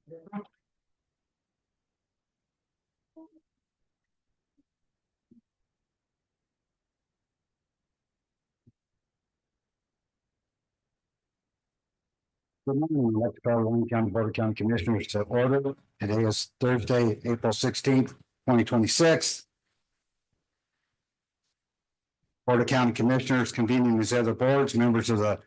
Good morning. Let's call the Lyon County Board of County Commissioners to order. Today is Thursday, April 16th, 2026. Board of County Commissioners convening as other boards. Members of the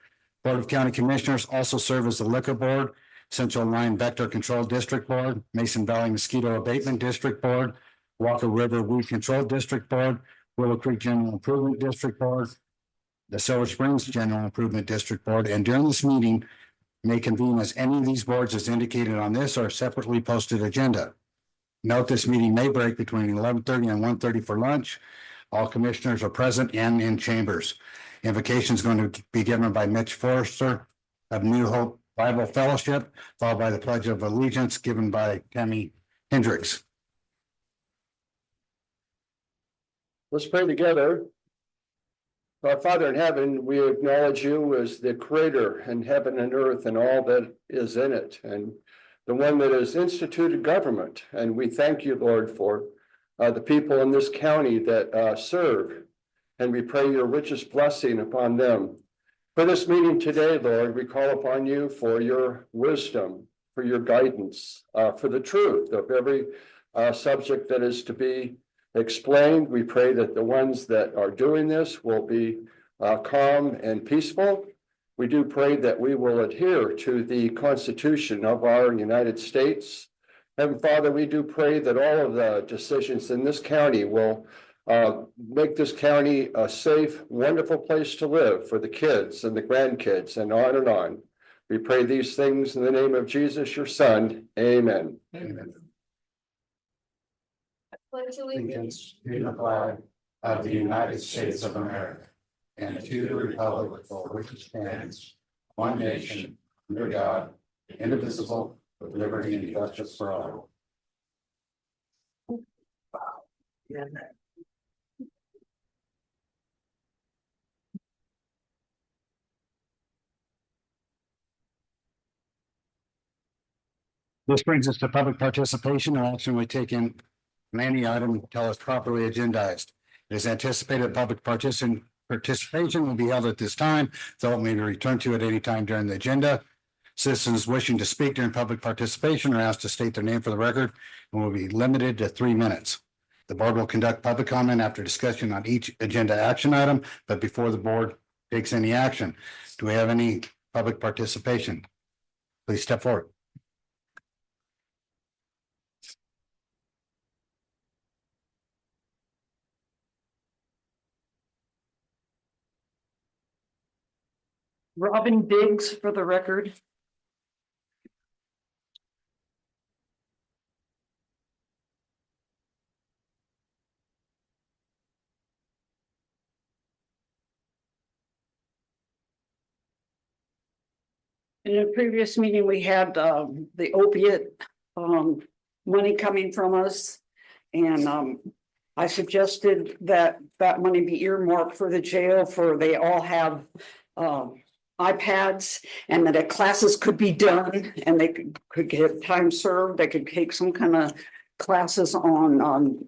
Board of County Commissioners also serve as the Liquor Board, Central Lyon Vector Control District Board, Mason Valley Mosquito Abatement District Board, Walker River Weed Control District Board, Willow Creek General Improvement District Board, the Silver Springs General Improvement District Board, and during this meeting may convene as any of these boards as indicated on this or separately posted agenda. Note this meeting may break between 11:30 and 1:30 for lunch. All commissioners are present and in chambers. Invocation is going to be given by Mitch Forrester of New Hope Bible Fellowship, followed by the Pledge of Allegiance given by Tammy Hendricks. Let's pray together. Our Father in heaven, we acknowledge you as the creator in heaven and earth and all that is in it, and the one that has instituted government. And we thank you, Lord, for the people in this county that serve. And we pray your richest blessing upon them. For this meeting today, Lord, we call upon you for your wisdom, for your guidance, for the truth of every subject that is to be explained. We pray that the ones that are doing this will be calm and peaceful. We do pray that we will adhere to the Constitution of our United States. And Father, we do pray that all of the decisions in this county will make this county a safe, wonderful place to live for the kids and the grandkids and on and on. We pray these things in the name of Jesus, your Son. Amen. Amen. Pledge allegiance To the flag of the United States of America and to the republic for which it stands, one nation, under God, indivisible, with liberty and justice for all. This brings us to public participation or action we take in any item until it's properly agendized. It is anticipated public participation will be held at this time, though it may be returned to at any time during the agenda. Citizens wishing to speak during public participation are asked to state their name for the record and will be limited to 3 minutes. The board will conduct public comment after discussion on each agenda action item, but before the board takes any action. Do we have any public participation? Please step forward. Robin Biggs for the record. In a previous meeting, we had the opiate money coming from us. And I suggested that that money be earmarked for the jail for they all have iPads, and that classes could be done and they could get time served. They could take some kind of classes on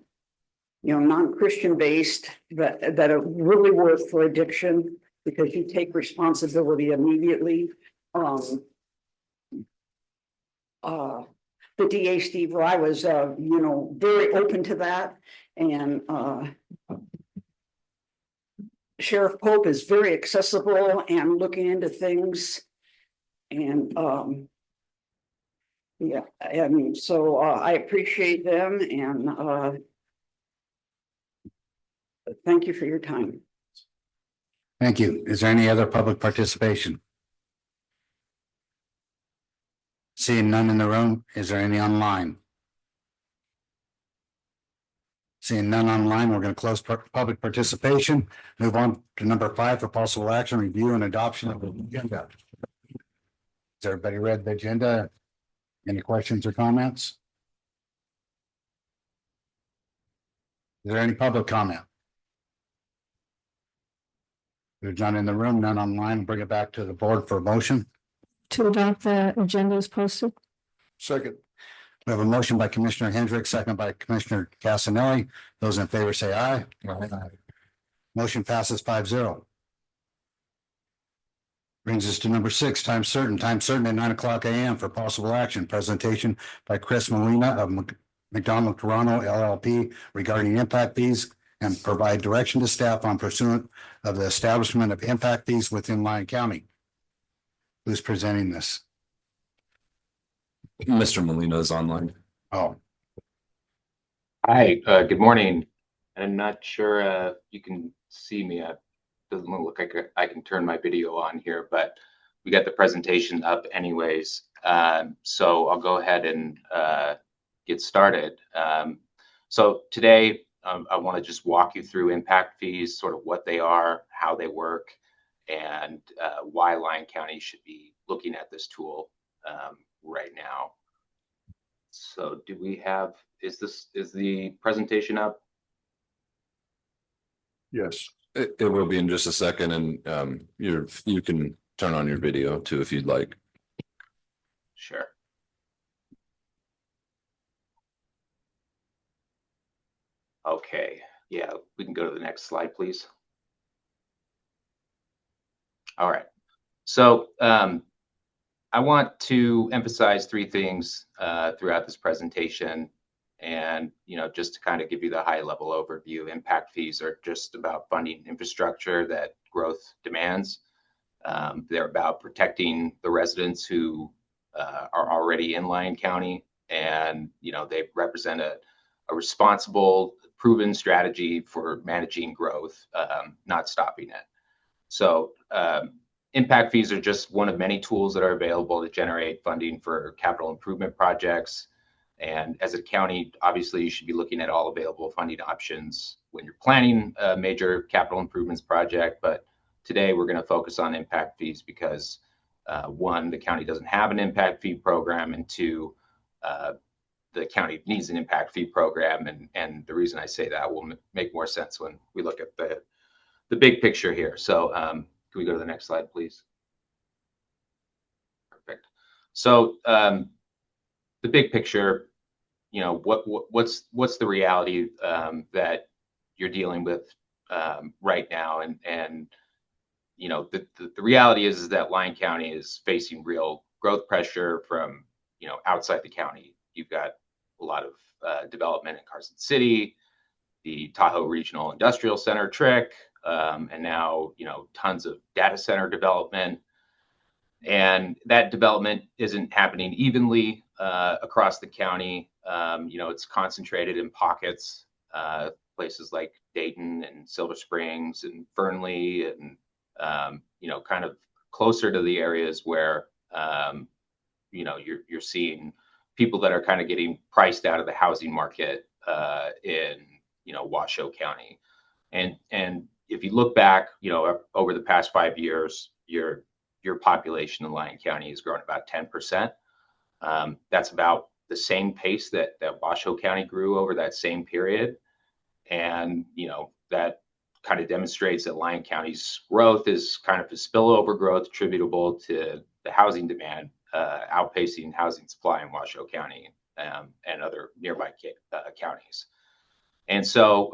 non-Christian based that are really work for addiction, because you take responsibility immediately. The DA Steve Rye was very open to that, and Sheriff Pope is very accessible and looking into things. And yeah, I mean, so I appreciate them, and thank you for your time. Thank you. Is there any other public participation? Seeing none in the room, is there any online? Seeing none online, we're going to close public participation. Move on to number 5 for possible action, review and adoption of the agenda. Has everybody read the agenda? Any questions or comments? Is there any public comment? There's none in the room, none online. Bring it back to the board for a motion. to adopt the agenda as posted. Second. We have a motion by Commissioner Hendrick, second by Commissioner Casanelli. Those in favor say aye. Motion passes 5-0. Brings us to number 6, time certain at 9:00 a.m. for possible action. Presentation by Chris Molina of McDonald Toronto LLP regarding impact fees and provide direction to staff on pursuant of the establishment of impact fees within Lyon County. Who's presenting this? Mr. Molina is online. Oh, Hi, good morning. I'm not sure you can see me. It doesn't look like I can turn my video on here, but we got the presentation up anyways. So I'll go ahead and get started. So today I want to just walk you through impact fees, sort of what they are, how they work, and why Lyon County should be looking at this tool right now. So do we have, is the presentation up? Yes. It will be in just a second, and you can turn on your video too if you'd like. Sure. Okay, yeah, we can go to the next slide, please. All right, so I want to emphasize 3 things throughout this presentation. And, just to kind of give you the high level overview, impact fees are just about funding infrastructure that growth demands. They're about protecting the residents who are already in Lyon County. And, they represent a responsible, proven strategy for managing growth, not stopping it. So impact fees are just one of many tools that are available to generate funding for capital improvement projects. And as a county, obviously, you should be looking at all available funding options when you're planning a major capital improvements project. But today we're going to focus on impact fees because 1, the county doesn't have an impact fee program, and 2, the county needs an impact fee program. And the reason I say that will make more sense when we look at the big picture here. So can we go to the next slide, please? Perfect. So the big picture, what's the reality that you're dealing with right now? And the reality is that Lyon County is facing real growth pressure from outside the county. You've got a lot of development in Carson City, the Tahoe Regional Industrial Center, TRIC, and now tons of data center development. And that development isn't happening evenly across the county. It's concentrated in pockets, places like Dayton and Silver Springs and Fernley, and kind of closer to the areas where you're seeing people that are kind of getting priced out of the housing market in Washoe County. And if you look back, over the past 5 years, your population in Lyon County has grown about 10%. That's about the same pace that Washoe County grew over that same period. And, that kind of demonstrates that Lyon County's growth is kind of a spillover growth attributable to the housing demand outpacing housing supply in Washoe County and other nearby counties. And so,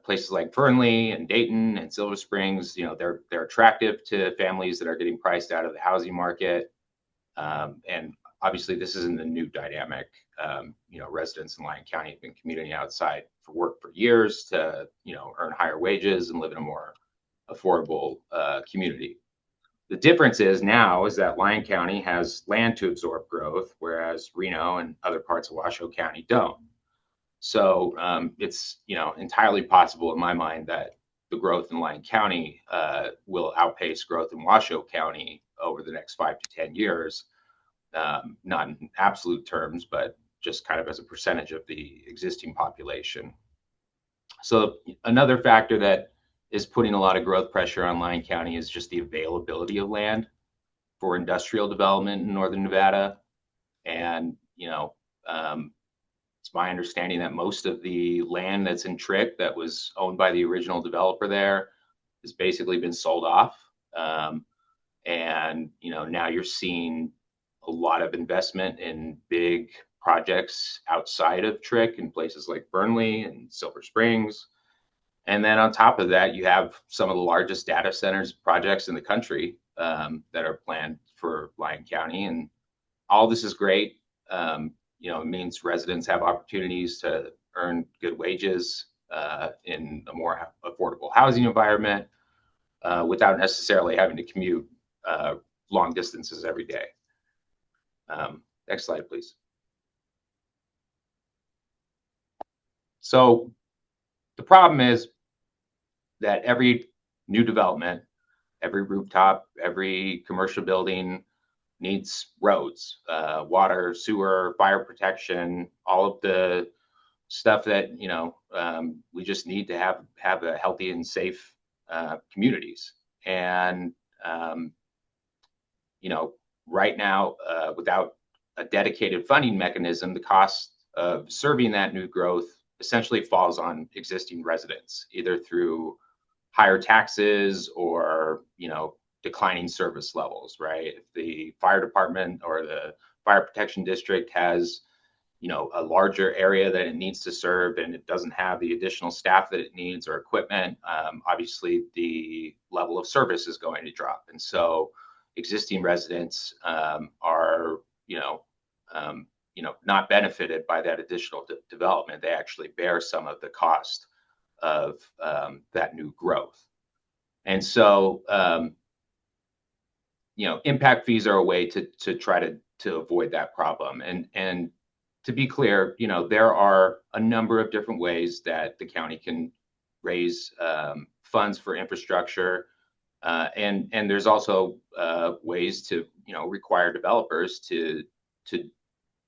places like Fernley and Dayton and Silver Springs, they're attractive to families that are getting priced out of the housing market. And obviously, this isn't a new dynamic. Residents in Lyon County have been commuting outside for work for years to, earn higher wages and live in a more affordable community. The difference is that Lyon County has land to absorb growth, whereas Reno and other parts of Washoe County don't. So it's entirely possible in my mind that the growth in Lyon County will outpace growth in Washoe County over the next 5 to 10 years, not in absolute terms, but just kind of as a percentage of the existing population. So another factor that is putting a lot of growth pressure on Lyon County is just the availability of land for industrial development in northern Nevada. And it's my understanding that most of the land that's in TRIC that was owned by the original developer there has basically been sold off. And now you're seeing a lot of investment in big projects outside of Trick in places like Burnley and Silver Springs. And then on top of that, you have some of the largest data centers projects in the country that are planned for Lyon County. And all this is great. It means residents have opportunities to earn good wages in a more affordable housing environment without necessarily having to commute long distances every day. Next slide, please. So the problem is that every new development, every rooftop, every commercial building needs roads, water, sewer, fire protection, all of the stuff that we just need to have a healthy and safe communities. And right now, without a dedicated funding mechanism, the cost of serving that new growth essentially falls on existing residents, either through higher taxes or declining service levels, right? If the fire department or the fire protection district has a larger area that it needs to serve and it doesn't have the additional staff that it needs or equipment, obviously the level of service is going to drop. And so existing residents are not benefited by that additional development. They actually bear some of the cost of that new growth. And so impact fees are a way to try to avoid that problem. And to be clear, there are a number of different ways that the county can raise funds for infrastructure. And there's also ways to require developers to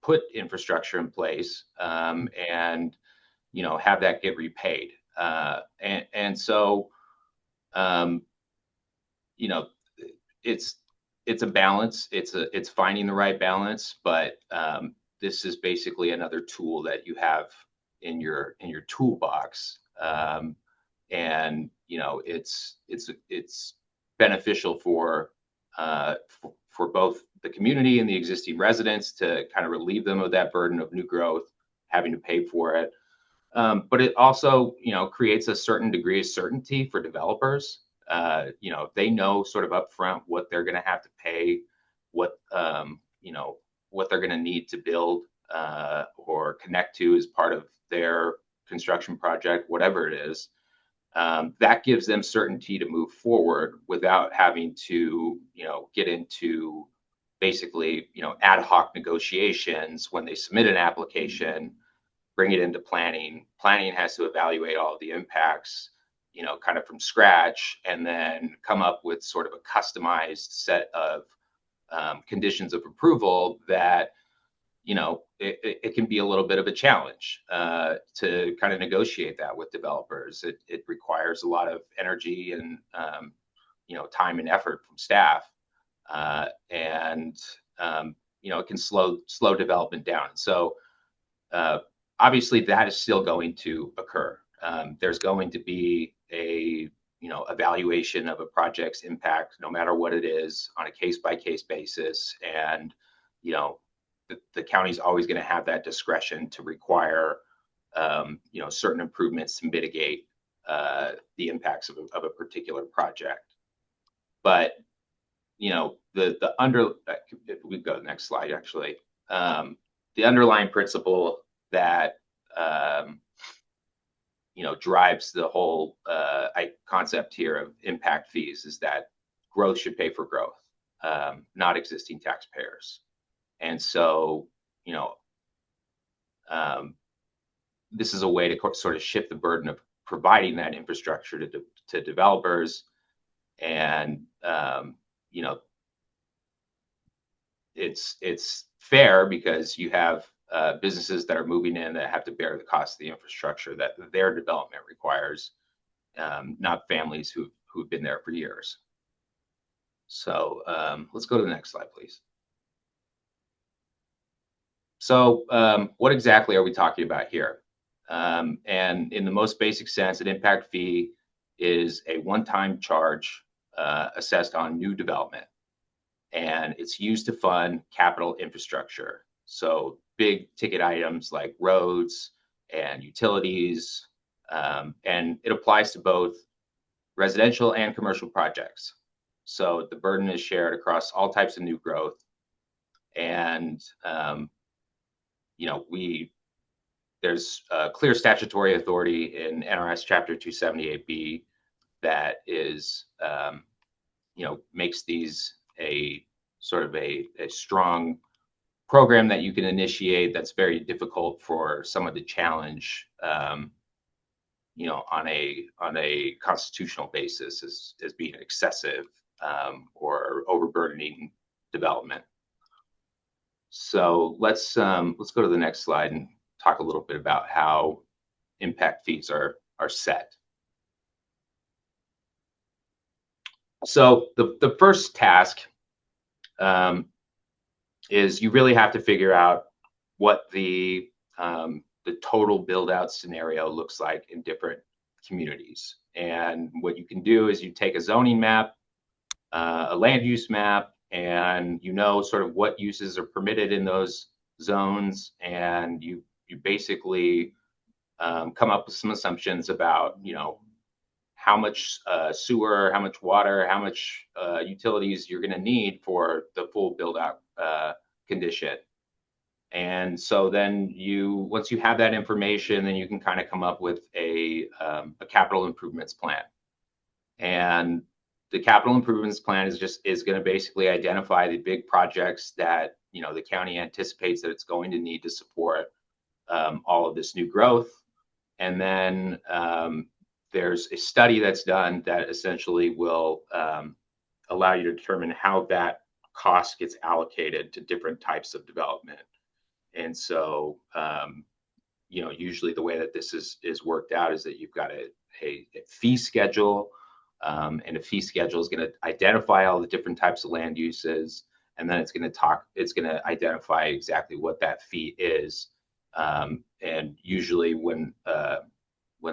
put infrastructure in place and have that get repaid. And so it's a balance. It's finding the right balance, but this is basically another tool that you have in your toolbox, and it's beneficial for both the community and the existing residents to kind of relieve them of that burden of new growth, having to pay for it. But it also, creates a certain degree of certainty for developers. They know sort of upfront what they're going to have to pay, what they're going to need to build or connect to as part of their construction project, whatever it is. That gives them certainty to move forward without having to, get into basically, ad hoc negotiations when they submit an application, bring it into planning. Planning has to evaluate all of the impacts, kind of from scratch, and then come up with sort of a customized set of conditions of approval that, it can be a little bit of a challenge to kind of negotiate that with developers. It requires a lot of energy and, time and effort from staff. And it can slow development down. So obviously that is still going to occur. There's going to be a evaluation of a project's impact, no matter what it is, on a case-by-case basis. And the county's always going to have that discretion to require certain improvements to mitigate the impacts of a particular project. But if we go to the next slide, actually, the underlying principle that drives the whole concept here of impact fees is that growth should pay for growth, not existing taxpayers. And so, this is a way to sort of shift the burden of providing that infrastructure to developers. And it's fair because you have businesses that are moving in that have to bear the cost of the infrastructure that their development requires, not families who've been there for years. So let's go to the next slide, please. So what exactly are we talking about here? And in the most basic sense, an impact fee is a one-time charge assessed on new development. and it's used to fund capital infrastructure. So big ticket items like roads and utilities, and it applies to both residential and commercial projects. So the burden is shared across all types of new growth. And, there's a clear statutory authority in NRS Chapter 278B that is, makes these a sort of a strong program that you can initiate that's very difficult for someone to challenge, on a constitutional basis as being excessive, or overburdening development. So let's go to the next slide and talk a little bit about how impact fees are set. So the first task is you really have to figure out what the total build out scenario looks like in different communities. And what you can do is you take a zoning map, a land use map, and sort of what uses are permitted in those zones, and you basically come up with some assumptions about how much sewer, how much water, how much utilities you're going to need for the full build out condition. And so then once you have that information, then you can kind of come up with a capital improvements plan. And the capital improvements plan is going to basically identify the big projects that the county anticipates that it's going to need to support all of this new growth. And then there's a study that's done that essentially will allow you to determine how that cost gets allocated to different types of development. And so, usually the way that this is worked out is that you've got a fee schedule, and a fee schedule is going to identify all the different types of land uses, and then it's going to identify exactly what that fee is. And usually when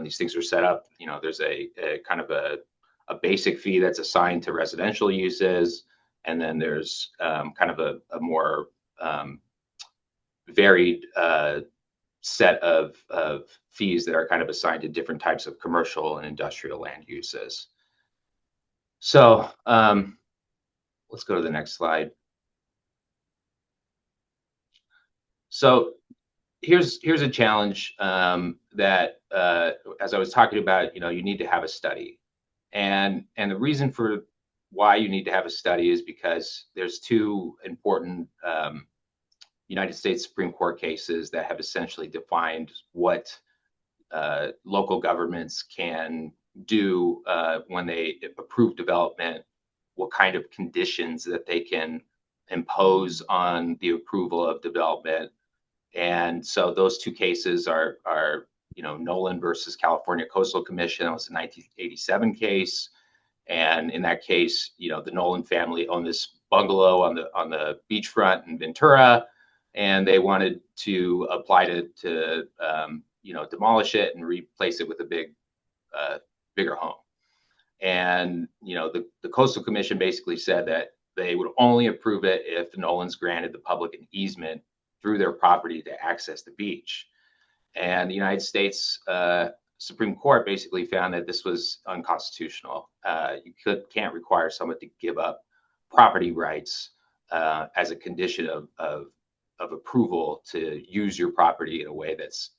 these things are set up, there's a kind of a basic fee that's assigned to residential uses, and then there's kind of a more varied set of fees that are kind of assigned to different types of commercial and industrial land uses. So let's go to the next slide. So here's a challenge that, as I was talking about, you need to have a study, and the reason for why you need to have a study is because there's two important United States Supreme Court cases that have essentially defined what local governments can do when they approve development, what kind of conditions that they can impose on the approval of development. And so those two cases are Nolan versus California Coastal Commission. That was a 1987 case. And in that case, the Nolan family owned this bungalow on the beachfront in Ventura, and they wanted to apply to demolish it and replace it with a bigger home. And the Coastal Commission basically said that they would only approve it if the Nolans granted the public an easement through their property to access the beach. And the United States Supreme Court basically found that this was unconstitutional. You can't require someone to give up property rights as a condition of approval to use your property in a way that's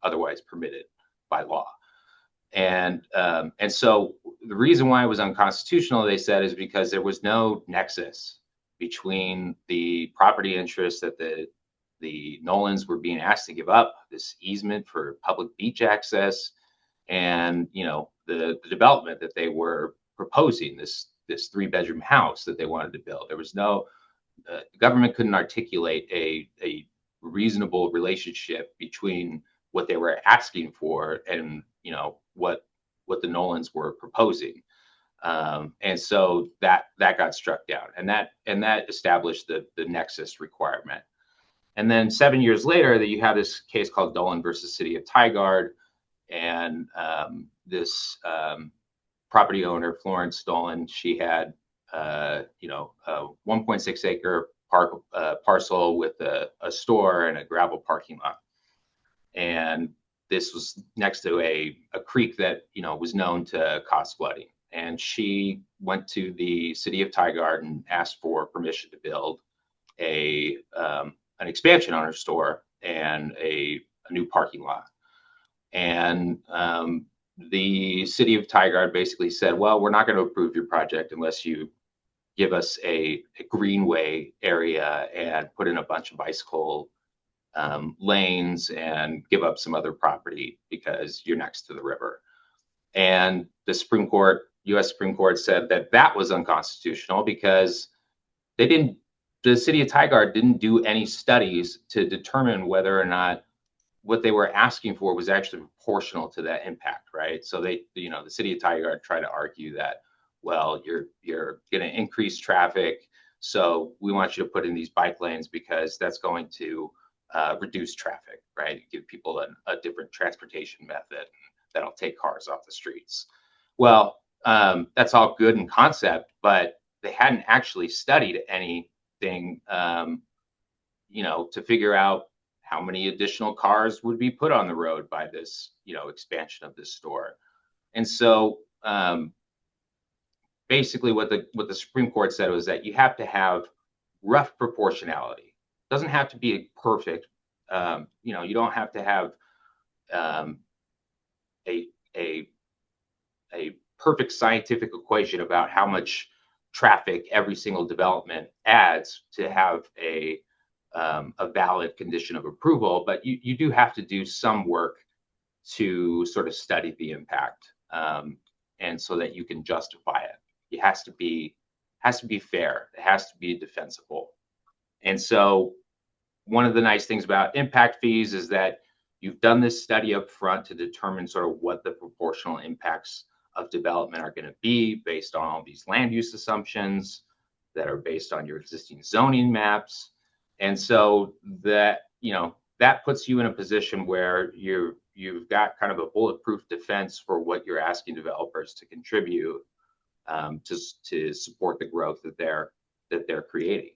otherwise permitted by law. And so the reason why it was unconstitutional, they said, is because there was no nexus between the property interests that the Nolans were being asked to give up, this easement for public beach access, and the development that they were proposing, this 3-bedroom house that they wanted to build. There was no the government couldn't articulate a reasonable relationship between what they were asking for and what the Nolans were proposing, and so that got struck down, and that established the nexus requirement. And then 7 years later, that you have this case called Dolan versus City of Tigard, and this property owner, Florence Dolan, she had a 1.6 acre parcel with a store and a gravel parking lot. And this was next to a creek that, was known to cause flooding. And she went to the city of Tigard and asked for permission to build an expansion on her store and a new parking lot. And the city of Tigard basically said, well, we're not going to approve your project unless you give us a greenway area and put in a bunch of bicycle lanes and give up some other property because you're next to the river. And the U.S. Supreme Court said that that was unconstitutional because the city of Tigard didn't do any studies to determine whether or not what they were asking for was actually proportional to that impact, right? So the city of Tigard tried to argue that, well, you're going to increase traffic, so we want you to put in these bike lanes because that's going to reduce traffic, right? Give people a different transportation method that'll take cars off the streets. Well, that's all good in concept, but they hadn't actually studied anything, to figure out how many additional cars would be put on the road by this, expansion of this store. And so basically what the Supreme Court said was that you have to have rough proportionality. It doesn't have to be perfect. You don't have to have a perfect scientific equation about how much traffic every single development adds to have a valid condition of approval, but you do have to do some work to sort of study the impact, and so that you can justify it. It has to be fair. It has to be defensible. And so one of the nice things about impact fees is that you've done this study up front to determine sort of what the proportional impacts of development are going to be based on all these land use assumptions that are based on your existing zoning maps. And so that, that puts you in a position where you've got kind of a bulletproof defense for what you're asking developers to contribute to support the growth that they're creating.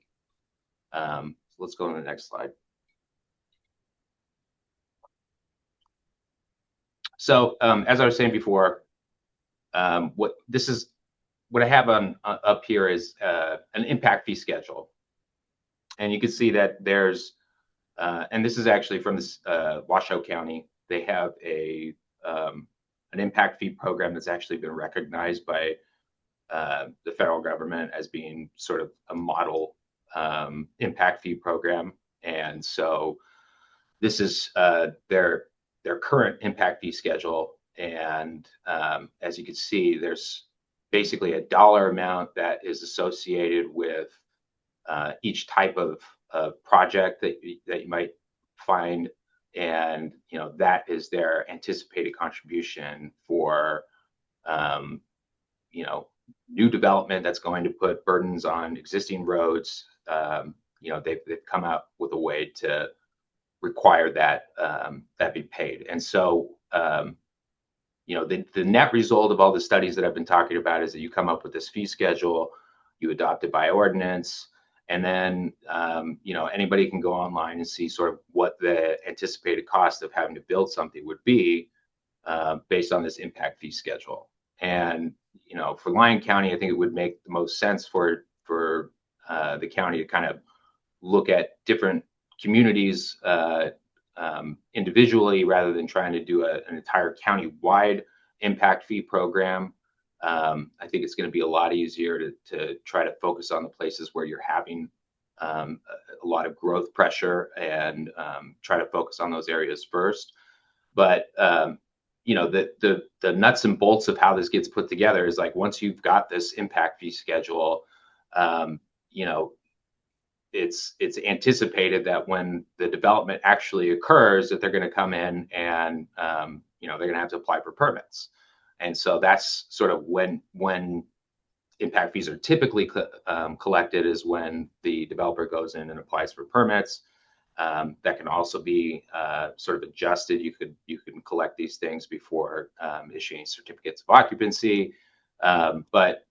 Let's go to the next slide. So as I was saying before, what I have up here is an impact fee schedule. And you can see that there's, and this is actually from this Washoe County. They have an impact fee program that's actually been recognized by the federal government as being sort of a model impact fee program. And so this is their current impact fee schedule. And as you can see, there's basically a dollar amount that is associated with each type of project that you might find, and that is their anticipated contribution for new development that's going to put burdens on existing roads. They've come up with a way to require that that be paid, and so the net result of all the studies that I've been talking about is that you come up with this fee schedule, you adopt it by ordinance. And then, anybody can go online and see sort of what the anticipated cost of having to build something would be based on this impact fee schedule. And, for Lyon County, I think it would make the most sense for the county to kind of look at different communities individually rather than trying to do an entire county-wide impact fee program. I think it's going to be a lot easier to try to focus on the places where you're having a lot of growth pressure and try to focus on those areas first. But the nuts and bolts of how this gets put together is like once you've got this impact fee schedule, it's anticipated that when the development actually occurs, that they're going to come in and they're going to have to apply for permits. And so that's sort of when impact fees are typically collected, is when the developer goes in and applies for permits. That can also be sort of adjusted. You can collect these things before issuing certificates of occupancy, but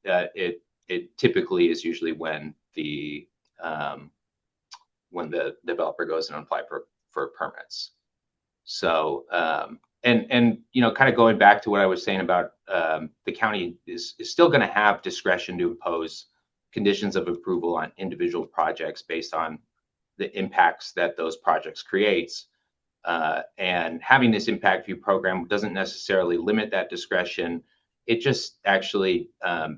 it typically is usually when the developer goes and apply for permits. So and you know, kind of going back to what I was saying about the county is still going to have discretion to impose conditions of approval on individual projects based on the impacts that those projects creates. And having this impact fee program doesn't necessarily limit that discretion. It just actually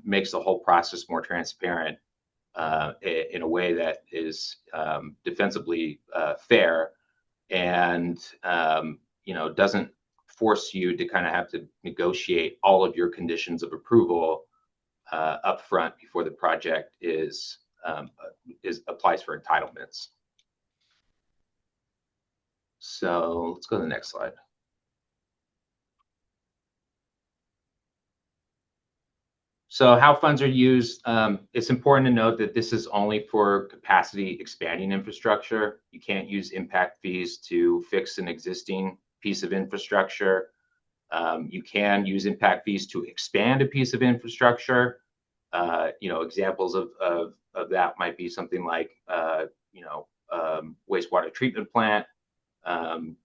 makes the whole process more transparent in a way that is defensively fair, and you know, doesn't force you to kind of have to negotiate all of your conditions of approval up front before the project is applies for entitlements. So let's go to the next slide. So how funds are used, it's important to note that this is only for capacity expanding infrastructure. You can't use impact fees to fix an existing piece of infrastructure. You can use impact fees to expand a piece of infrastructure. You know, examples of that might be something like, you know, wastewater treatment plant.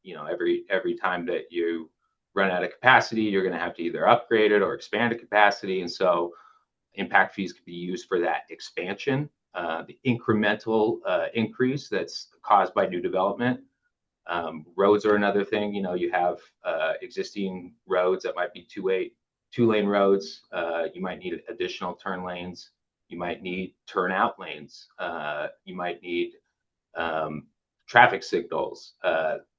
You know, every time that you run out of capacity, you're going to have to either upgrade it or expand a capacity. And so impact fees can be used for that expansion, the incremental increase that's caused by new development. Roads are another thing. You know, you have existing roads that might be two-lane roads. You might need additional turn lanes. You might need turnout lanes. You might need traffic signals.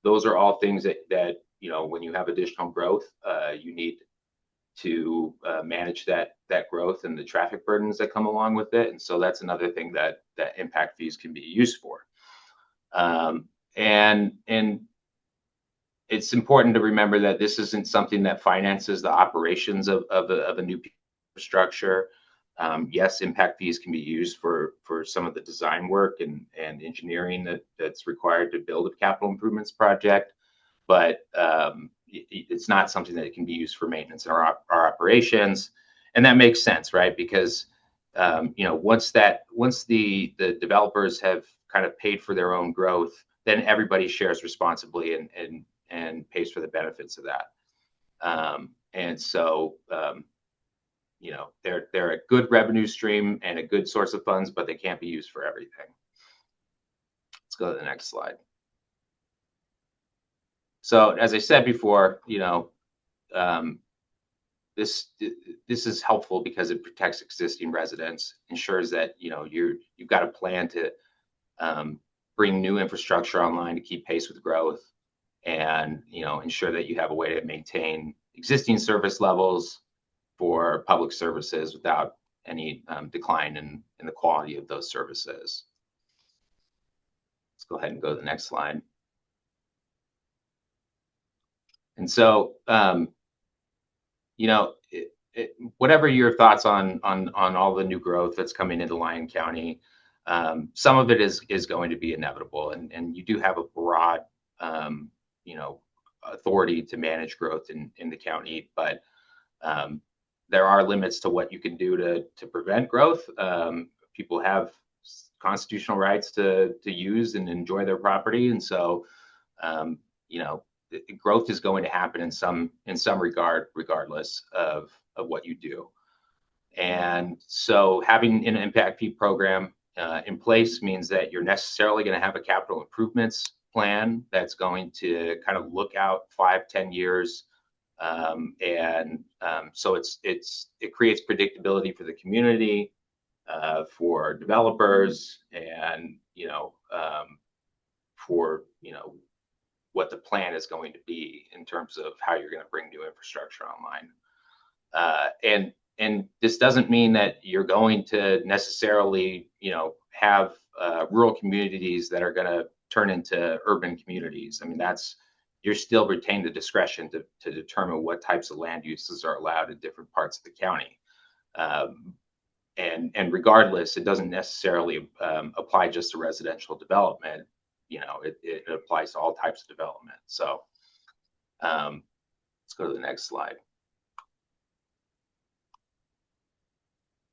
Those are all things that you know, when you have additional growth, you need to manage that growth and the traffic burdens that come along with it. And so that's another thing that impact fees can be used for. And it's important to remember that this isn't something that finances the operations of a new infrastructure. Yes, impact fees can be used for some of the design work and engineering that's required to build a capital improvements project, but it's not something that can be used for maintenance in our operations. And that makes sense, right? Because you know, once the developers have kind of paid for their own growth, then everybody shares responsibly and pays for the benefits of that. And so you know, they're a good revenue stream and a good source of funds, but they can't be used for everything. Let's go to the next slide. So as I said before, you know, this is helpful because it protects existing residents, ensures that, you know, you've got a plan to bring new infrastructure online to keep pace with growth, and, you know, ensure that you have a way to maintain existing service levels for public services without any decline in the quality of those services. Let's go ahead and go to the next slide. And so, you know, whatever your thoughts on all the new growth that's coming into Lyon County, some of it is going to be inevitable, and you do have a broad, you know, authority to manage growth in the county, but there are limits to what you can do to prevent growth. People have constitutional rights to use and enjoy their property, and so you know, growth is going to happen in some regard, regardless of what you do. And so having an impact fee program in place means that you're necessarily going to have a capital improvements plan that's going to kind of look out 5-10 years. So it creates predictability for the community, for developers, and, you know, for, you know, what the plan is going to be in terms of how you're going to bring new infrastructure online. And this doesn't mean that you're going to necessarily, you know, have rural communities that are going to turn into urban communities. I mean, you're still retain the discretion to determine what types of land uses are allowed in different parts of the county. And regardless, it doesn't necessarily apply just to residential development. You know, it applies to all types of development. So let's go to the next slide.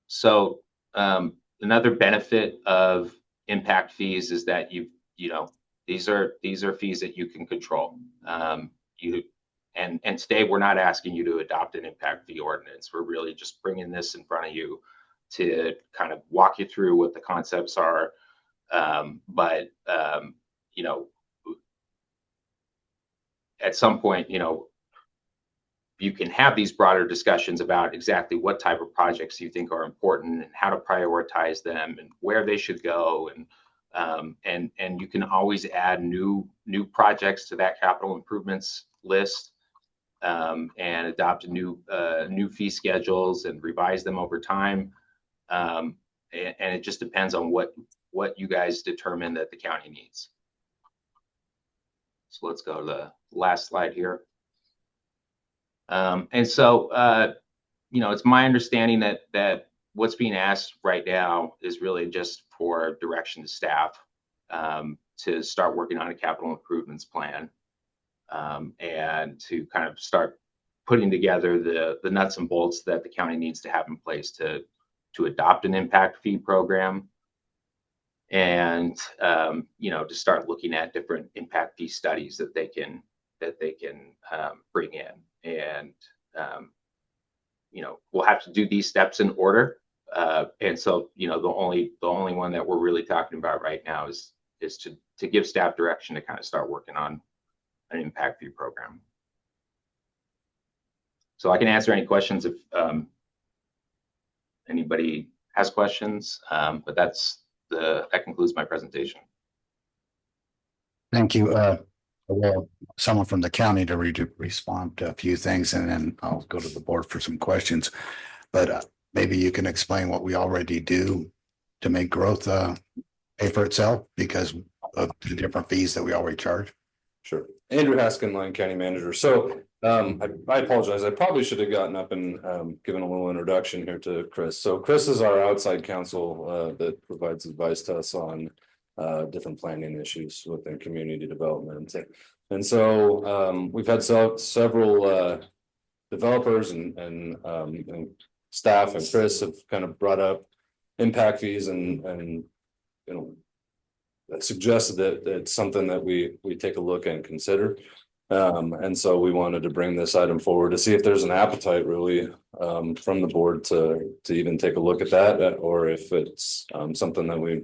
So Another benefit of impact fees is that these are fees that you can control. And today we're not asking you to adopt an impact fee ordinance. We're really just bringing this in front of you to kind of walk you through what the concepts are. But at some point, you can have these broader discussions about exactly what type of projects you think are important and how to prioritize them and where they should go. And you can always add new projects to that capital improvements list, and adopt new fee schedules and revise them over time. And it just depends on what you guys determine that the county needs. So let's go to the last slide here. And so, it's my understanding that what's being asked right now is really just for direction to staff, to start working on a capital improvements plan, and to kind of start putting together the nuts and bolts that the county needs to have in place to adopt an impact fee program, and to start looking at different impact fee studies that they can bring in. And we'll have to do these steps in order. And so the only one that we're really talking about right now is to give staff direction to kind of start working on an impact fee program. So I can answer any questions if anybody has questions, but that concludes my presentation. Thank you. Well, someone from the county to respond to a few things, and then I'll go to the board for some questions. But maybe you can explain what we already do to make growth pay for itself because of the different fees that we already charge. Sure. Andrew Haskin, Lyon County Manager. So I apologize. I probably should have gotten up and given a little introduction here to Chris. So Chris is our outside counsel that provides advice to us on different planning issues within community development. And so we've had several developers and staff and Chris have kind of brought up impact fees and suggested that it's something that we take a look and consider. And so we wanted to bring this item forward to see if there's an appetite really from the board to even take a look at that, or if it's something that we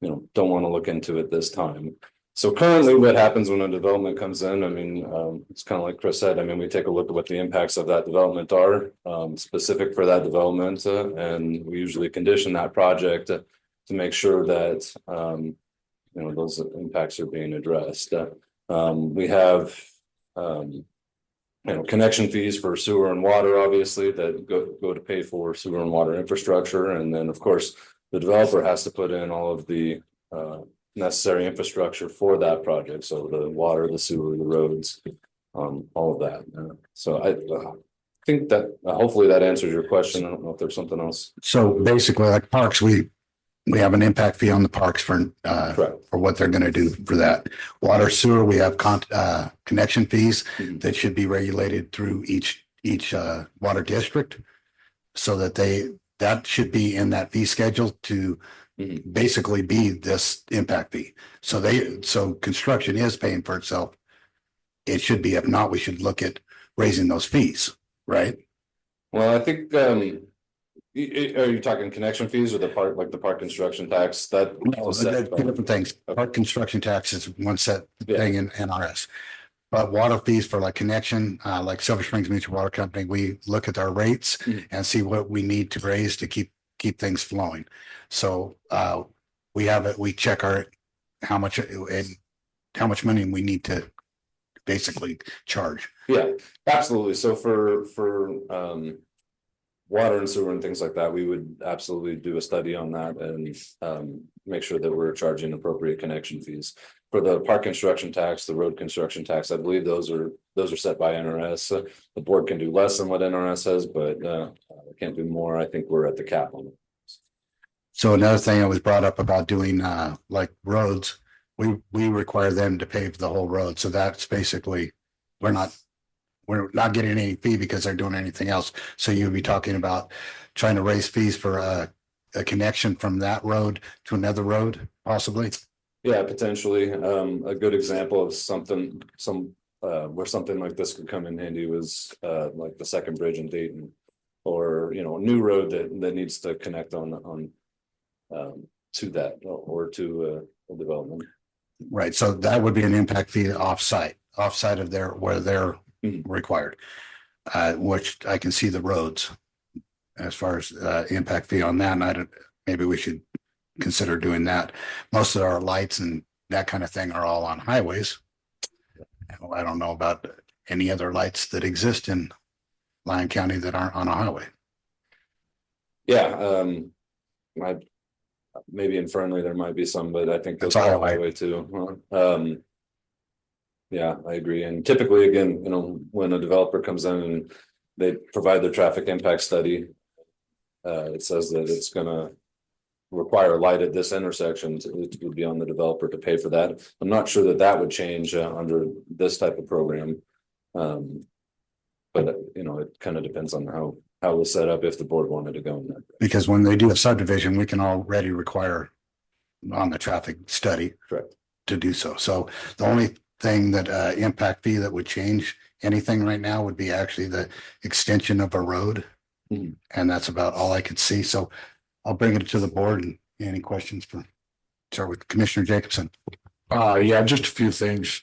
don't want to look into at this time. So currently what happens when a development comes in, I mean, it's kind of like Chris said, I mean, we take a look at what the impacts of that development are specific for that development, and we usually condition that project to make sure that those impacts are being addressed. We have connection fees for sewer and water, obviously, that go to pay for sewer and water infrastructure, and then of course the developer has to put in all of the necessary infrastructure for that project, so the water, the sewer, the roads, all of that. So I think that hopefully that answers your question. I don't know if there's something else. So basically, like parks, we have an impact fee on the parks for what they're going to do for that. Water, sewer, we have connection fees that should be regulated through each water district, so that should be in that fee schedule to basically be this impact fee. So construction is paying for itself. It should be. If not, we should look at raising those fees, right? Well, I think are you talking connection fees or the park construction tax? That no, two different things. Okay. Park construction tax is one set thing in NRS. But water fees for like connection, like Silver Springs Mutual Water Company, we look at our rates and see what we need to raise to keep things flowing. So we check how much money we need to basically charge. Yeah, absolutely. So for water and sewer and things like that, we would absolutely do a study on that and make sure that we're charging appropriate connection fees. For the park construction tax, the road construction tax, I believe those are set by NRS. The board can do less than what NRS says, but can't do more. I think we're at the cap on it. So another thing that was brought up about doing like roads, we require them to pave the whole road. So that's basically we're not getting any fee because they're doing anything else. So you'd be talking about trying to raise fees for a connection from that road to another road possibly? Yeah, potentially. A good example of something, where something like this could come in handy was, like the second bridge in Dayton. Or, you know, a new road that needs to connect on, to that or to, a development. Right, so that would be an impact fee offsite of their, where they're Mhm. required. Which I can see the roads as far as impact fee on that, and I don't, maybe we should consider doing that. Most of our lights and that kind of thing are all on highways. I don't know about any other lights that exist in Lyon County that aren't on a highway. Yeah, I, maybe in Fernley there might be some, but I think That's those are highway. highway too. Yeah, I agree. And typically, again, you know, when a developer comes in and they provide their traffic impact study, it says that it's gonna require light at this intersection. It would be on the developer to pay for that. I'm not sure that that would change under this type of program. But you know, it kind of depends on how it was set up if the board wanted to go in that. Because when they do a subdivision, we can already require on the traffic study. Correct. To do so. So the only thing that impact fee that would change anything right now would be actually the extension of a road. Mhm. And that's about all I could see. So I'll bring it to the board, and any questions for, start with Commissioner Jacobson. Yeah, just a few things.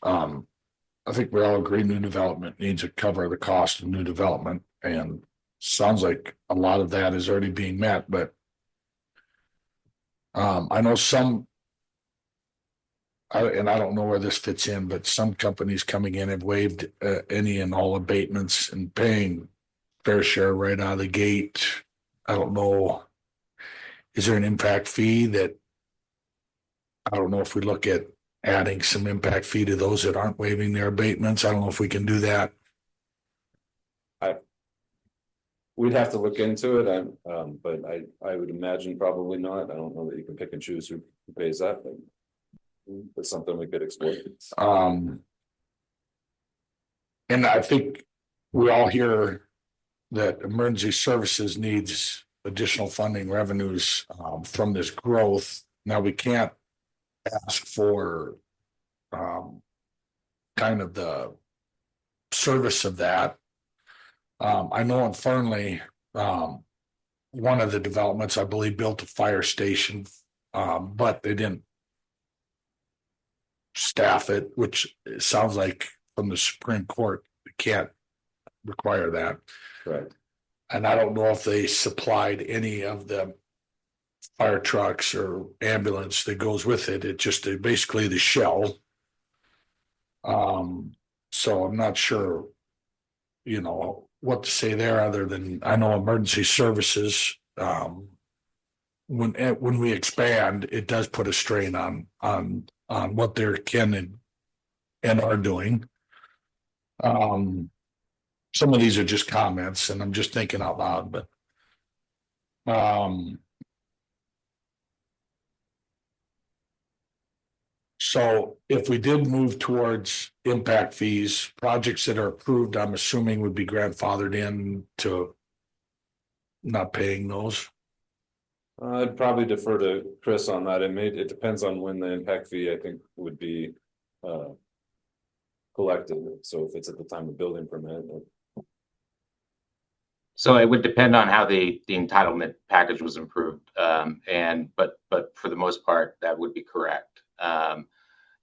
I think we all agree new development needs to cover the cost of new development, and sounds like a lot of that is already being met, but I know some, and I don't know where this fits in, but some companies coming in have waived any and all abatements and paying fair share right out of the gate. I don't know. Is there an impact fee that, I don't know if we look at adding some impact fee to those that aren't waiving their abatements. I don't know if we can do that. We'd have to look into it. But I would imagine probably not. I don't know that you can pick and choose who pays that, but it's something we could explore. And I think we all hear that emergency services needs additional funding revenues from this growth. Now, we can't ask for kind of the service of that. I know in Fernley, one of the developments, I believe, built a fire station, but they didn't staff it, which it sounds like from the Supreme Court, they can't require that. Right. And I don't know if they supplied any of the fire trucks or ambulance that goes with it. It just basically the shell. So I'm not sure, you know, what to say there other than I know emergency services. When we expand, it does put a strain on what they can and are doing. Some of these are just comments, and I'm just thinking out loud, but so if we did move towards impact fees, projects that are approved, I'm assuming would be grandfathered in to not paying those. I'd probably defer to Chris on that. It depends on when the impact fee, I think, would be collected. So if it's at the time of building permit. So it would depend on how the entitlement package was improved. But for the most part, that would be correct.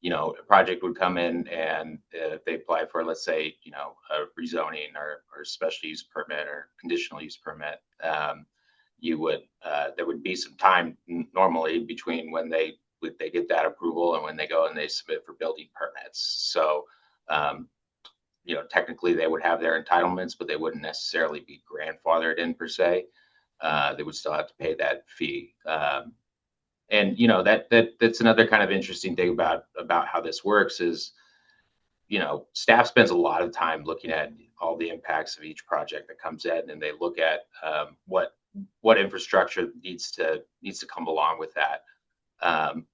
You know, a project would come in and if they apply for, let's say, you know, a rezoning or special use permit or conditional use permit, you would, there would be some time normally between when they get that approval and when they go and they submit for building permits. So, you know, technically they would have their entitlements, but they wouldn't necessarily be grandfathered in per se. They would still have to pay that fee. And you know, that's another kind of interesting thing about how this works is, you know, staff spends a lot of time looking at all the impacts of each project that comes in, and they look at what infrastructure needs to come along with that.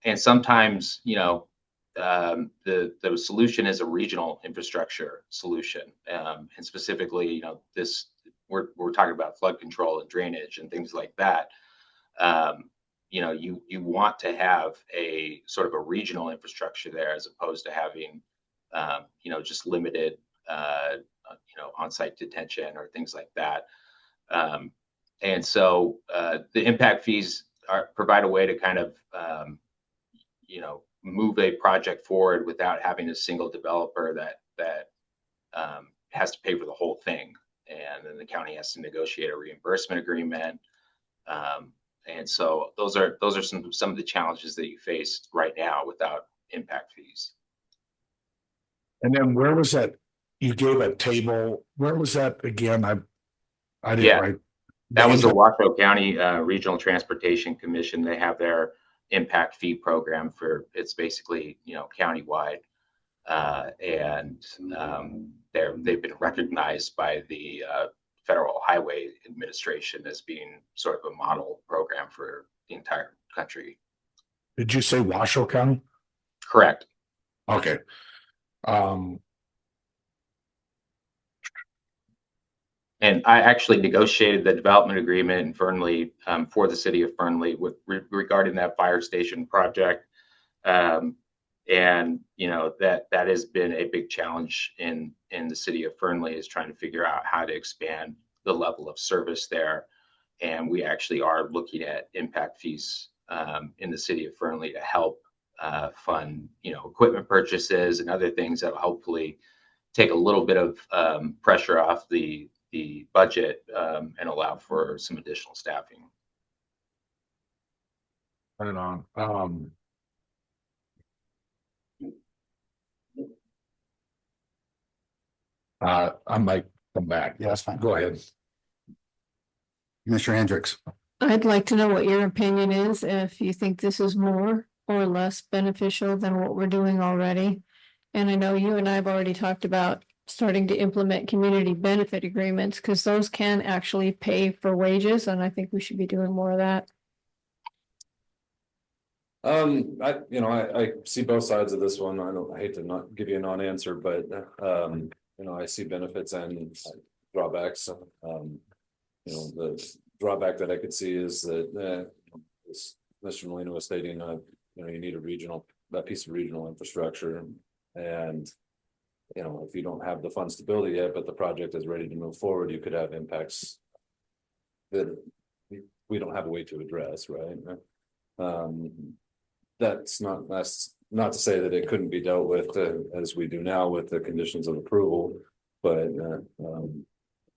And sometimes, you know, the solution is a regional infrastructure solution, and specifically, you know, we're talking about flood control and drainage and things like that. you know, you want to have a sort of a regional infrastructure there as opposed to having, you know, just limited, you know, on-site detention or things like that. And so the impact fees provide a way to kind of, you know, move a project forward without having a single developer that has to pay for the whole thing. And then the county has to negotiate a reimbursement agreement. And so those are some of the challenges that you face right now without impact fees. And then where was that? You gave a table. Where was that again? I didn't Yeah. write. That was the Washoe County Regional Transportation Commission. They have their impact fee program for, it's basically, you know, countywide. And they've been recognized by the Federal Highway Administration as being sort of a model program for the entire country. Did you say Washoe County? Correct. Okay. And I actually negotiated the development agreement in Fernley for the city of Fernley regarding that fire station project. And you know, that has been a big challenge in the city of Fernley, is trying to figure out how to expand the level of service there. And we actually are looking at impact fees in the city of Fernley to help fund, you know, equipment purchases and other things that will hopefully take a little bit of pressure off the budget and allow for some additional staffing. Right on. I might come back. Yeah, that's fine. Go ahead. Mr. Hendricks. I'd like to know what your opinion is, if you think this is more or less beneficial than what we're doing already. And I know you and I have already talked about starting to implement community benefit agreements, because those can actually pay for wages, and I think we should be doing more of that. I see both sides of this one. I hate to not give you a non-answer, but I see benefits and drawbacks. The drawback that I could see is that as Mr. Molina was stating, you need that piece of regional infrastructure, and if you don't have the funds to build it yet, but the project is ready to move forward, you could have impacts that we don't have a way to address, right? That's not to say that it couldn't be dealt with as we do now with the conditions of approval, but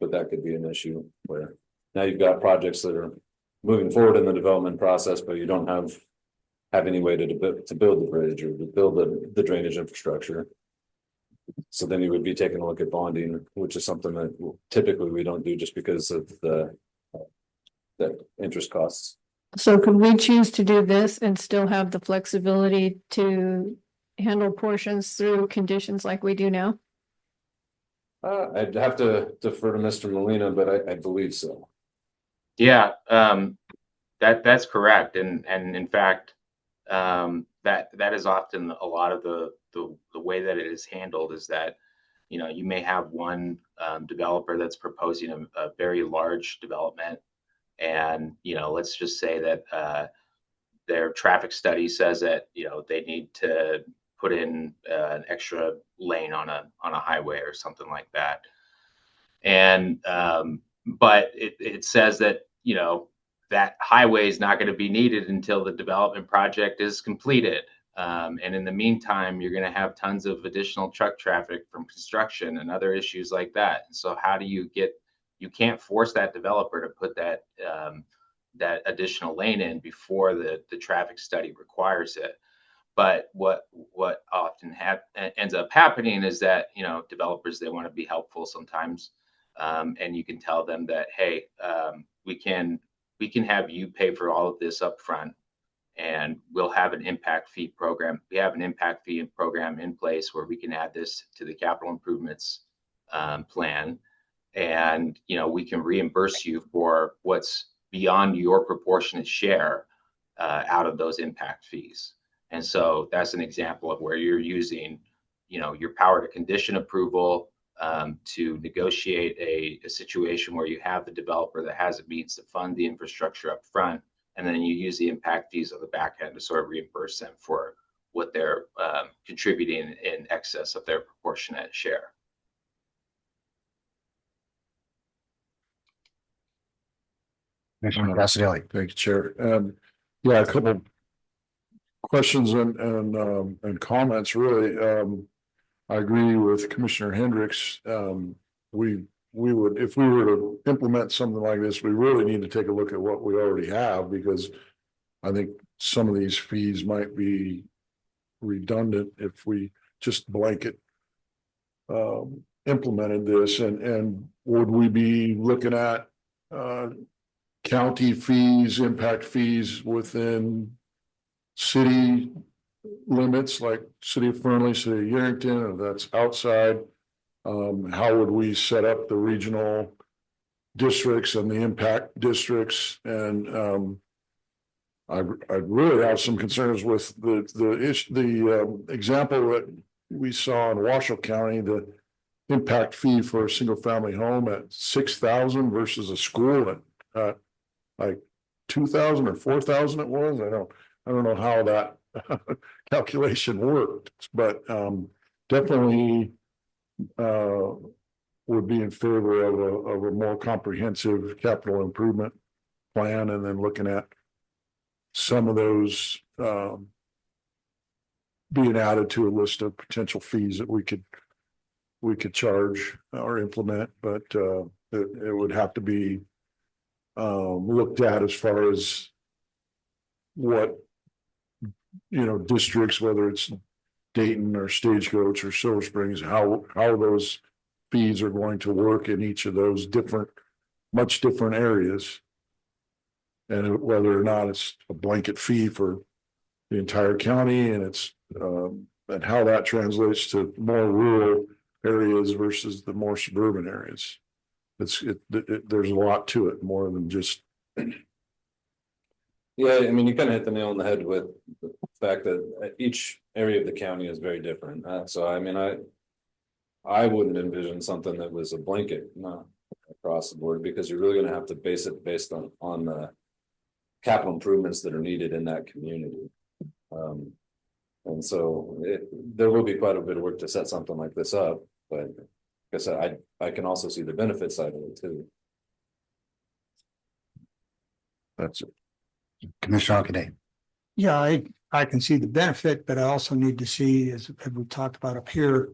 that could be an issue where now you've got projects that are moving forward in the development process, but you don't have any way to build the bridge or to build the drainage infrastructure. So then you would be taking a look at bonding, which is something that typically we don't do just because of the interest costs. So could we choose to do this and still have the flexibility to handle portions through conditions like we do now? I'd have to defer to Mr. Molina, but I believe so. Yeah, that's correct. And in fact, that is often a lot of the way that it is handled, is that, you may have one developer that's proposing a very large development. And, let's just say that their traffic study says that, they need to put in an extra lane on a highway or something like that. And, but it says that, that highway is not going to be needed until the development project is completed. And in the meantime, you're going to have tons of additional truck traffic from construction and other issues like that. And so how do you can't force that developer to put that additional lane in before the traffic study requires it. But what often ends up happening is that, developers, they want to be helpful sometimes. And you can tell them that, hey, we can have you pay for all of this up front, and we'll have an impact fee program. We have an impact fee program in place where we can add this to the capital improvements plan. And, we can reimburse you for what's beyond your proportionate share out of those impact fees. And so that's an example of where you're using, your power to condition approval to negotiate a situation where you have the developer that has the means to fund the infrastructure up front, And then you use the impact fees on the back end to sort of reimburse them for what they're contributing in excess of their proportionate share. Commissioner Cassidy. Thank you, Chair. Yeah, a couple questions and comments, really. I agree with Commissioner Hendricks. We would, if we were to implement something like this, we really need to take a look at what we already have, because I think some of these fees might be redundant if we just blanket implemented this, and would we be looking at county fees, impact fees within city limits, like city of Fernley, city of Yerington, or that's outside? How would we set up the regional districts and the impact districts? And I'd really have some concerns with the example that we saw in Washoe County, the impact fee for a single family home at 6,000 versus a school at like 2,000 or 4,000 it was. I don't know how that calculation worked, but definitely would be in favor of a more comprehensive capital improvement plan, and then looking at some of those being added to a list of potential fees that we could charge or implement, but it would have to be looked at as far as what, districts, whether it's Dayton or Stagecoach or Silver Springs, how those fees are going to work in each of those much different areas. And whether or not it's a blanket fee for the entire county, and it's and how that translates to more rural areas versus the more suburban areas. There's a lot to it, more than just. Yeah, I mean, you kind of hit the nail on the head with the fact that each area of the county is very different. So, I mean, I wouldn't envision something that was a blanket across the board, because you're really going to have to base it based on the capital improvements that are needed in that community. And so there will be quite a bit of work to set something like this up, but like I said, I can also see the benefit side of it too. That's it. Commissioner Arcaday. Yeah, I can see the benefit, but I also need to see, as we talked about up here,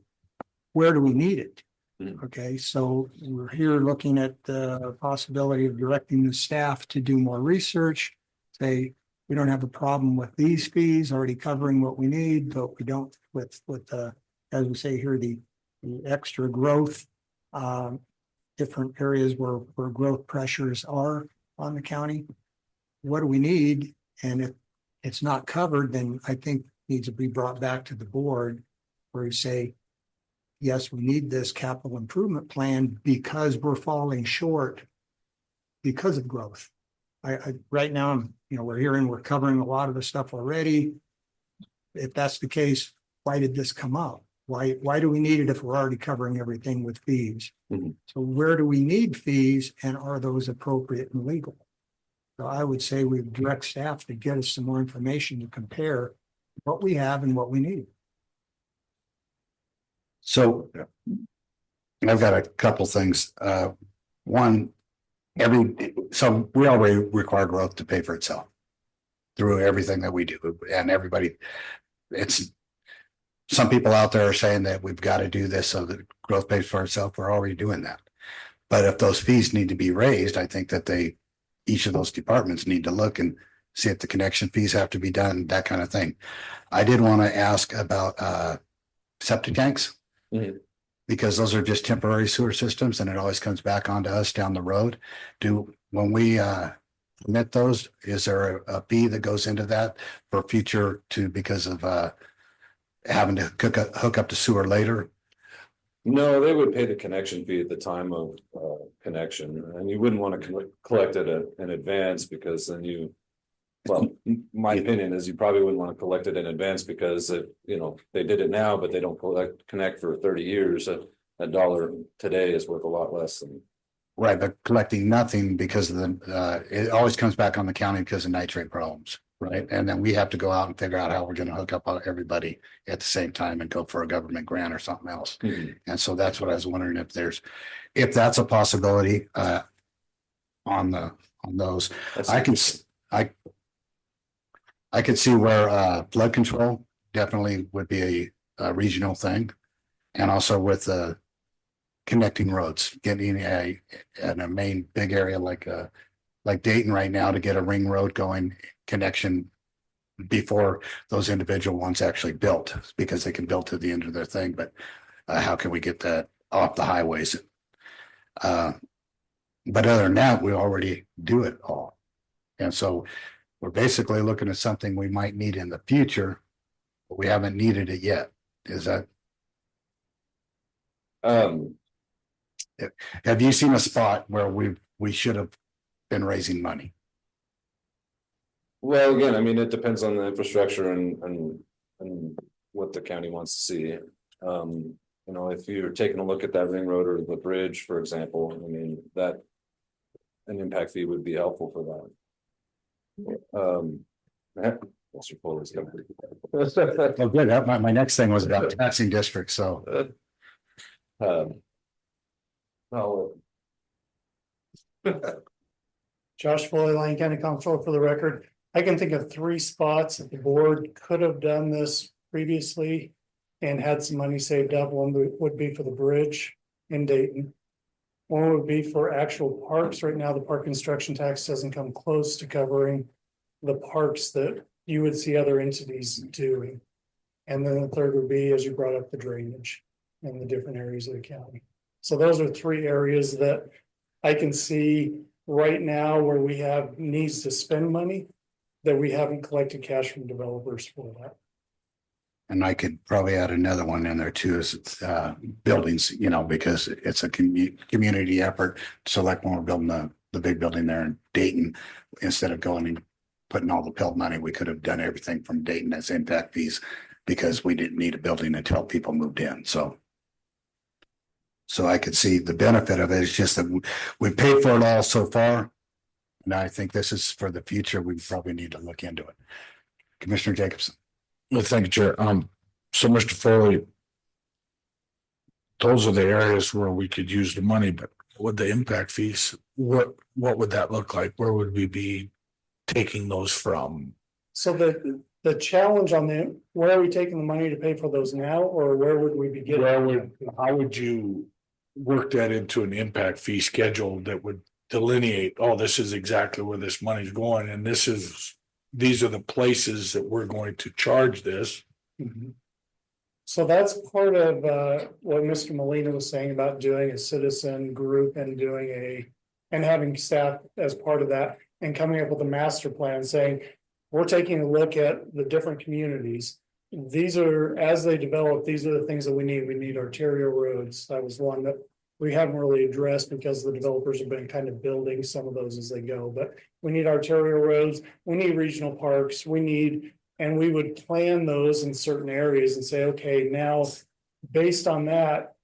where do we need it? Okay, so we're here looking at the possibility of directing the staff to do more research. Say, we don't have a problem with these fees already covering what we need, but we don't with as we say here, the extra growth, different areas where growth pressures are on the county. What do we need? And if it's not covered, then I think it needs to be brought back to the board where you say, yes, we need this capital improvement plan because we're falling short because of growth. Right now, we're covering a lot of the stuff already. If that's the case, why did this come up? Why do we need it if we're already covering everything with fees? Mm-hmm. So where do we need fees, and are those appropriate and legal? So I would say we direct staff to get us some more information to compare what we have and what we need. So I've got a couple things. One, so we already require growth to pay for itself through everything that we do, and everybody, some people out there are saying that we've got to do this so that growth pays for itself. We're already doing that. But if those fees need to be raised, I think that each of those departments need to look and see if the connection fees have to be done, that kind of thing. I did want to ask about septic tanks, because those are just temporary sewer systems, and it always comes back onto us down the road. When we permit those, is there a fee that goes into that for future because of having to hook up to sewer later? No, they would pay the connection fee at the time of connection, and you wouldn't want to collect it in advance, because then my opinion is you probably wouldn't want to collect it in advance, because if they did it now but they don't connect for 30 years, a dollar today is worth a lot less than Right, but collecting nothing because of it always comes back on the county because of nitrate problems, right? And then we have to go out and figure out how we're gonna hook up everybody at the same time and go for a government grant or something else. And so that's what I was wondering if that's a possibility, on those. I can, I could see where, flood control definitely would be a regional thing. And also with, connecting roads, getting in a main big area like Dayton right now to get a ring road going connection before those individual ones actually built, because they can build to the end of their thing. But how can we get that off the highways? But other than that, we already do it all. And so we're basically looking at something we might need in the future, but we haven't needed it yet. Is that, have you seen a spot where we should have been raising money? Well, again, I mean, it depends on the infrastructure and what the county wants to see. You know, if you're taking a look at that ring road or the bridge, for example, I mean, that an impact fee would be helpful for that. Mr. Fuller's got Oh, good. My next thing was about taxing districts, so. No, Josh Foley, Lyon County Comptroller for the record. I can think of 3 spots that the board could have done this previously and had some money saved up. One would be for the bridge in Dayton. One would be for actual parks. Right now, the park construction tax doesn't come close to covering the parks that you would see other entities doing. And then the third would be, as you brought up, the drainage in the different areas of the county. So those are 3 areas that I can see right now where we have needs to spend money that we haven't collected cash from developers for that. And I could probably add another one in there too, is buildings, you know, because it's a community effort. So like when we're building the big building there in Dayton, instead of going and putting all the Pelt money, we could have done everything from Dayton as impact fees, because we didn't need a building until people moved in. So I could see the benefit of it. It's just that we paid for it all so far. And I think this is for the future. We probably need to look into it. Commissioner Jacobson. Well, thank you, Chair. So Mr. Foley, those are the areas where we could use the money, but with the impact fees, what would that look like? Where would we be taking those from? So the challenge on where are we taking the money to pay for those now, or where would we be getting? How would you work that into an impact fee schedule that would delineate, oh, this is exactly where this money's going, and these are the places that we're going to charge this. Mm-hmm. So that's part of what Mr. Molina was saying about doing a citizen group and and having staff as part of that, and coming up with a master plan saying, we're taking a look at the different communities. These are, as they develop, these are the things that we need. We need arterial roads. That was one that we haven't really addressed because the developers have been kind of building some of those as they go. But we need arterial roads. We need regional parks. And we would plan those in certain areas and say, okay, now based on that,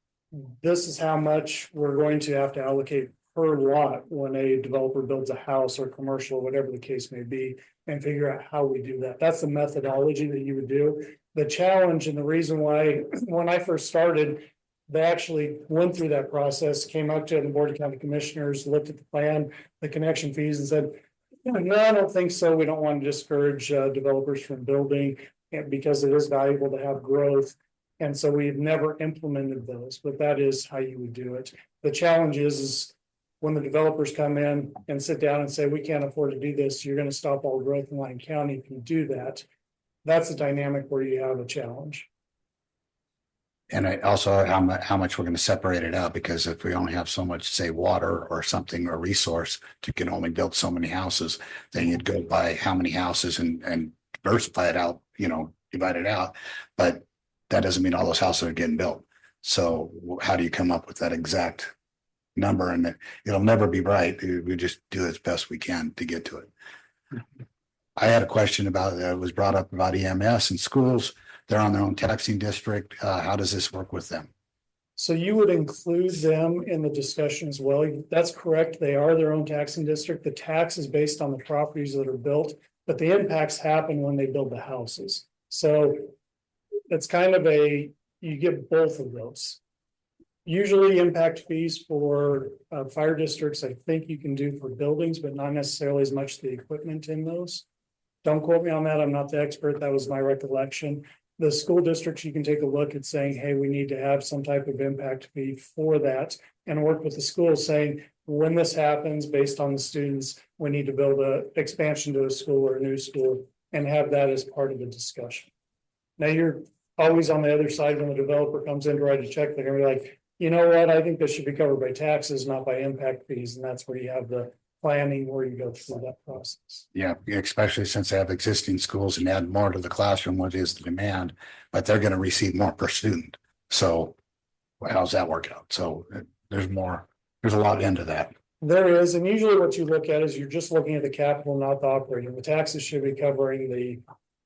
this is how much we're going to have to allocate per lot when a developer builds a house or commercial, or whatever the case may be, and figure out how we do that. That's the methodology that you would do. The challenge and the reason why, when I first started, they actually went through that process, came up to the Board of County Commissioners, looked at the plan, the connection fees, and said, no, I don't think so. We don't want to discourage developers from building, because it is valuable to have growth. And so we've never implemented those, but that is how you would do it. The challenge is when the developers come in and sit down and say, we can't afford to do this, you're going to stop all growth in Lyon County if you do that. That's a dynamic where you have a challenge. And I also how much we're going to separate it out, because if we only have so much, say, water or something, or resource to can only build so many houses, then you'd go by how many houses and diversify it out, you know, divide it out. But that doesn't mean all those houses are getting built. So how do you come up with that exact number? And it'll never be right. We just do as best we can to get to it. I had a question about it was brought up about EMS and schools. They're on their own taxing district. How does this work with them? So you would include them in the discussion as well. That's correct. They are their own taxing district. The tax is based on the properties that are built, but the impacts happen when they build the houses. So it's kind of you get both of those. Usually impact fees for fire districts, I think you can do for buildings, but not necessarily as much the equipment in those. Don't quote me on that. I'm not the expert. That was my recollection. The school districts, you can take a look at saying, hey, we need to have some type of impact fee for that and work with the schools saying, when this happens, based on the students, we need to build a expansion to a school or a new school and have that as part of the discussion. Now you're always on the other side when the developer comes in to write a check, they're gonna be like, you know what, I think this should be covered by taxes, not by impact fees. And that's where you have the planning where you go through that process. Yeah, especially since they have existing schools and add more to the classroom, what is the demand, but they're going to receive more per student. So how's that work out? So there's a lot into that. There is, and usually what you look at is you're just looking at the capital, not the operating. The taxes should be covering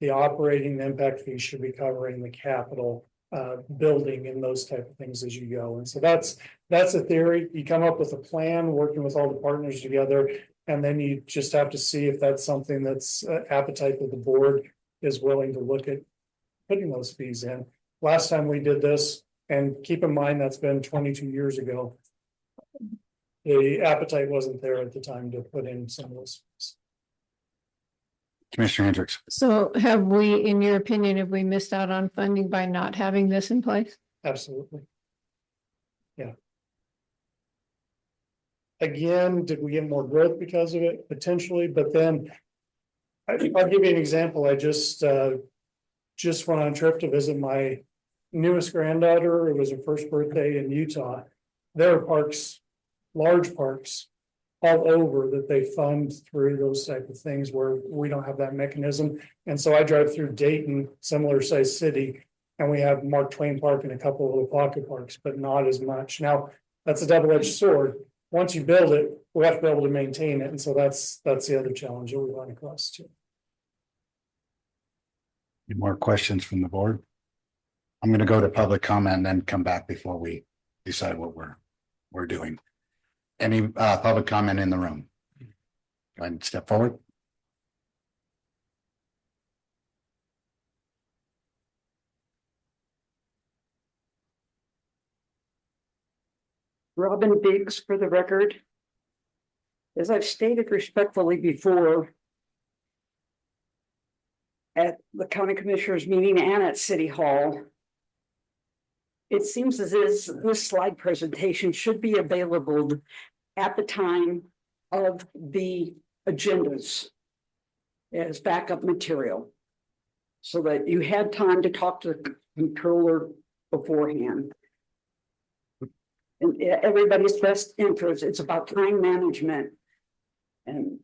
the operating, the impact fees should be covering the capital building and those type of things as you go. And so that's a theory. You come up with a plan, working with all the partners together, and then you just have to see if that's something that's appetite that the board is willing to look at putting those fees in. Last time we did this, and keep in mind that's been 22 years ago. The appetite wasn't there at the time to put in some of those fees. Commissioner Hendricks. So have we, in your opinion, have we missed out on funding by not having this in place? Absolutely. Yeah. Again, did we get more growth because of it? Potentially, but then I'll give you an example. I just went on a trip to visit my newest granddaughter. It was her first birthday in Utah. There are parks, large parks all over that they fund through those type of things where we don't have that mechanism. And so I drive through Dayton, similar size city, and we have Mark Twain Park and a couple of little pocket parks, but not as much. Now, that's a double-edged sword. Once you build it, we have to be able to maintain it. And so that's the other challenge that we run across too. Any more questions from the board? I'm going to go to public comment and then come back before we decide what we're doing. Any public comment in the room? Go ahead and step forward. Robin Biggs for the record. As I've stated respectfully before, at the county commissioners meeting and at City Hall, it seems as if this slide presentation should be available at the time of the agendas as backup material, so that you had time to talk to the controller beforehand. In everybody's best interest, it's about time management. And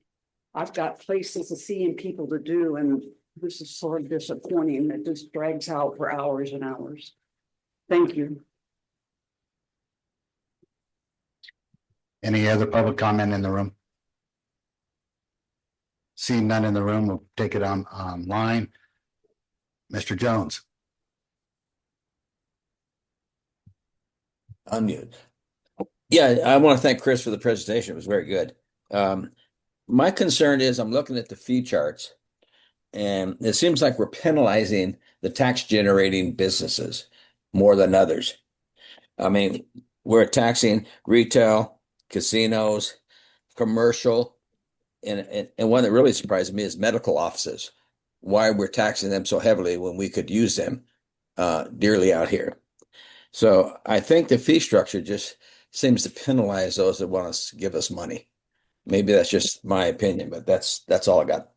I've got places to see and people to do, and this is sort of disappointing that this drags out for hours and hours. Thank you. Any other public comment in the room? Seeing none in the room, we'll take it online. Mr. Jones. Unmute. Yeah, I want to thank Chris for the presentation. It was very good. My concern is I'm looking at the fee charts, and it seems like we're penalizing the tax generating businesses more than others. I mean, we're taxing retail, casinos, commercial, and one that really surprised me is medical offices. Why we're taxing them so heavily when we could use them dearly out here. So I think the fee structure just seems to penalize those that want to give us money. Maybe that's just my opinion, but that's all I got.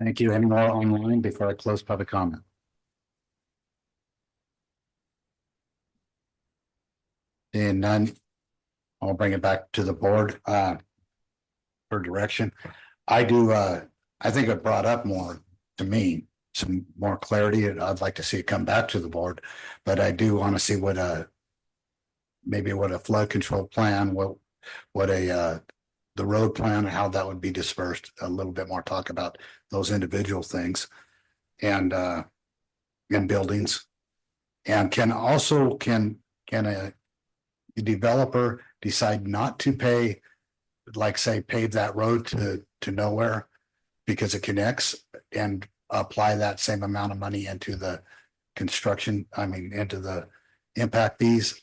Thank you. Any more online before I close public comment? And none, I'll bring it back to the board for direction. I think it brought up more to me, some more clarity. I'd like to see it come back to the board, but I do want to see maybe what a flood control plan, the road plan, how that would be dispersed, a little bit more talk about those individual things and buildings. And can a developer decide not to pay, like say pave that road to nowhere because it connects, and apply that same amount of money into the construction, into the impact fees,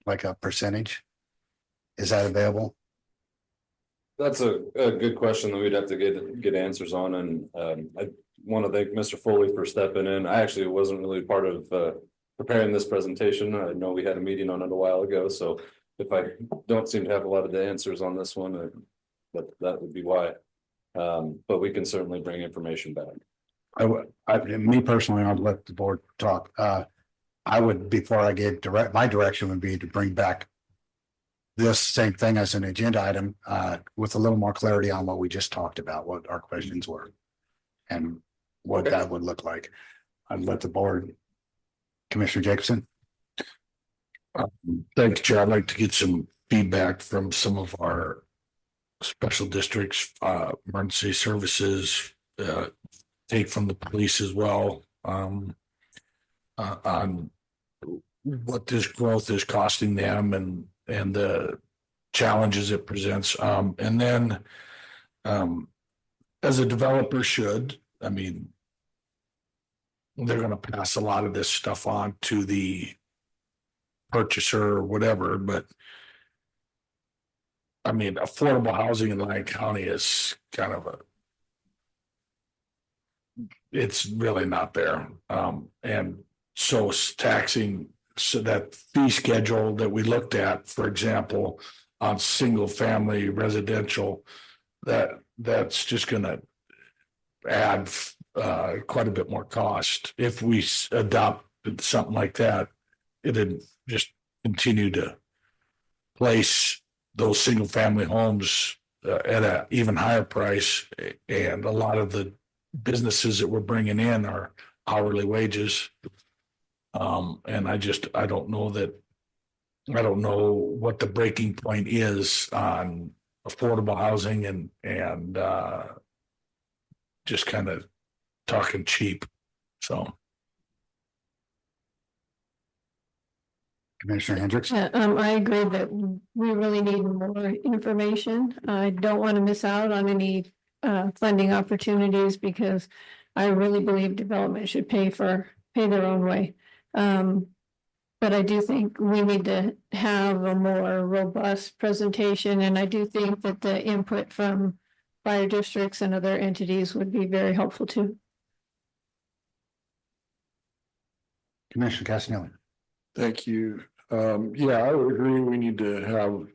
like a percentage? Is that available? That's a good question that we'd have to get answers on, and I want to thank Mr. Foley for stepping in. I actually wasn't really part of preparing this presentation. I know we had a meeting on it a while ago, so if I don't seem to have a lot of the answers on this one, that would be why. But we can certainly bring information back. Me personally, I'd let the board talk. I would, before I gave my direction would be to bring back this same thing as an agenda item, with a little more clarity on what we just talked about, what our questions were, and what that would look like. I'd let the board, Commissioner Jacobson. Thanks, Chair. I'd like to get some feedback from some of our special districts, emergency services, take from the police as well, on what this growth is costing them and the challenges it presents. And then, as a developer should, they're going to pass a lot of this stuff on to the purchaser or whatever, but affordable housing in Lyon County is kind of it's really not there. And so taxing, so that fee schedule that we looked at, for example, on single family residential, that's just going to add quite a bit more cost. If we adopt something like that, it'd just continue to place those single family homes at an even higher price, and a lot of the businesses that we're bringing in are hourly wages. And I don't know what the breaking point is on affordable housing and just kind of talking cheap. So. Commissioner Hendricks. I agree that we really need more information. I don't want to miss out on any funding opportunities, because I really believe development should pay their own way. But I do think we need to have a more robust presentation, and I do think that the input from fire districts and other entities would be very helpful too. Commissioner Castanelli. Thank you. Yeah, I would agree. We need to have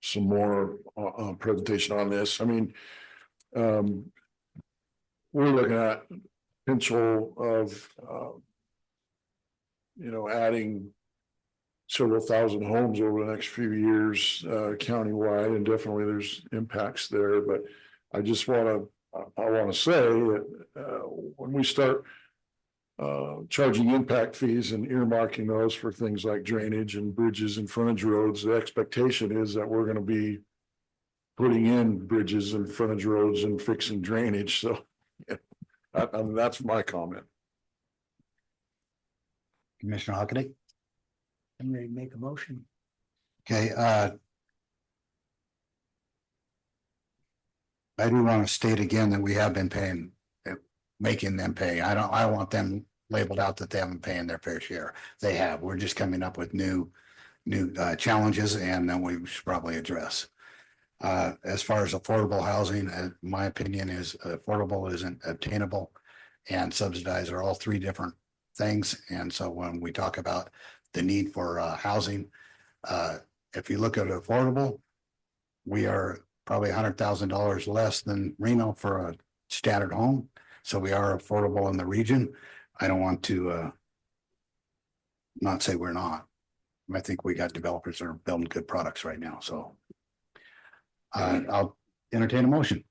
some more presentation on this. We're looking at potential of adding several thousand homes over the next few years countywide, and definitely there's impacts there. But I want to say that when we start charging impact fees and earmarking those for things like drainage and bridges and frontage roads, the expectation is that we're going to be putting in bridges and frontage roads and fixing drainage. So that's my comment. Commissioner Hockaday. I'm ready to make a motion. Okay, I do want to state again that we have been making them pay. I want them labeled out that they haven't been paying their fair share. They have. We're just coming up with new challenges, and then we should probably address. As far as affordable housing, my opinion is affordable isn't obtainable, and subsidized are all three different things. And so when we talk about the need for housing, if you look at affordable, we are probably $100,000 less than Reno for a standard home. So we are affordable in the region. I don't want to not say we're not. I think we got developers that are building good products right now. So I'll entertain a motion.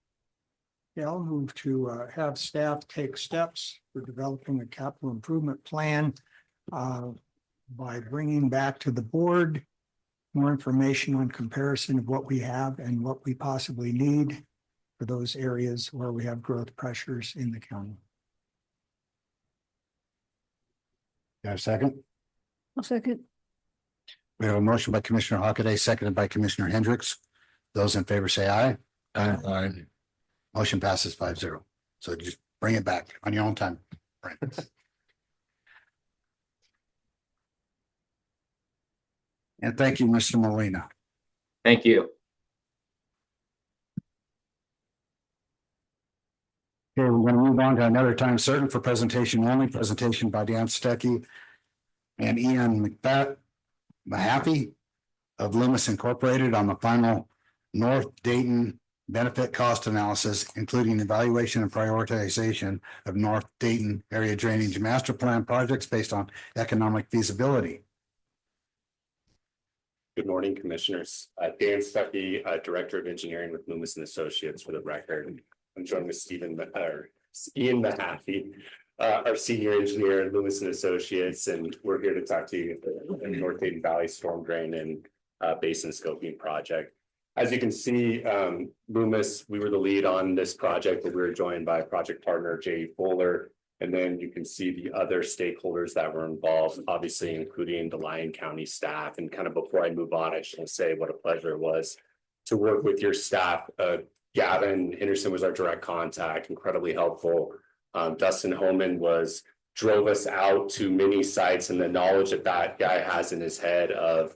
Yeah, I'll move to have staff take steps for developing a capital improvement plan by bringing back to the board more information on comparison of what we have and what we possibly need for those areas where we have growth pressures in the county. You have a second? I'll second. We have a motion by Commissioner Hockaday, seconded by Commissioner Hendricks. Those in favor say aye. Aye. Motion passes 5-0. So just bring it back on your own time. Brent. And thank you, Mr. Molina. Thank you. Okay, we're going to move on to another time certain for presentation only. Presentation by Dan Stuckey and Ian Mahaffey of Loomis Incorporated on the final North Dayton benefit cost analysis, including evaluation and prioritization of North Dayton area drainage master plan projects based on economic feasibility. Good morning, Commissioners. Dan Stuckey, Director of Engineering with Loomis and Associates for the record. I'm joined with Ian Mahaffey, our Senior Engineer at Loomis and Associates, and we're here to talk to you about the North Dayton Valley Storm Drain and Basin Scoping Project. As you can see, Loomis, we were the lead on this project, but we were joined by project partner Jay Fuller. And then you can see the other stakeholders that were involved, obviously, including the Lyon County staff. And kind of before I move on, I just want to say what a pleasure it was to work with your staff. Gavin Henderson was our direct contact, incredibly helpful. Dustin Homan drove us out to many sites, and the knowledge that guy has in his head of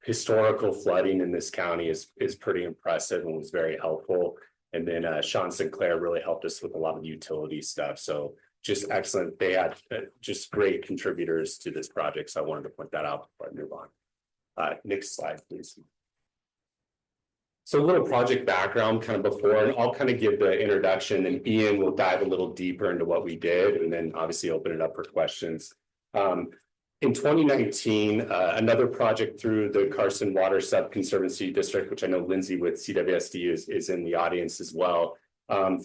historical flooding in this county is pretty impressive and was very helpful. And then Sean Sinclair really helped us with a lot of utility stuff. So just excellent. They had just great contributors to this project. So I wanted to point that out before I move on. Next slide, please. So a little project background kind of before, and I'll kind of give the introduction, and Ian will dive a little deeper into what we did, and then obviously open it up for questions. In 2019, another project through the Carson Water Sub-Conservancy District, which I know Lindsay with CWSD is in the audience as well,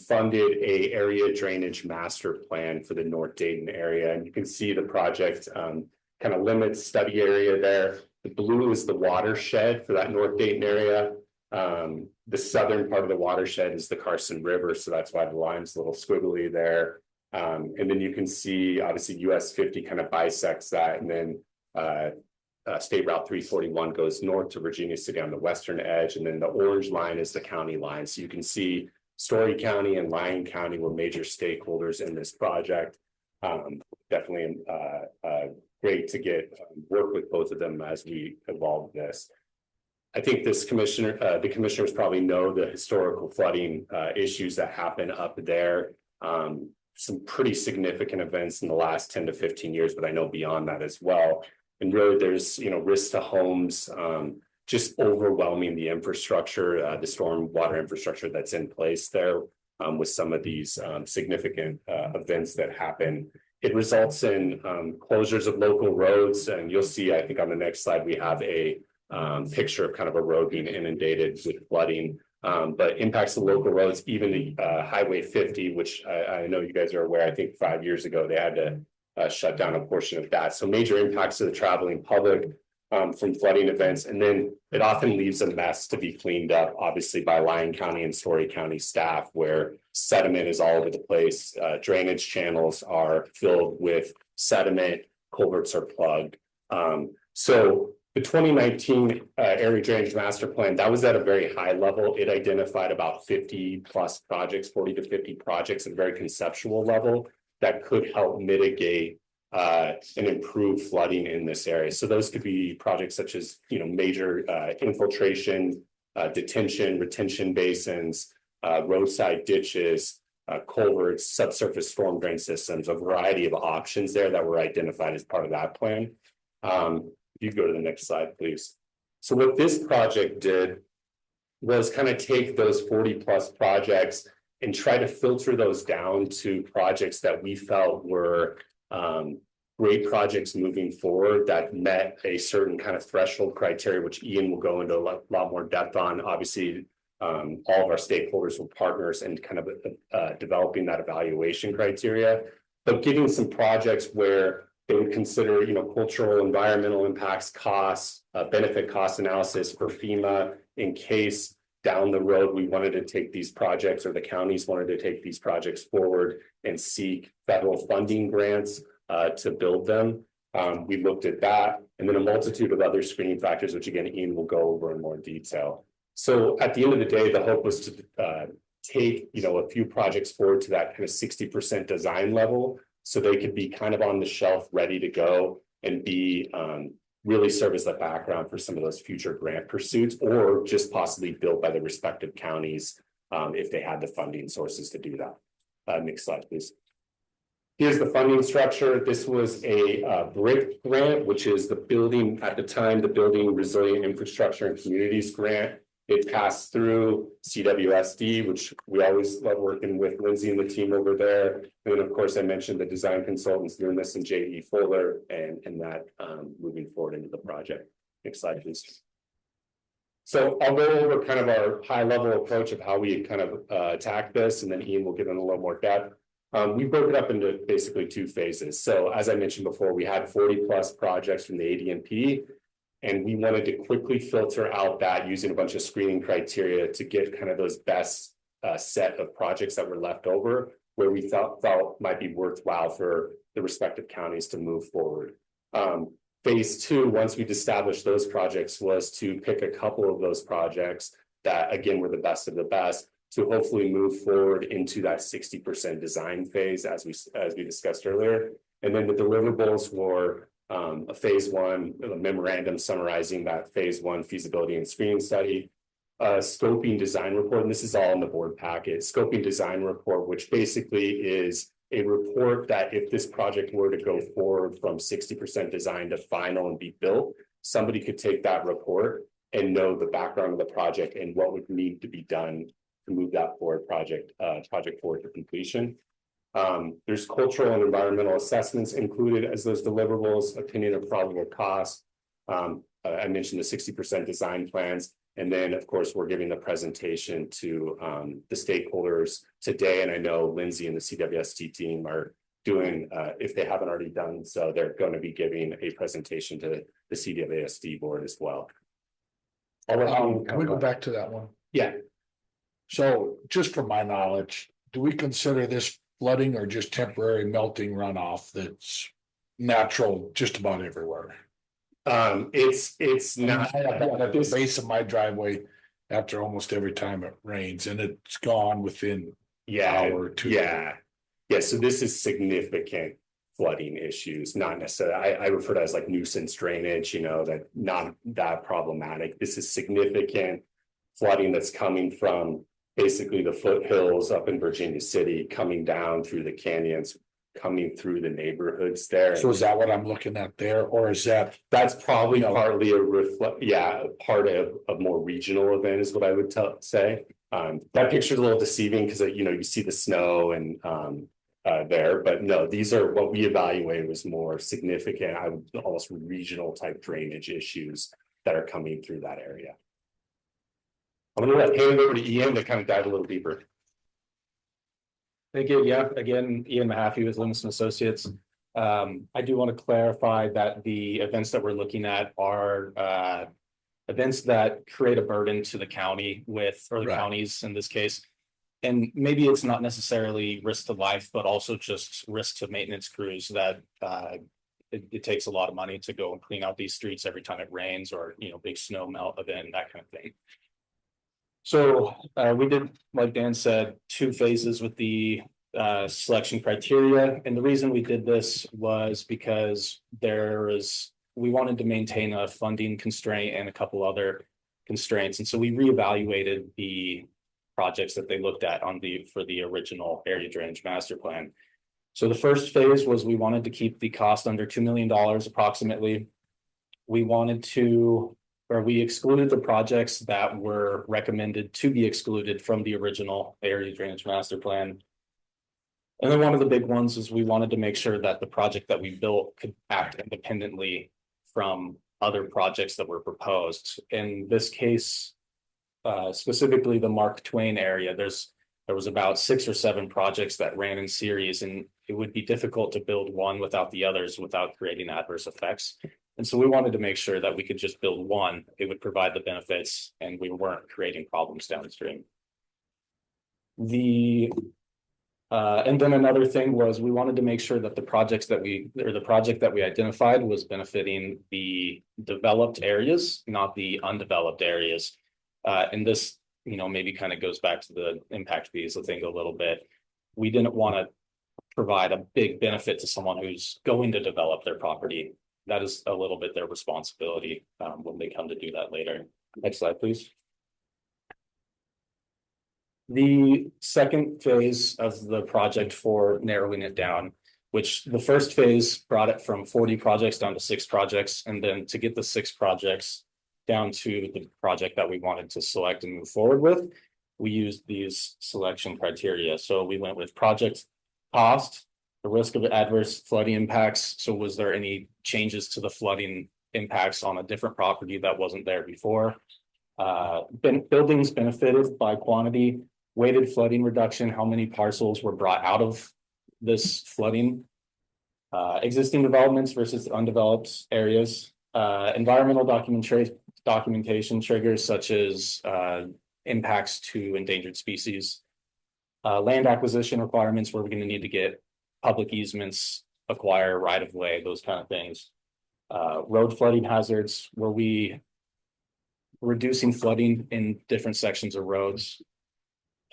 funded a area drainage master plan for the North Dayton area. And you can see the project kind of limits study area there. The blue is the watershed for that North Dayton area. The southern part of the watershed is the Carson River, so that's why the line's a little squiggly there. And then you can see obviously US 50 kind of bisects that, and then State Route 341 goes north to Virginia City on the western edge, and then the orange line is the county line. So you can see Story County and Lyon County were major stakeholders in this project. Definitely great to work with both of them as we evolve this. I think the commissioners probably know the historical flooding issues that happen up there. Some pretty significant events in the last 10 to 15 years, but I know beyond that as well. And really there's, risk to homes, just overwhelming the infrastructure, the storm water infrastructure that's in place there with some of these significant events that happen. It results in closures of local roads. And you'll see, I think on the next slide, we have a picture of kind of a road being inundated with flooding. But impacts the local roads, even the Highway 50, which I know you guys are aware, I think 5 years ago, they had to shut down a portion of that. So major impacts to the traveling public from flooding events. And then it often leaves a mess to be cleaned up, obviously by Lyon County and Story County staff, where sediment is all over the place. Drainage channels are filled with sediment, culverts are plugged. So the 2019 area drainage master plan, that was at a very high level. It identified about 50 plus projects, 40 to 50 projects at a very conceptual level that could help mitigate and improve flooding in this area. So those could be projects such as, major infiltration, detention, retention basins, roadside ditches, culverts, subsurface storm drain systems, a variety of options there that were identified as part of that plan. You go to the next slide, please. So what this project did was kind of take those 40 plus projects and try to filter those down to projects that we felt were great projects moving forward that met a certain kind of threshold criteria, which Ian will go into a lot more depth on. Obviously, all of our stakeholders were partners in kind of developing that evaluation criteria, but getting some projects where they would consider, cultural, environmental impacts, costs, benefit cost analysis for FEMA in case down the road we wanted to take these projects, or the counties wanted to take these projects forward and seek federal funding grants to build them. We looked at that and then a multitude of other screening factors, which again, Ian will go over in more detail. So at the end of the day, the hope was to take, a few projects forward to that kind of 60% design level. So they could be kind of on the shelf, ready to go and be really serve as the background for some of those future grant pursuits, or just possibly built by the respective counties if they had the funding sources to do that. Next slide, please. Here's the funding structure. This was a BRIC grant, which is the building at the time, the Building Resilient Infrastructure and Communities grant. It passed through CWSD, which we always love working with Lindsay and the team over there. And then, of course, I mentioned the design consultants doing this in J.E. Fuller and that moving forward into the project. Next slide, please. So I'll go over kind of our high level approach of how we kind of attack this, and then Ian will get in a little more depth. We broke it up into basically two phases. So as I mentioned before, we had 40+ projects from the AD&P. And we wanted to quickly filter out that using a bunch of screening criteria to get kind of those best set of projects that were left over, where we felt might be worthwhile for the respective counties to move forward. Phase two, once we'd established those projects, was to pick a couple of those projects that, again, were the best of the best to hopefully move forward into that 60% design phase, as we discussed earlier. And then the deliverables were a phase one, a memorandum summarizing that phase one feasibility and screening study, scoping design report, and this is all in the board packet, scoping design report, which basically is a report that if this project were to go forward from 60% design to final and be built, somebody could take that report and know the background of the project and what would need to be done to move that forward project forward to completion. There's cultural and environmental assessments included as those deliverables, opinion of probable cost. I mentioned the 60% design plans. And then, of course, we're giving the presentation to the stakeholders today. And I know Lindsay and the CWST team are doing, if they haven't already done so, they're going to be giving a presentation to the CWST board as well. Can we go back to that one? Yeah. So just from my knowledge, do we consider this flooding or just temporary melting runoff that's natural just about everywhere? It's not at the base of my driveway after almost every time it rains, and it's gone within an hour or two. Yeah. So this is significant flooding issues, not necessarily. I refer to it as like nuisance drainage, that not that problematic. This is significant flooding that's coming from basically the foothills up in Virginia City, coming down through the canyons, coming through the neighborhoods there. So is that what I'm looking at there, or is that's probably partly part of a more regional event is what I would say. That picture's a little deceiving because you see the snow and there, but no, these are what we evaluated was more significant, almost regional type drainage issues that are coming through that area. I'm going to hand it over to Ian to kind of dive a little deeper. Thank you. Yeah, again, Ian Mahaffey with Livingston Associates. I do want to clarify that the events that we're looking at are events that create a burden to the county or the counties in this case. And maybe it's not necessarily risk to life, but also just risk to maintenance crews that it takes a lot of money to go and clean out these streets every time it rains or, big snow melt event, that kind of thing. So we did, like Dan said, 2 phases with the selection criteria. And the reason we did this was because we wanted to maintain a funding constraint and a couple other constraints. And so we reevaluated the projects that they looked at for the original area drainage master plan. So the first phase was we wanted to keep the cost under $2 million approximately. We excluded the projects that were recommended to be excluded from the original area drainage master plan. And then one of the big ones is we wanted to make sure that the project that we built could act independently from other projects that were proposed. In this case, specifically the Mark Twain area, there was about 6 or 7 projects that ran in series, and it would be difficult to build one without the others without creating adverse effects. And so we wanted to make sure that we could just build one, it would provide the benefits, and we weren't creating problems downstream. The And then another thing was we wanted to make sure that the project that we identified was benefiting the developed areas, not the undeveloped areas. And this, maybe kind of goes back to the impact fees, I think, a little bit. We didn't want to provide a big benefit to someone who's going to develop their property. That is a little bit their responsibility when they come to do that later. Next slide, please. The second phase of the project for narrowing it down, which the first phase brought it from 40 projects down to 6 projects. And then to get the 6 projects down to the project that we wanted to select and move forward with, we used these selection criteria. So we went with project cost, the risk of adverse flooding impacts. So was there any changes to the flooding impacts on a different property that wasn't there before? Buildings benefited by quantity, weighted flooding reduction, how many parcels were brought out of this flooding, existing developments versus undeveloped areas, environmental documentation triggers such as impacts to endangered species, land acquisition requirements where we're going to need to get public easements, acquire right of way, those kind of things. Road flooding hazards, were we reducing flooding in different sections of roads?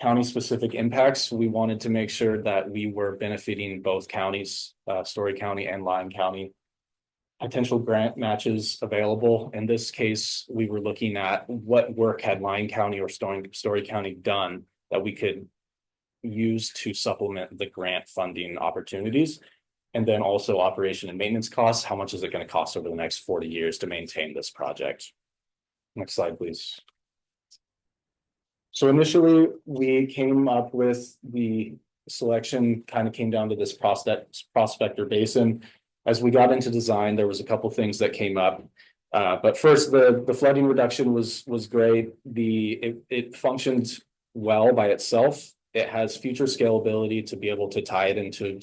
County specific impacts, we wanted to make sure that we were benefiting both counties, Story County and Lyon County. Potential grant matches available. In this case, we were looking at what work had Lyon County or Story County done that we could use to supplement the grant funding opportunities. And then also operation and maintenance costs. How much is it going to cost over the next 40 years to maintain this project? Next slide, please. So initially, we came up with the selection, kind of came down to this prospector basin. As we got into design, there was a couple things that came up. But first, the flooding reduction was great. It functioned well by itself. It has future scalability to be able to tie it into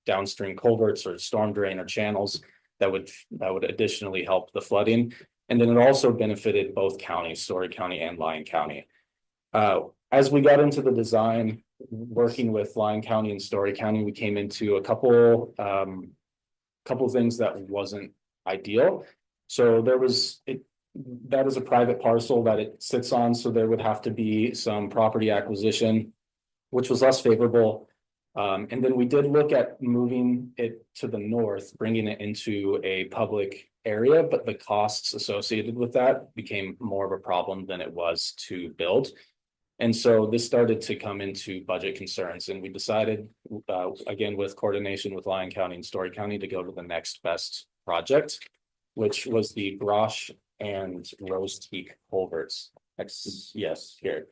downstream culverts or storm drain or channels that would additionally help the flooding. And then it also benefited both counties, Story County and Lyon County. As we got into the design, working with Lyon County and Story County, we came into a couple things that wasn't ideal. So that is a private parcel that it sits on, so there would have to be some property acquisition, which was less favorable. And then we did look at moving it to the north, bringing it into a public area, but the costs associated with that became more of a problem than it was to build. And so this started to come into budget concerns, and we decided, again, with coordination with Lyon County and Story County, to go to the next best project, which was the Grosh and Rose Teak culverts. Yes, here.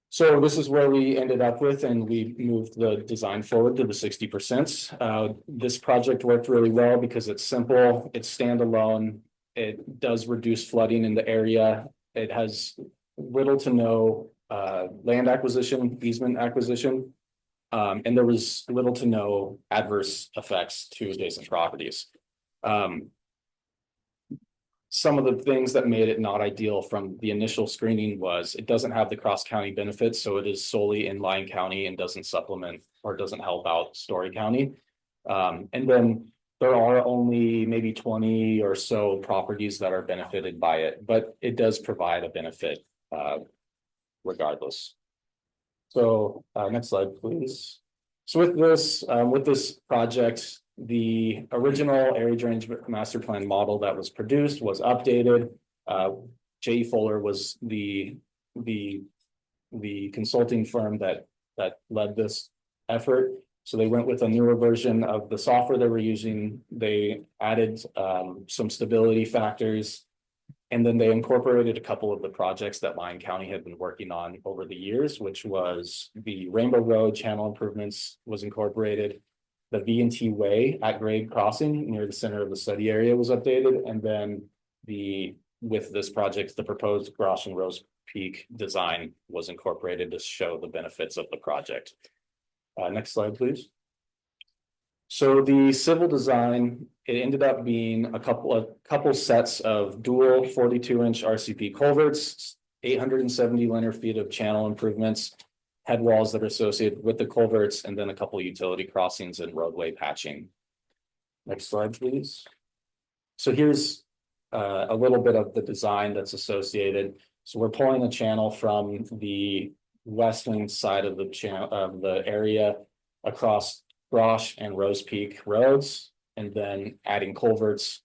So this is where we ended up with, and we moved the design forward to the 60%. This project worked really well because it's simple, it's standalone, it does reduce flooding in the area, it has little to no land acquisition, easement acquisition, and there was little to no adverse effects to adjacent properties. Some of the things that made it not ideal from the initial screening was it doesn't have the cross-county benefits, so it is solely in Lyon County and doesn't supplement or doesn't help out Story County. And then there are only maybe 20 or so properties that are benefited by it, but it does provide a benefit regardless. So next slide, please. So with this project, the original area drainage master plan model that was produced was updated. J.E. Fuller was the consulting firm that led this effort. So they went with a newer version of the software they were using. They added some stability factors, and then they incorporated a couple of the projects that Lyon County had been working on over the years, which was the Rainbow Road channel improvements was incorporated. The V&T Way at grade crossing near the center of the study area was updated. And then with this project, the proposed Grosh and Rose Peak design was incorporated to show the benefits of the project. Next slide, please. So the civil design, it ended up being a couple sets of dual 42-inch RCP culverts, 870 linear feet of channel improvements, head walls that are associated with the culverts, and then a couple utility crossings and roadway patching. Next slide, please. So here's a little bit of the design that's associated. So we're pulling a channel from the western side of the channel of the area across Brosh and Rose Peak roads, and then adding culverts,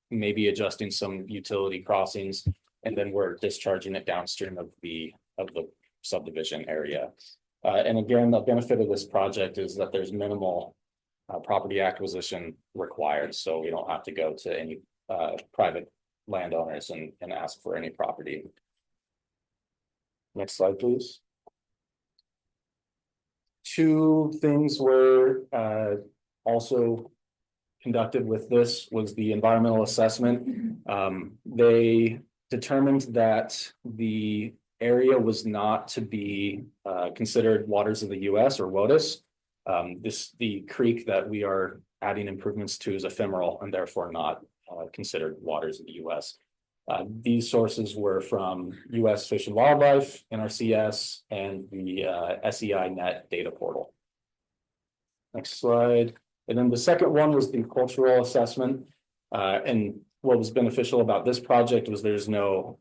maybe adjusting some utility crossings, and then we're discharging it downstream of the subdivision area. And again, the benefit of this project is that there's minimal property acquisition required, so we don't have to go to any private landowners and ask for any property. Next slide, please. Two things were also conducted with this was the environmental assessment. They determined that the area was not to be considered waters of the US or WOTUS. The creek that we are adding improvements to is ephemeral and therefore not considered waters of the US. These sources were from US Fish and Wildlife, NRCS, and the SEI Net data portal. Next slide. And then the second one was the cultural assessment. And what was beneficial about this project was there was no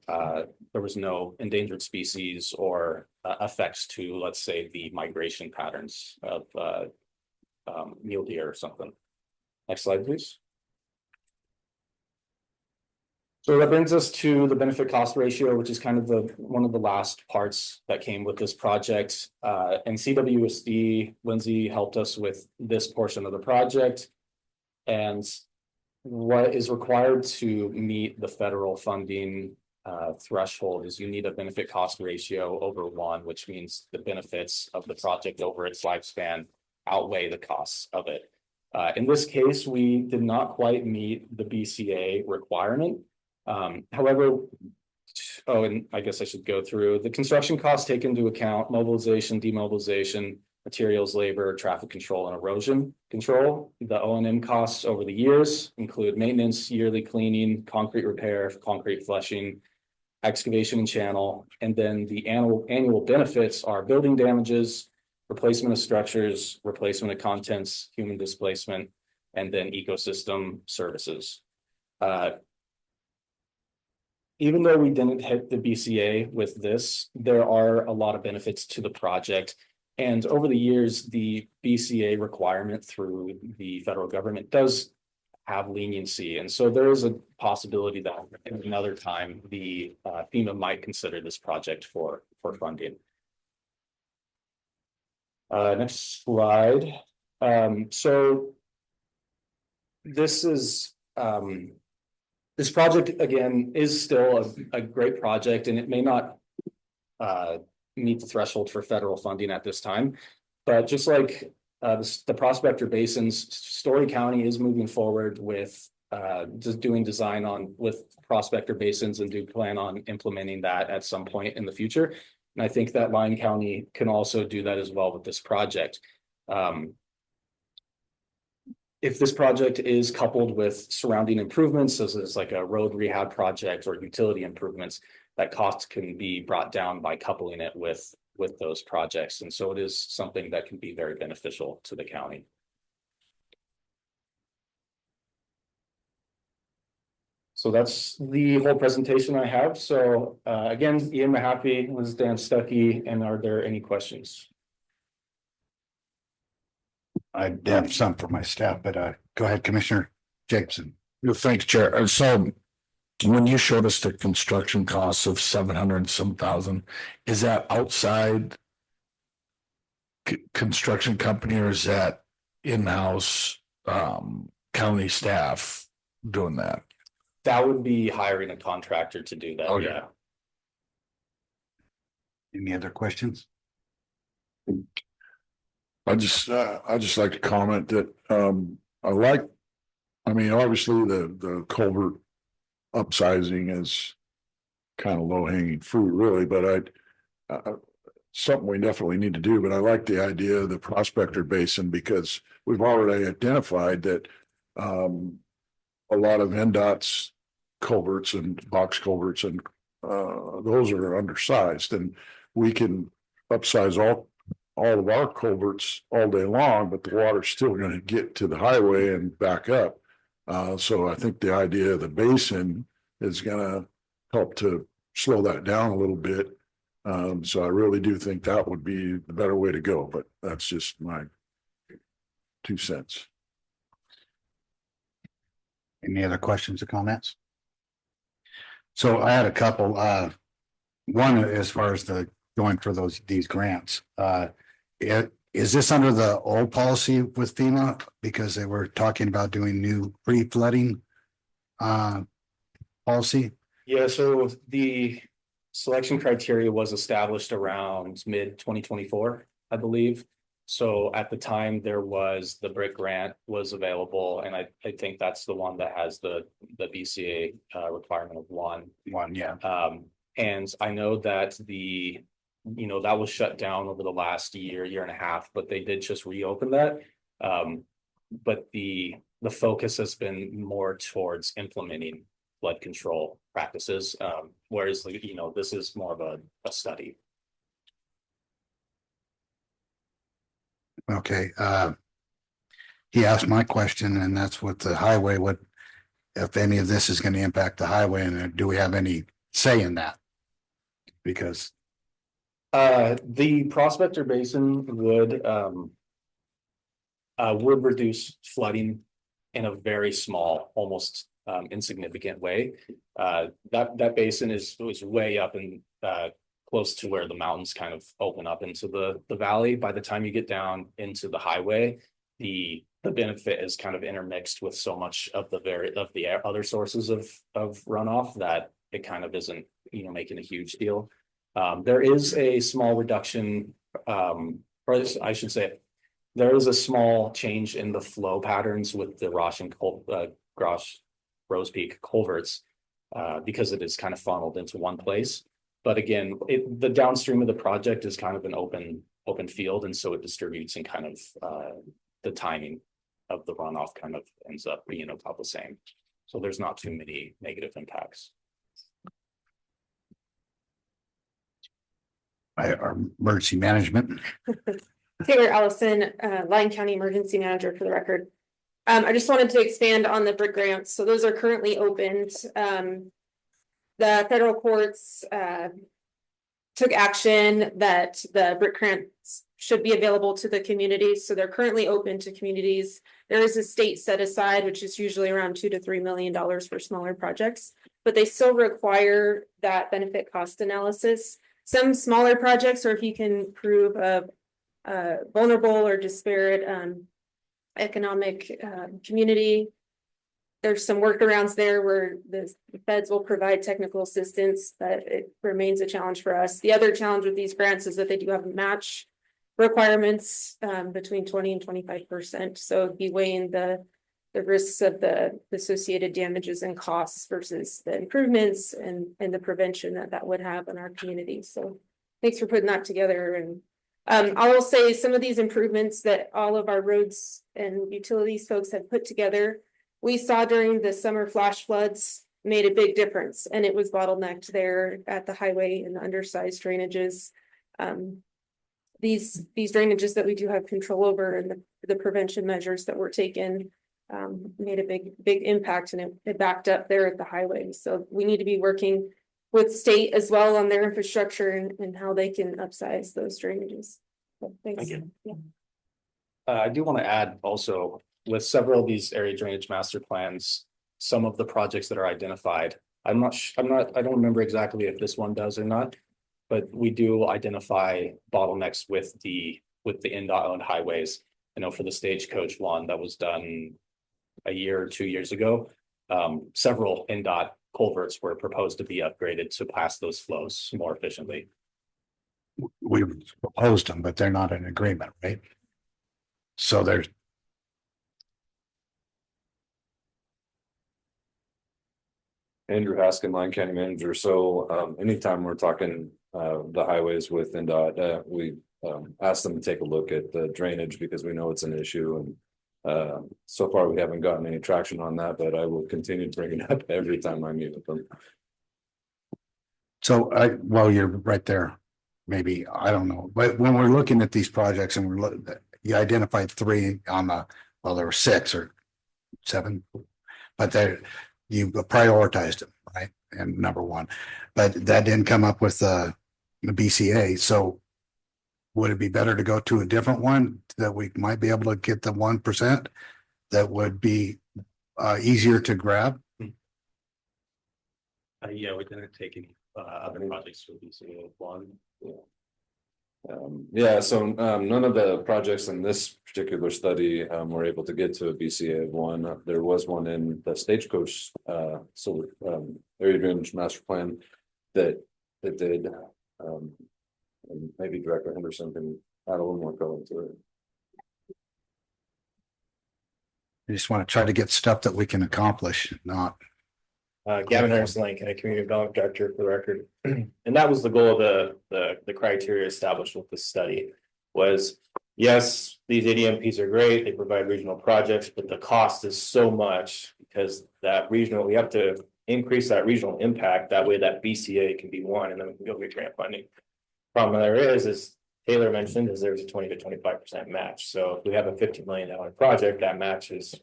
endangered species or effects to, let's say, the migration patterns of mule deer or something. Next slide, please. So that brings us to the benefit cost ratio, which is kind of one of the last parts that came with this project. And CWSD, Lindsay helped us with this portion of the project. And what is required to meet the federal funding threshold is you need a benefit cost ratio over 1, which means the benefits of the project over its lifespan outweigh the costs of it. In this case, we did not quite meet the BCA requirement. However, and I guess I should go through the construction costs take into account mobilization, demobilization, materials, labor, traffic control, and erosion control. The O&M costs over the years include maintenance, yearly cleaning, concrete repair, concrete flushing, excavation and channel, and then the annual benefits are building damages, replacement of structures, replacement of contents, human displacement, and then ecosystem services. Even though we didn't hit the BCA with this, there are a lot of benefits to the project. And over the years, the BCA requirement through the federal government does have leniency. And so there is a possibility that in another time, the FEMA might consider this project for funding. Next slide. So this is this project, again, is still a great project, and it may not meet the threshold for federal funding at this time. But just like the Prospector Basins, Story County is moving forward with just doing design with Prospector Basins and do plan on implementing that at some point in the future. And I think that Lyon County can also do that as well with this project. If this project is coupled with surrounding improvements, as is like a road rehab project or utility improvements, that cost can be brought down by coupling it with those projects. And so it is something that can be very beneficial to the county. So that's the whole presentation I have. So again, Ian Mahaffey, Liz Dan Stuckey, and are there any questions? I have some for my staff, but go ahead, Commissioner Jacobson. Thanks, Chair. So when you showed us the construction costs of 700 and some thousand, is that outside construction company or is that in-house county staff doing that? That would be hiring a contractor to do that. Okay. Yeah. Any other questions? I just like to comment that obviously the culvert upsizing is kind of low hanging fruit really, but something we definitely need to do. But I like the idea of the Prospector Basin because we've already identified that a lot of NDOT's culverts and box culverts and those are undersized, and we can upsize all all of our culverts all day long, but the water's still gonna get to the highway and back up. So I think the idea of the basin is gonna help to slow that down a little bit. So I really do think that would be the better way to go, but that's just my 2 cents. Any other questions or comments? So I had a couple, one as far as the going for these grants. Is this under the old policy with FEMA? Because they were talking about doing new pre-flooding policy? Yeah, so the selection criteria was established around mid 2024, I believe. So at the time, there was the BRIC grant was available, and I think that's the one that has the BCA requirement of one. Yeah. And I know that that was shut down over the last year and a half, but they did just reopen that. But the focus has been more towards implementing flood control practices, whereas this is more of a study. Okay, he asked my question, and that's what the highway, what, if any of this is gonna impact the highway, and do we have any say in that? Because The Prospector Basin would reduce flooding in a very small, almost insignificant way. That basin was way up and close to where the mountains kind of open up into the valley. By the time you get down into the highway, the benefit is kind of intermixed with so much of the other sources of runoff that it kind of isn't making a huge deal. There is a small reduction, or I should say, there is a small change in the flow patterns with the Rose Peak culverts because it is kind of funneled into one place. But again, the downstream of the project is kind of an open field, and so it distributes, and kind of the timing of the runoff kind of ends up being about the same. So there's not too many negative impacts. our emergency management. Taylor Allison, Lyon County Emergency Manager for the record. I just wanted to expand on the BRIC grants. So those are currently opened. The federal courts took action that the BRIC grants should be available to the communities. So they're currently open to communities. There is a state set aside, which is usually around $2 to $3 million for smaller projects, but they still require that benefit cost analysis. Some smaller projects, or if you can prove a vulnerable or disparate economic community, there's some workarounds there where the feds will provide technical assistance, but it remains a challenge for us. The other challenge with these grants is that they do have match requirements between 20 and 25%. So be weighing the risks of the associated damages and costs versus the improvements and the prevention that would have in our community. So thanks for putting that together. And I will say some of these improvements that all of our roads and utilities folks have put together, we saw during the summer flash floods made a big difference, and it was bottlenecked there at the highway and the undersized drainages. These drainages that we do have control over, and the prevention measures that were taken made a big impact, and it backed up there at the highway. So we need to be working with state as well on their infrastructure and how they can upsize those drainages. So thanks. Yeah. I do want to add also, with several of these area drainage master plans, some of the projects that are identified, I don't remember exactly if this one does or not, but we do identify bottlenecks with the NDOT owned highways. I know for the Stagecoach one that was done a year or 2 years ago, several NDOT culverts were proposed to be upgraded to pass those flows more efficiently. We've proposed them, but they're not in agreement, right? So there's. Andrew Haskin, Lyon County Manager. So anytime we're talking the highways with NDOT, we ask them to take a look at the drainage because we know it's an issue. And so far we haven't gotten any traction on that, but I will continue to bring it up every time I meet with them. So while you're right there, maybe, I don't know, but when we're looking at these projects and you identified three on the, well, there were six or seven. But you prioritized them, right? And number one, but that didn't come up with the BCA. So would it be better to go to a different one that we might be able to get the 1% that would be easier to grab? Yeah, we didn't take any other projects with BCA one. So none of the projects in this particular study were able to get to a BCA of one. There was one in the Stagecoach area drainage master plan that did. And maybe Director Henderson can add a little more color to it. I just want to try to get stuff that we can accomplish, not. Gavin Harrison, Lyon County Community Development Director for the record. And that was the goal of the criteria established with this study was, yes, these ADMPs are great. They provide regional projects, but the cost is so much because that regional, we have to increase that regional impact. That way that BCA can be one and then we can go get grant funding. Problem there is Taylor mentioned, is there's a 20 to 25% match. So if we have a $50 million project, that match is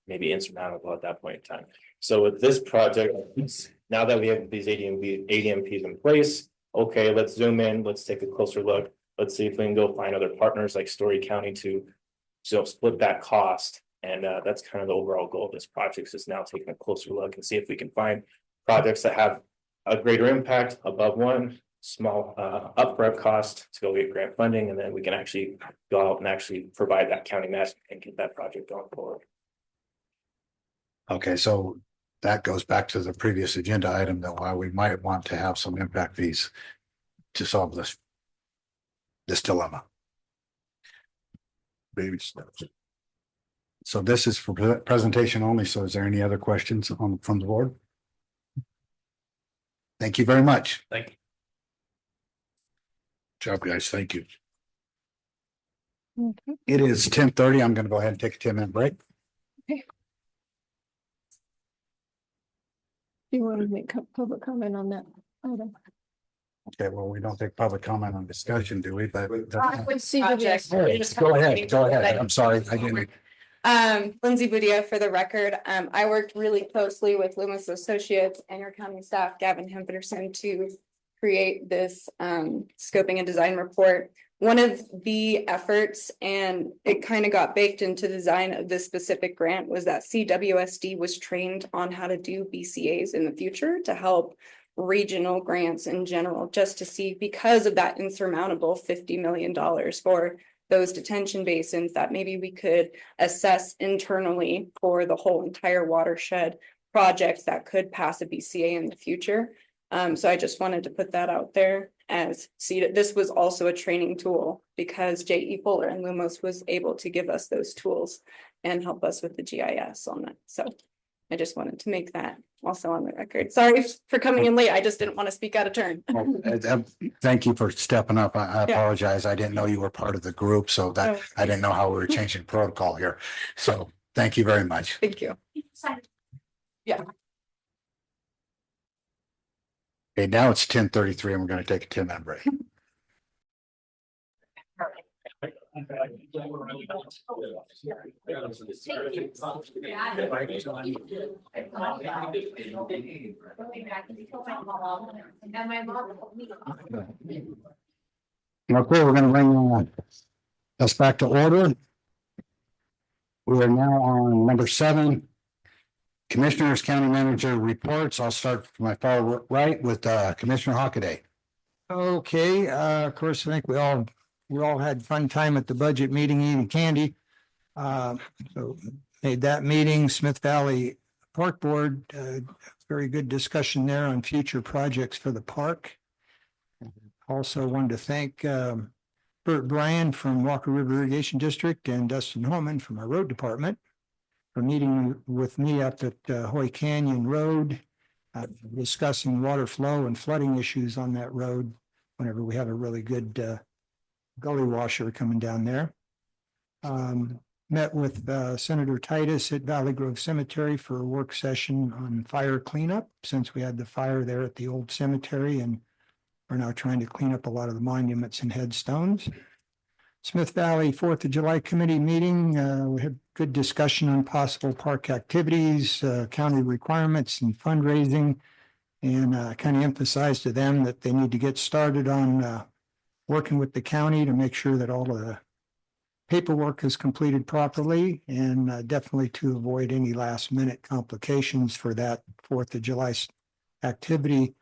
maybe insurmountable at that point in time. So with this project, now that we have these ADMPs in place, okay, let's zoom in, let's take a closer look. Let's see if we can go find other partners like Story County to split that cost. And that's kind of the overall goal of this project is now taking a closer look and see if we can find projects that have a greater impact above one small upfront cost to go get grant funding, and then we can actually go out and actually provide that county match and get that project going forward. Okay, so that goes back to the previous agenda item that why we might want to have some impact fees to solve this dilemma. Baby steps. So this is for presentation only. So is there any other questions from the board? Thank you very much. Thank you. Job, guys. Thank you. It is 10:30. I'm going to go ahead and take a 10-minute break. Okay. Do you want to make public comment on that item? Okay, well, we don't take public comment on discussion, do we? But Project. go ahead. I'm sorry, I didn't. Lindsay Budia for the record. I worked really closely with Loomis Associates and your county staff, Gavin Henderson, to create this scoping and design report. One of the efforts, and it kind of got baked into the design of this specific grant, was that CWSD was trained on how to do BCAs in the future to help regional grants in general, just to see, because of that insurmountable $50 million for those detention basins, that maybe we could assess internally for the whole entire watershed projects that could pass a BCA in the future. So I just wanted to put that out there as this was also a training tool because J.E. Fuller and Lumos was able to give us those tools and help us with the GIS on that. So I just wanted to make that also on the record. Sorry for coming in late. I just didn't want to speak out of turn. Thank you for stepping up. I apologize. I didn't know you were part of the group, so that I didn't know how we were changing protocol here. So thank you very much. Thank you. Yeah. Okay, now it's 10:33 and we're going to take a 10-minute break. Okay, we're going to bring us back to order. We are now on number 7. Commissioners, County Manager reports. I'll start from my far right with Commissioner Hockaday. Okay, of course, I think we all had fun time at the budget meeting eating candy. So made that meeting. Smith Valley Park Board, very good discussion there on future projects for the park. Also wanted to thank Bert Bryan from Walker River Irrigation District and Dustin Holman from our road department for meeting with me up at Hoy Canyon Road, discussing water flow and flooding issues on that road whenever we have a really good gully washer coming down there. Met with Senator Titus at Valley Grove Cemetery for a work session on fire cleanup, since we had the fire there at the old cemetery, and We're now trying to clean up a lot of the monuments and headstones. Smith Valley Fourth of July Committee meeting, we had good discussion on possible park activities, county requirements and fundraising. And kind of emphasized to them that they need to get started on working with the county to make sure that all of the paperwork is completed properly, and definitely to avoid any last minute complications for that Fourth of July activity.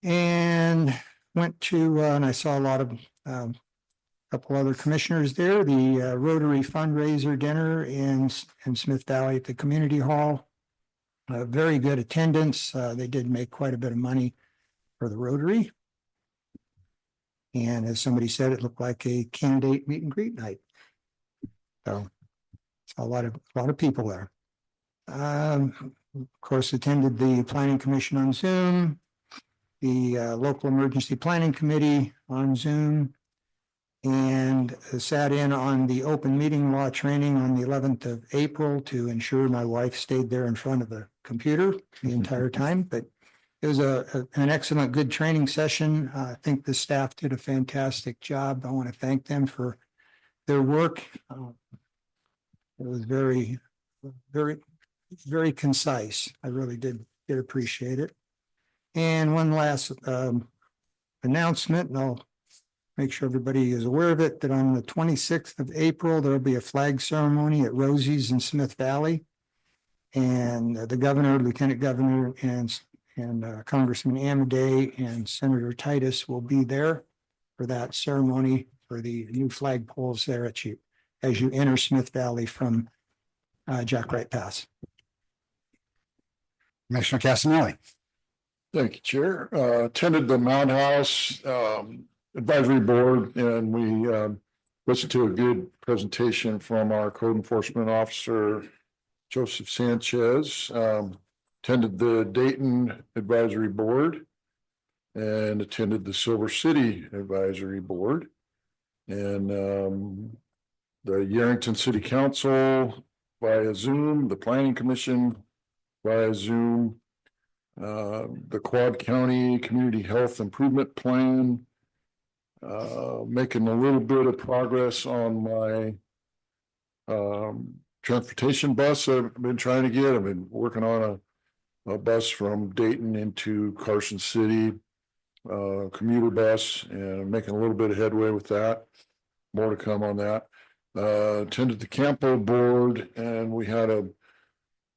And went to, and I saw a lot of couple other commissioners there, the Rotary fundraiser dinner in Smith Valley at the community hall. Very good attendance. They did make quite a bit of money for the Rotary. And as somebody said, it looked like a candidate meet and greet night. So a lot of people there. Of course, attended the Planning Commission on Zoom, the Local Emergency Planning Committee on Zoom, and sat in on the open meeting law training on the 11th of April to ensure my wife stayed there in front of the computer the entire time. But it was an excellent, good training session. I think the staff did a fantastic job. I want to thank them for their work. It was very, very, very concise. I really did appreciate it. And one last announcement, and I'll make sure everybody is aware of it, that on the 26th of April, there'll be a flag ceremony at Rosie's in Smith Valley. And the governor, lieutenant governor, and Congressman Amadei and Senator Titus will be there for that ceremony for the new flag poles there at you as you enter Smith Valley from Jack Wright Pass. Commissioner Casanelli. Thank you, Chair. Attended the Mount House Advisory Board, and we listened to a good presentation from our code enforcement officer, Joseph Sanchez. Attended the Dayton Advisory Board and attended the Silver City Advisory Board, and the Yerington City Council via Zoom, the Planning Commission via Zoom, the Quad County Community Health Improvement Plan, making a little bit of progress on my transportation bus I've been trying to get. I've been working on a bus from Dayton into Carson City, commuter bus, and making a little bit of headway with that. More to come on that. Attended the Campo board, and we had a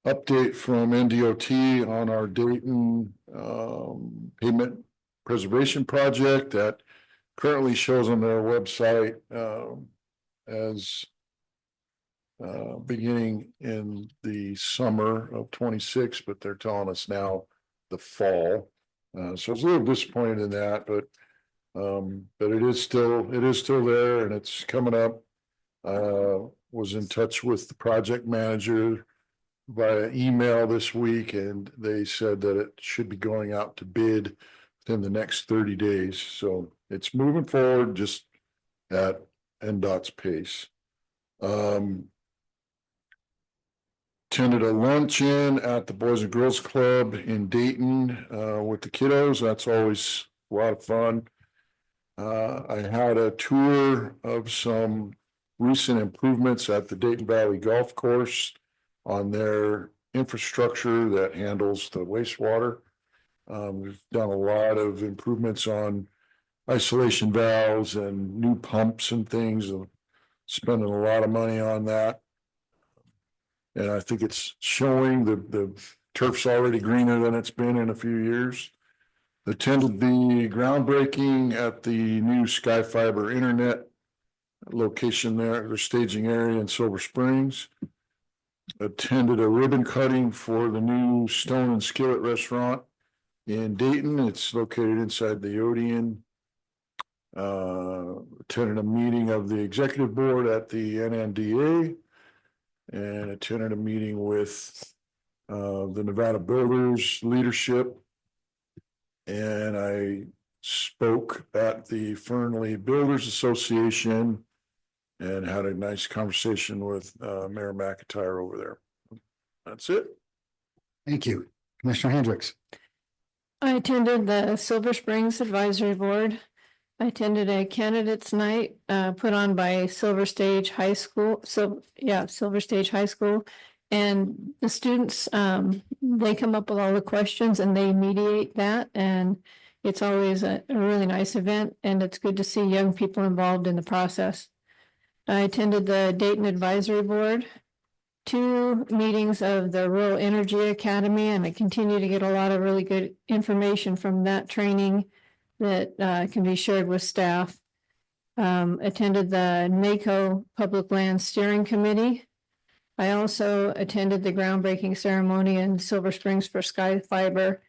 update from NDOT on our Dayton pavement preservation project that currently shows on their website as beginning in the summer of 26, but they're telling us now the fall. So I was a little disappointed in that, but it is still there and it's coming up. Was in touch with the project manager via email this week, and they said that it should be going out to bid within the next 30 days. So it's moving forward just at NDOT's pace. Attended a luncheon at the Boys and Girls Club in Dayton with the kiddos. That's always a lot of fun. I had a tour of some recent improvements at the Dayton Valley Golf Course on their infrastructure that handles the wastewater. We've done a lot of improvements on isolation valves and new pumps and things, and spending a lot of money on that. And I think it's showing the turf's already greener than it's been in a few years. Attended the groundbreaking at the new Sky Fiber Internet location there, the staging area in Silver Springs. Attended a ribbon cutting for the new Stone and Skillet restaurant in Dayton. It's located inside the Odeon. Attended a meeting of the executive board at the NNDA, and attended a meeting with the Nevada Builders leadership. And I spoke at the Fernley Builders Association and had a nice conversation with Mayor McIntyre over there. That's it. Thank you. Commissioner Hendricks. I attended the Silver Springs Advisory Board. I attended a candidates night put on by Silver Stage High School. Silver Stage High School. And the students, they come up with all the questions and they mediate that. And it's always a really nice event, and it's good to see young people involved in the process. I attended the Dayton Advisory Board, 2 meetings of the Rural Energy Academy, and I continue to get a lot of really good information from that training that can be shared with staff. Attended the NACO Public Land Steering Committee. I also attended the groundbreaking ceremony in Silver Springs for Sky Fiber.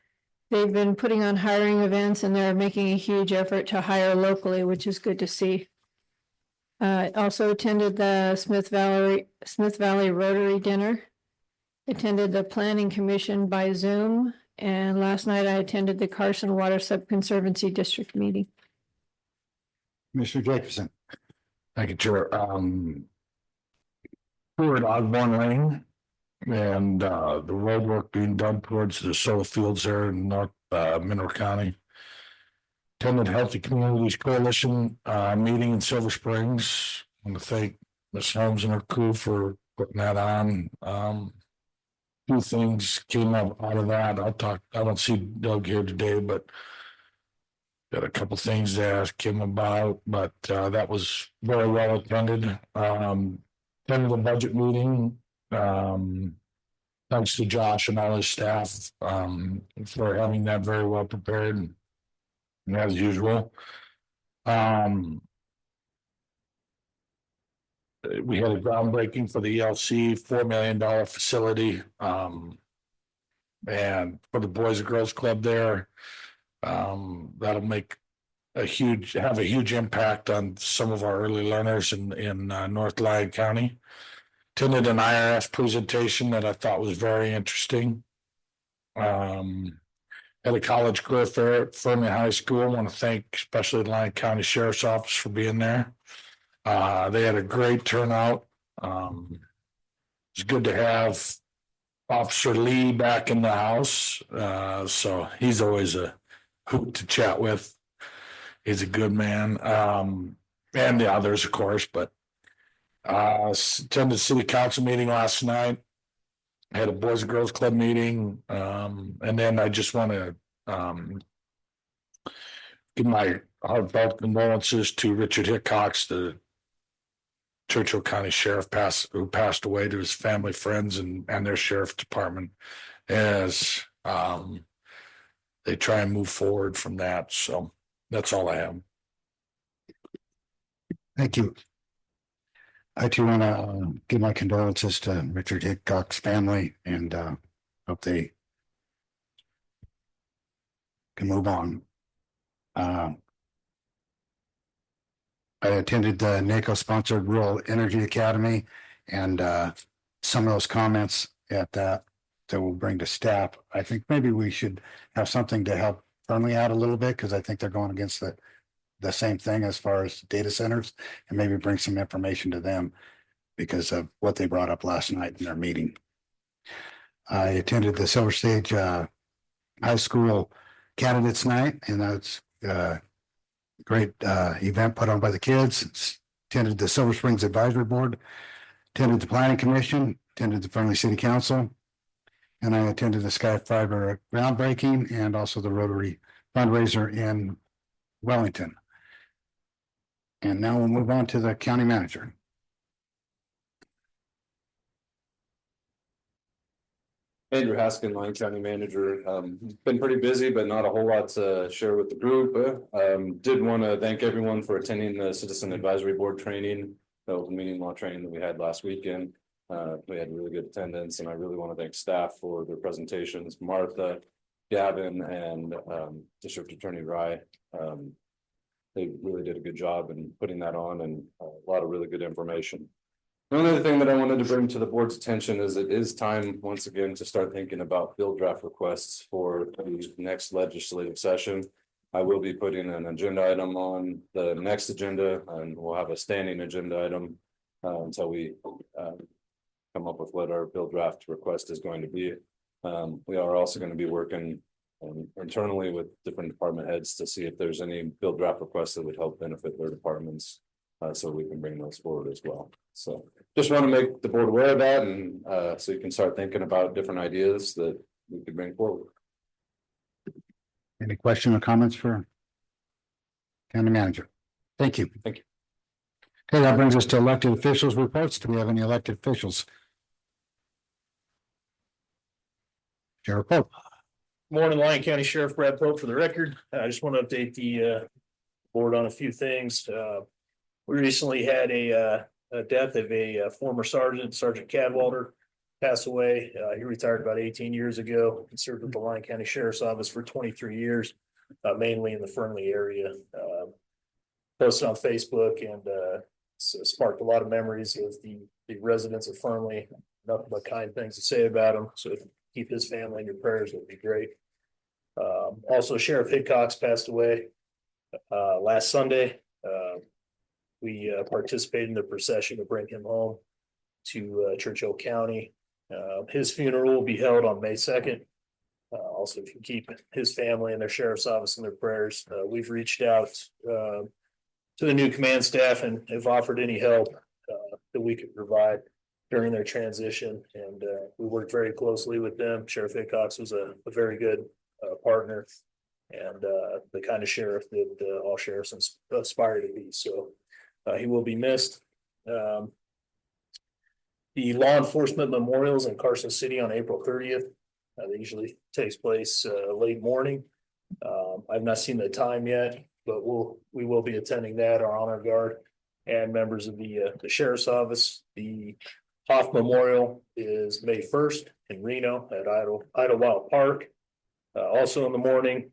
They've been putting on hiring events, and they're making a huge effort to hire locally, which is good to see. Also attended the Smith Valley Rotary Dinner. Attended the Planning Commission by Zoom, and last night I attended the Carson Water Subconservancy District meeting. Commissioner Jacobson. Thank you, Chair. We're at Osborne Lane, and the road work being done towards the solar fields there in North Mineral County. Attended Healthy Communities Coalition meeting in Silver Springs. I want to thank Ms. Holmes and her crew for putting that on. 2 things came up out of that. I don't see Doug here today, but got a couple things that came about, but that was very well attended. Attended the budget meeting. Thanks to Josh and all his staff for having that very well prepared, and as usual. We had a groundbreaking for the ELC $4 million facility, and for the Boys and Girls Club there. That'll have a huge impact on some of our early learners in North Lyon County. Attended an IRS presentation that I thought was very interesting. At a college career fair at Furman High School. I want to thank especially the Lyon County Sheriff's Office for being there. They had a great turnout. It's good to have Officer Lee back in the house. So he's always a hoot to chat with. He's a good man. And the others, of course, but attended city council meeting last night. Had a Boys and Girls Club meeting. And then I just want to give my heartfelt condolences to Richard Hickox, the Churchill County Sheriff who passed away, to his family, friends, and their sheriff department as they try and move forward from that. So that's all I have. Thank you. I too want to give my condolences to Richard Hickok's family, and hope they can move on. I attended the NACO sponsored Rural Energy Academy, and some of those comments at that we'll bring to staff. I think maybe we should have something to help Fernley out a little bit, because I think they're going against the same thing as far as data centers, and maybe bring some information to them because of what they brought up last night in their meeting. I attended the Silver Stage High School Candidates Night, and that's great event put on by the kids. Attended the Silver Springs Advisory Board, attended the Planning Commission, attended the Fernley City Council, and I attended the Sky Fiber groundbreaking and also the Rotary fundraiser in Wellington. And now we'll move on to the county manager. Andrew Haskin, Lyon County Manager. Been pretty busy, but not a whole lot to share with the group. Did want to thank everyone for attending the Citizen Advisory Board training, the open meeting law training that we had last weekend. We had really good attendance, and I really want to thank staff for their presentations. Martha, Gavin, and District Attorney Rye. They really did a good job in putting that on, and a lot of really good information. The only other thing that I wanted to bring to the board's attention is it is time once again to start thinking about bill draft requests for the next legislative session. I will be putting an agenda item on the next agenda, and we'll have a standing agenda item until we come up with what our bill draft request is going to be. We are also going to be working and internally with different department heads to see if there's any bill draft requests that would help benefit their departments. So we can bring those forward as well. So just want to make the board aware of that, and so you can start thinking about different ideas that we could bring forward. Any question or comments for county manager? Thank you. Thank you. Okay, that brings us to elected officials reports. Do we have any elected officials? Sheriff Pope. Morning, Lyon County Sheriff Brad Pope for the record. I just want to update the board on a few things. We recently had a death of a former Sergeant Cadwalder, pass away. He retired about 18 years ago. He served with the Lyon County Sheriff's Office for 23 years, mainly in the Fernley area. Posted on Facebook and sparked a lot of memories of the residents of Fernley. Nothing but kind things to say about him. So keep his family in your prayers, would be great. Also, Sheriff Hickox passed away last Sunday. We participated in the procession to bring him home to Churchill County. His funeral will be held on May 2nd. Also, if you keep his family and their sheriff's office in their prayers, we've reached out to the new command staff and have offered any help that we could provide during their transition. And we worked very closely with them. Sheriff Hickox was a very good partner and the kind of sheriff that all sheriffs aspire to be. So he will be missed. The law enforcement memorials in Carson City on April 30th. That usually takes place late morning. I've not seen the time yet, but we will be attending that. Our honor guard and members of the sheriff's office. The Hoff Memorial is May 1st in Reno at Idlewild Park. Also in the morning,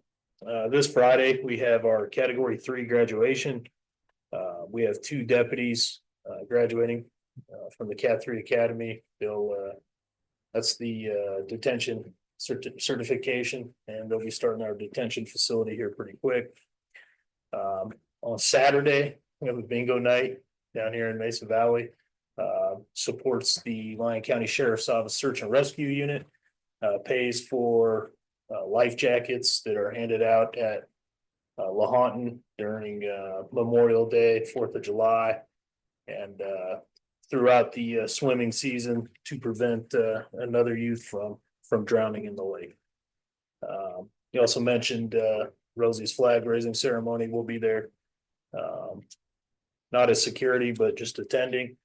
this Friday, we have our Category 3 graduation. We have 2 deputies graduating from the Cat 3 Academy. That's the detention certification, and they'll be starting our detention facility here pretty quick. On Saturday, we have a bingo night down here in Mesa Valley. Supports the Lyon County Sheriff's Office Search and Rescue Unit. Pays for life jackets that are handed out at Lahontan during Memorial Day, 4th of July, and throughout the swimming season to prevent another youth from drowning in the lake. You also mentioned Rosie's flag raising ceremony will be there. Not as security, but just attending.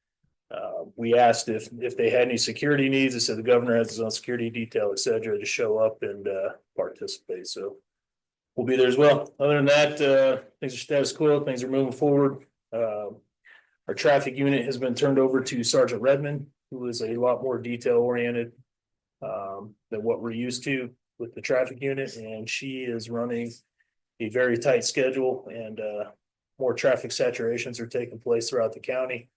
We asked if they had any security needs. They said the governor has his own security detail, etc., to show up and participate. So we'll be there as well. Other than that, things are status quo. Things are moving forward. Our traffic unit has been turned over to Sergeant Redmond, who is a lot more detail oriented than what we're used to with the traffic unit, and she is running a very tight schedule, and more traffic saturations are taking place throughout the county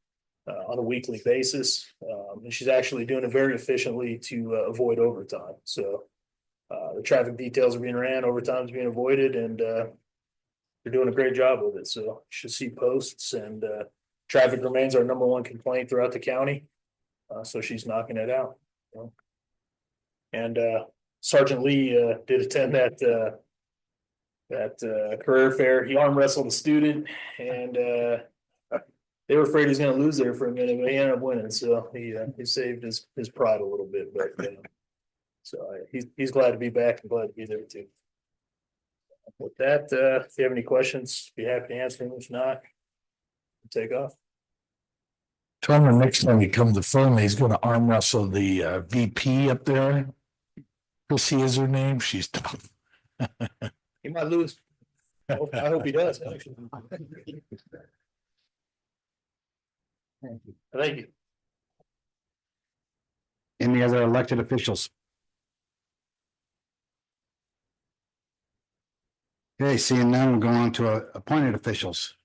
on a weekly basis. And she's actually doing it very efficiently to avoid overtime. So the traffic details are being ran, overtime is being avoided, and they're doing a great job with it. So you should see posts, and traffic remains our #1 complaint throughout the county. So she's knocking it out. And Sergeant Lee did attend that career fair. He arm wrestled a student, and they were afraid he's going to lose there for a minute, but he ended up winning. So he saved his pride a little bit. But so he's glad to be back and glad to be there too. With that, if you have any questions, be happy to answer them. If not, take off. Tell him the next time you come to Fernley, he's going to arm wrestle the VP up there. Chrissy is her name. She's tough. He might lose. I hope he does. Actually. Thank you. Any other elected officials? Okay, seeing none, we'll go on to appointed officials.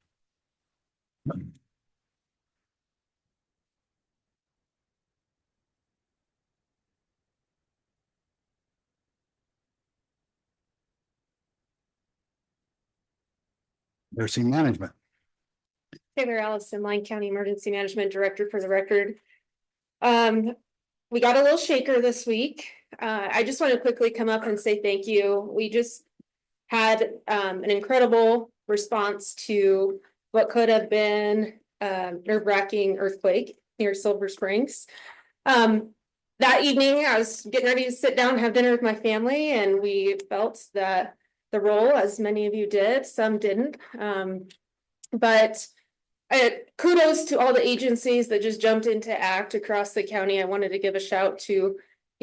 Nursing management. Taylor Allison, Lyon County Emergency Management Director for the record. we got a little shaker this week. I just want to quickly come up and say thank you. We just had an incredible response to what could have been a nerve-wracking earthquake near Silver Springs. That evening, I was getting ready to sit down and have dinner with my family, and we felt that the role, as many of you did, some didn't. But kudos to all the agencies that just jumped into act across the county. I wanted to give a shout to,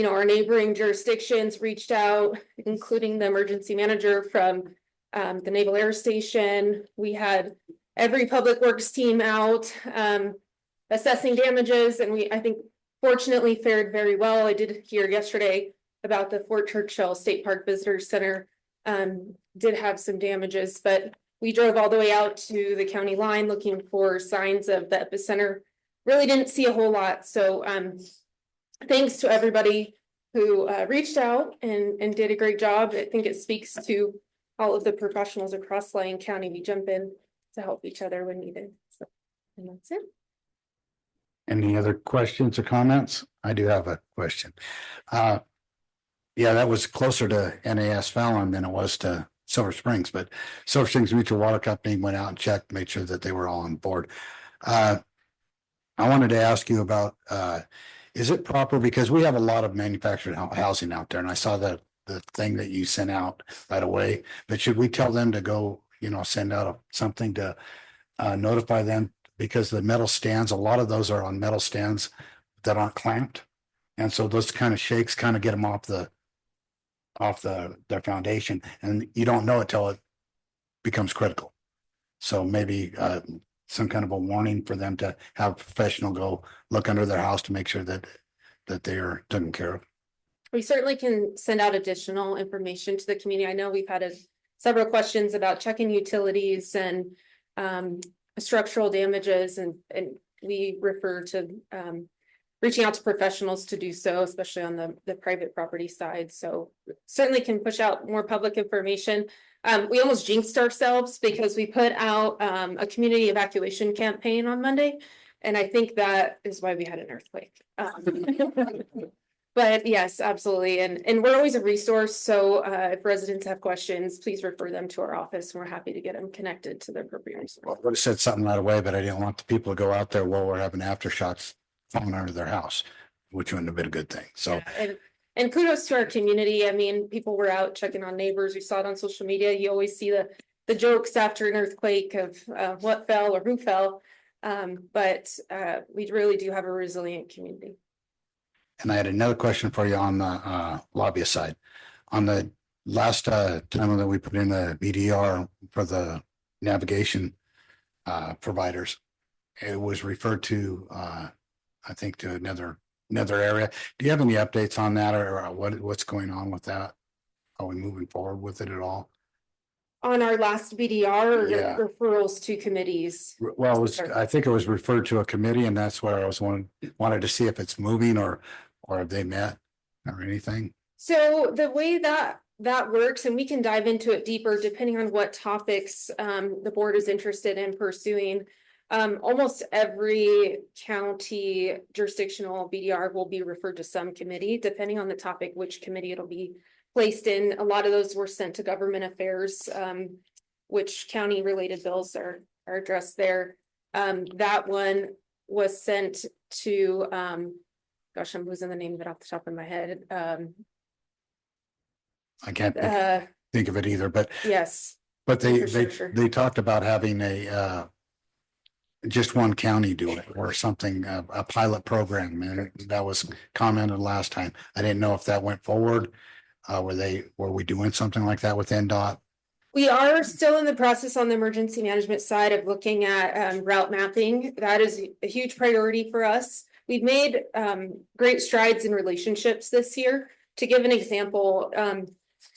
our neighboring jurisdictions reached out, including the emergency manager from the Naval Air Station. We had every public works team out assessing damages, and I think, fortunately fared very well. I did hear yesterday about the Fort Churchill State Park Visitor Center did have some damages, but we drove all the way out to the county line looking for signs of the epicenter. Really didn't see a whole lot. So thanks to everybody who reached out and did a great job. I think it speaks to all of the professionals across Lyon County. We jump in to help each other when needed. So, and that's it. Any other questions or comments? I do have a question. Yeah, that was closer to NAS Fallon than it was to Silver Springs, but Silver Springs Mutual Water Company went out and checked, made sure that they were all on board. I wanted to ask you about, is it proper, because we have a lot of manufactured housing out there, and I saw the thing that you sent out right away, but should we tell them to go, send out something to notify them? Because the metal stands, a lot of those are on metal stands that aren't clamped. And so those kind of shakes kind of get them off their foundation, and you don't know it till it becomes critical. So maybe some kind of a warning for them to have a professional go look under their house to make sure that they are taken care of. We certainly can send out additional information to the community. I know we've had several questions about checking utilities and structural damages, and we refer to reaching out to professionals to do so, especially on the private property side. So certainly can push out more public information. We almost jinxed ourselves because we put out a community evacuation campaign on Monday, and I think that is why we had an earthquake. But yes, absolutely. And we're always a resource. So if residents have questions, please refer them to our office. We're happy to get them connected to the appropriate resource. Well, I would have said something right away, but I didn't want the people to go out there while we're having aftershocks falling under their house, which wouldn't have been a good thing. So, yeah, and kudos to our community. I mean, people were out checking on neighbors. We saw it on social media. You always see the jokes after an earthquake of what fell or who fell. But we really do have a resilient community. and I had another question for you on the lobbyist side. On the last time that we put in the BDR for the navigation providers, it was referred to, I think, to another area. Do you have any updates on that, or what's going on with that? Are we moving forward with it at all? On our last BDR, or Yeah. referrals to committees? Well, I think it was referred to a committee, and that's where I was wanted to see if it's moving or have they met or anything. So the way that works, and we can dive into it deeper depending on what topics the board is interested in pursuing. Almost every county jurisdictional BDR will be referred to some committee, depending on the topic, which committee it'll be placed in. A lot of those were sent to government affairs, which county related bills are addressed there. That one was sent to, gosh, I'm losing the name of it off the top of my head. I can't think of it either, but yes, but they talked about having a just one county do it or something, a pilot program, and that was commented last time. I didn't know if that went forward. Were we doing something like that with NDOT? We are still in the process on the emergency management side of looking at route mapping. That is a huge priority for us. We've made great strides in relationships this year. To give an example,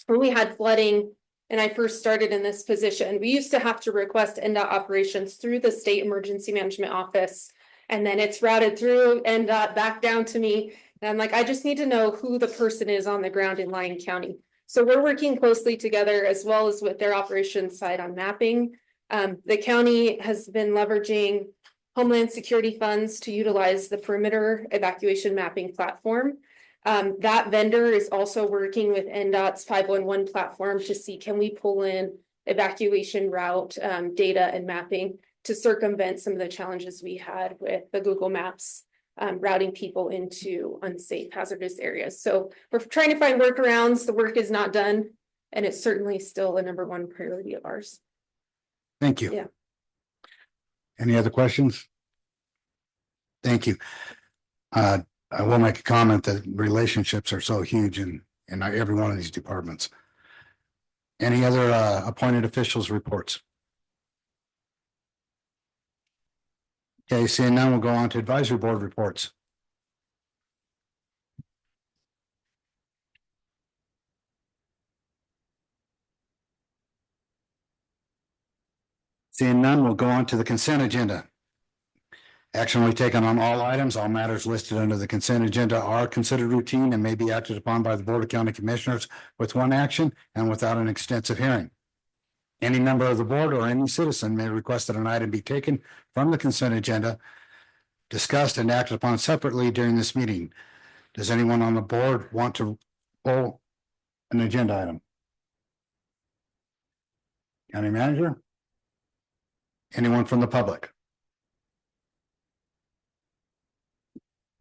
when we had flooding and I first started in this position, we used to have to request NDOT operations through the state emergency management office, and then it's routed through NDOT back down to me. And I'm like, I just need to know who the person is on the ground in Lyon County. So we're working closely together as well as with their operations side on mapping. The county has been leveraging Homeland Security funds to utilize the perimeter evacuation mapping platform. That vendor is also working with NDOT's 511 platform to see, can we pull in evacuation route data and mapping to circumvent some of the challenges we had with the Google Maps routing people into unsafe hazardous areas. So we're trying to find workarounds. The work is not done, and it's certainly still a #1 priority of ours. Thank you. Yeah. Any other questions? Thank you. I will make a comment that relationships are so huge in every one of these departments. Any other appointed officials reports? Okay, seeing none, we'll go on to advisory board reports. Seeing none, we'll go on to the consent agenda. Action will be taken on all items. All matters listed under the consent agenda are considered routine and may be acted upon by the Board of County Commissioners with one action and without an extensive hearing. Any member of the board or any citizen may request that an item be taken from the consent agenda, discussed and acted upon separately during this meeting. Does anyone on the board want to pull an agenda item? County manager? Anyone from the public?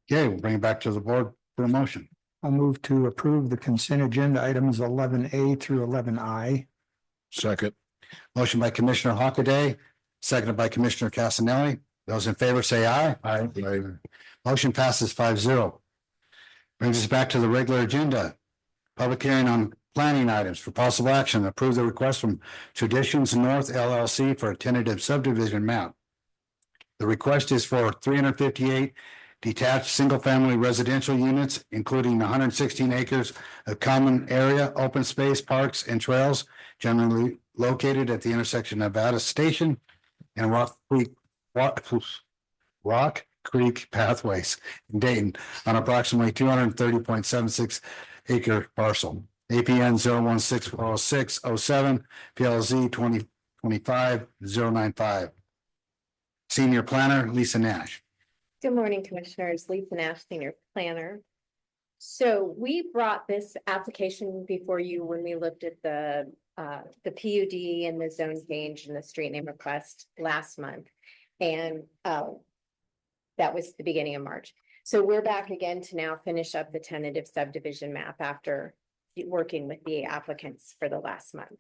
Okay, we'll bring it back to the board for a motion. I'll move to approve the consent agenda items 11A through 11I. Second. Motion by Commissioner Hockaday, seconded by Commissioner Casanelli. Those in favor say aye. Aye. Motion passes 5-0. Brings us back to the regular agenda. Public hearing on planning items for possible action. Approve the request from Traditions North LLC for a tentative subdivision map. The request is for 358 detached single-family residential units, including 116 acres of common area, open space, parks, and trails, generally located at the intersection of Nevada Station and Rock Creek Pathways in Dayton on approximately 230.76 acre parcel. APN 0160607, PLZ 2025-095. Senior Planner Lisa Nash. Good morning, Commissioners. Lisa Nash, Senior Planner. So we brought this application before you when we looked at the PUD and the zone change and the street name request last month. And that was the beginning of March. So we're back again to now finish up the tentative subdivision map after working with the applicants for the last month.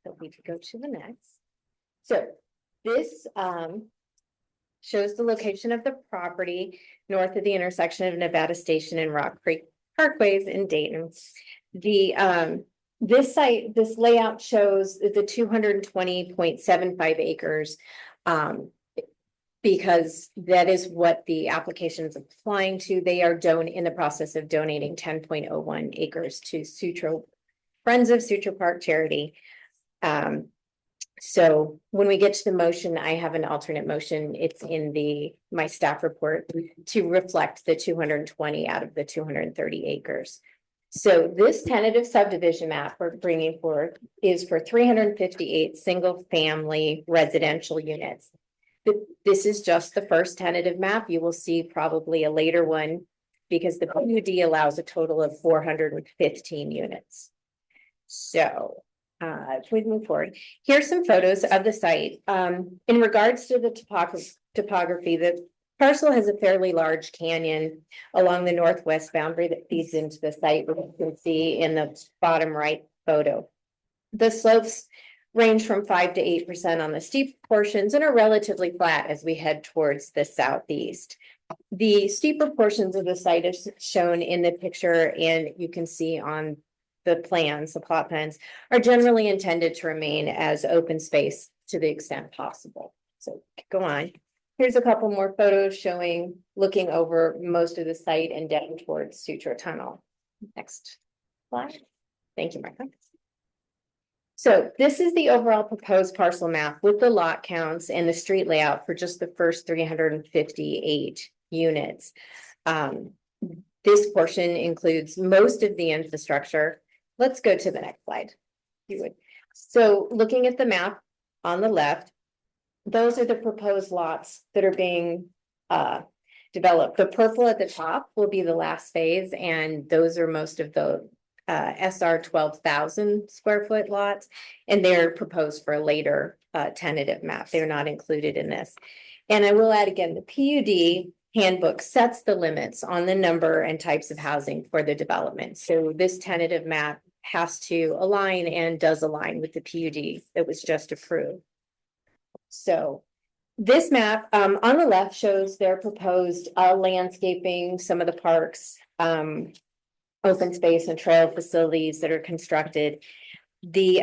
So we could go to the next. So this shows the location of the property north of the intersection of Nevada Station and Rock Creek Parkways in Dayton. This layout shows the 220.75 acres because that is what the application is applying to. They are in the process of donating 10.01 acres to Friends of Sutro Park charity. So when we get to the motion, I have an alternate motion. It's in my staff report to reflect the 220 out of the 230 acres. So this tentative subdivision map we're bringing forward is for 358 single family residential units. This is just the first tentative map. You will see probably a later one because the PUD allows a total of 415 units. So if we move forward, here's some photos of the site. In regards to the topography, the parcel has a fairly large canyon along the northwest boundary that feeds into the site, which you can see in the bottom right photo. The slopes range from 5 to 8% on the steep portions and are relatively flat as we head towards the southeast. The steeper portions of the site is shown in the picture, and you can see on the plot plans are generally intended to remain as open space to the extent possible. So go on. Here's a couple more photos looking over most of the site and down towards Sutro Tunnel. Next slide. Thank you, Martha. So this is the overall proposed parcel map with the lot counts and the street layout for just the first 358 units. This portion includes most of the infrastructure. Let's go to the next slide. You would. So looking at the map on the left, those are the proposed lots that are being developed. The purple at the top will be the last phase, and those are most of the SR 12,000 square foot lots, and they're proposed for a later tentative map. They're not included in this. And I will add again, the PUD handbook sets the limits on the number and types of housing for the development. So this tentative map has to align and does align with the PUD that was just approved. So this map on the left shows their proposed landscaping, some of the parks, open space and trail facilities that are constructed. The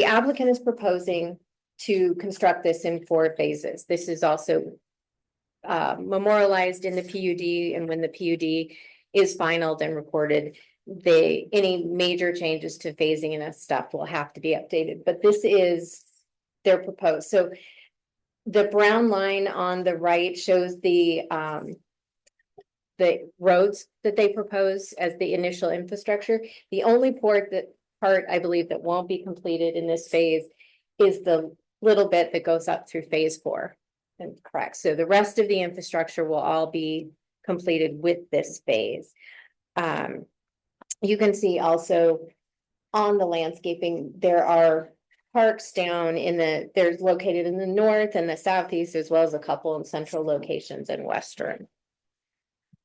applicant is proposing to construct this in 4 phases. This is also memorialized in the PUD, and when the PUD is finalized and recorded, any major changes to phasing and stuff will have to be updated, but this is their proposed. So the brown line on the right shows the roads that they propose as the initial infrastructure. The only part I believe that won't be completed in this phase is the little bit that goes up through phase 4. And correct. So the rest of the infrastructure will all be completed with this phase. You can see also on the landscaping, there are parks down they're located in the north and the southeast, as well as a couple in central locations in western.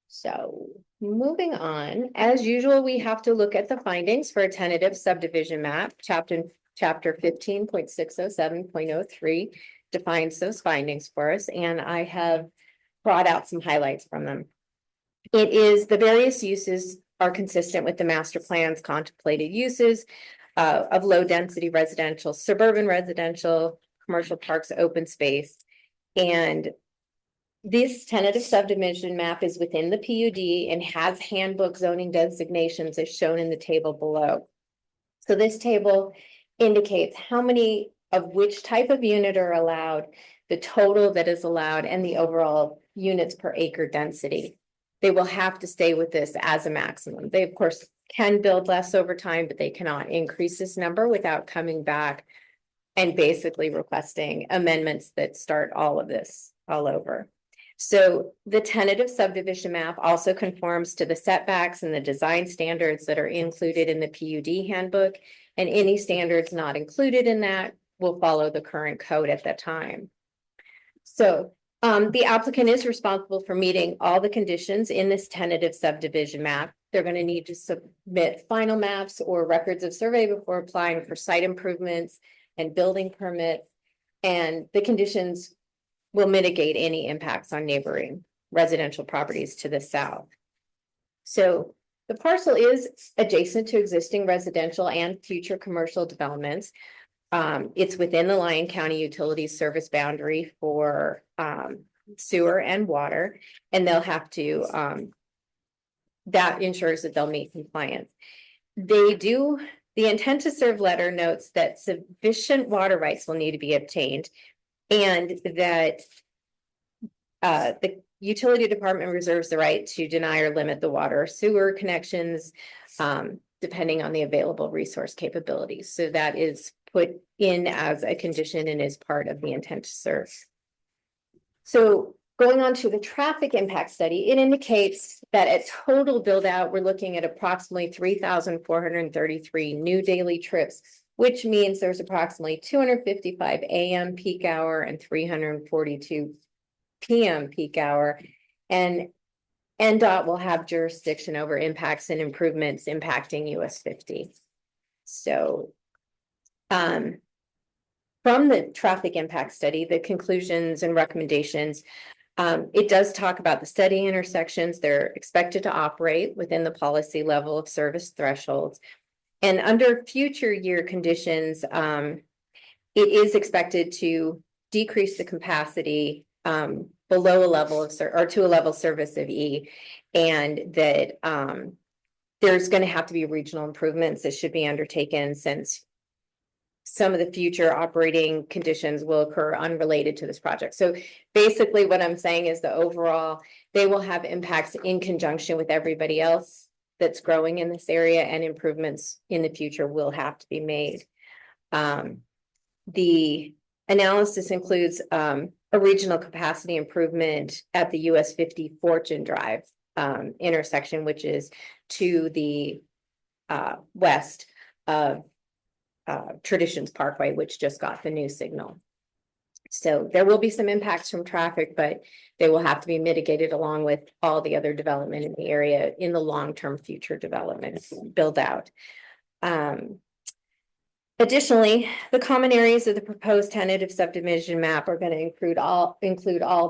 So moving on, as usual, we have to look at the findings for a tentative subdivision map. Chapter 15.607.03 defines those findings for us, and I have brought out some highlights from them. It is the various uses are consistent with the master plan's contemplated uses of low density residential, suburban residential, commercial parks, open space. And this tentative subdivision map is within the PUD and has handbook zoning designations as shown in the table below. So this table indicates how many of which type of unit are allowed, the total that is allowed, and the overall units per acre density. They will have to stay with this as a maximum. They, of course, can build less over time, but they cannot increase this number without coming back and basically requesting amendments that start all of this all over. So the tentative subdivision map also conforms to the setbacks and the design standards that are included in the PUD handbook, and any standards not included in that will follow the current code at that time. So the applicant is responsible for meeting all the conditions in this tentative subdivision map. They're going to need to submit final maps or records of survey before applying for site improvements and building permits, and the conditions will mitigate any impacts on neighboring residential properties to the south. So the parcel is adjacent to existing residential and future commercial developments. It's within the Lyon County Utilities service boundary for sewer and water, and they'll have to, that ensures that they'll meet compliance. The intent to serve letter notes that sufficient water rights will need to be obtained, and that the utility department reserves the right to deny or limit the water or sewer connections, depending on the available resource capabilities. So that is put in as a condition and is part of the intent to serve. So going on to the traffic impact study, it indicates that at total build out, we're looking at approximately 3,433 new daily trips, which means there's approximately 255 AM peak hour and 342 PM peak hour. And NDOT will have jurisdiction over impacts and improvements impacting US 50. So from the traffic impact study, the conclusions and recommendations, it does talk about the study intersections. They're expected to operate within the policy level of service thresholds. And under future year conditions, it is expected to decrease the capacity below a level of or to a level service of E, and that there's going to have to be regional improvements that should be undertaken, since some of the future operating conditions will occur unrelated to this project. So basically what I'm saying is the overall, they will have impacts in conjunction with everybody else that's growing in this area, and improvements in the future will have to be made. The analysis includes a regional capacity improvement at the US 50 Fortune Drive intersection, which is to the west of Traditions Parkway, which just got the new signal. So there will be some impacts from traffic, but they will have to be mitigated along with all the other development in the area in the long-term future development build out. Additionally, the common areas of the proposed tentative subdivision map are going to include all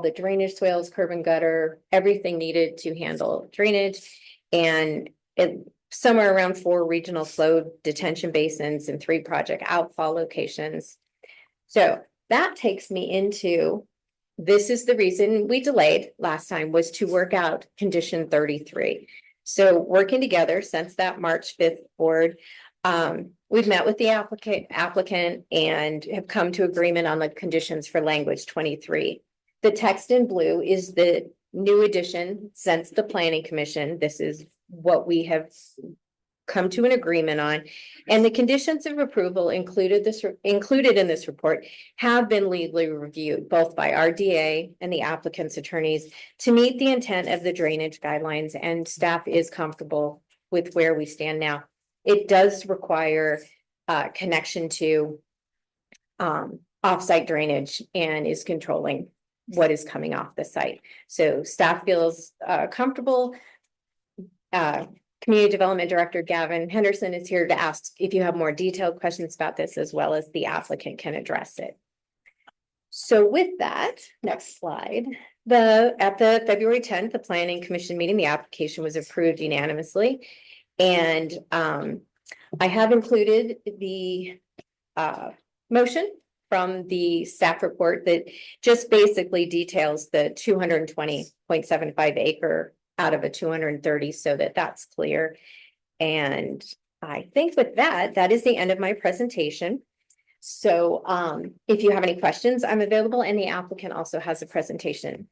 the drainage swales, curb and gutter, everything needed to handle drainage, and somewhere around 4 regional flow detention basins and 3 project outfall locations. So that takes me into, this is the reason we delayed last time, was to work out condition 33. So working together since that March 5th board, we've met with the applicant and have come to agreement on the conditions for language 23. The text in blue is the new addition since the planning commission. This is what we have come to an agreement on, and the conditions of approval included in this report have been legally reviewed both by RDA and the applicant's attorneys to meet the intent of the drainage guidelines, and staff is comfortable with where we stand now. It does require connection to offsite drainage and is controlling what is coming off the site. So staff feels comfortable. Community Development Director Gavin Henderson is here to ask if you have more detailed questions about this, as well as the applicant can address it. So with that, next slide. At the February 10th, the Planning Commission meeting, the application was approved unanimously. And I have included the motion from the staff report that just basically details the 220.75 acre out of a 230, so that's clear. And I think with that is the end of my presentation. So if you have any questions, I'm available, and the applicant also has a presentation.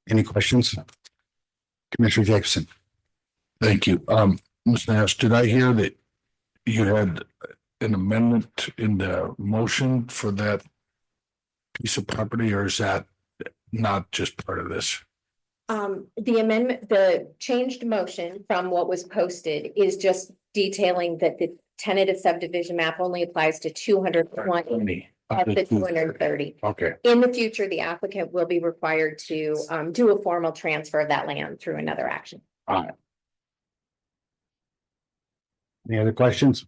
Any questions? Commissioner Jacobson. Thank you. Ms. Nash, did I hear that you had an amendment in the motion for that piece of property, or is that not just part of this? The amendment, the changed motion from what was posted is just detailing that the tentative subdivision map only applies to 220 of the 230. Okay. In the future, the applicant will be required to do a formal transfer of that land through another action. All right. Any other questions?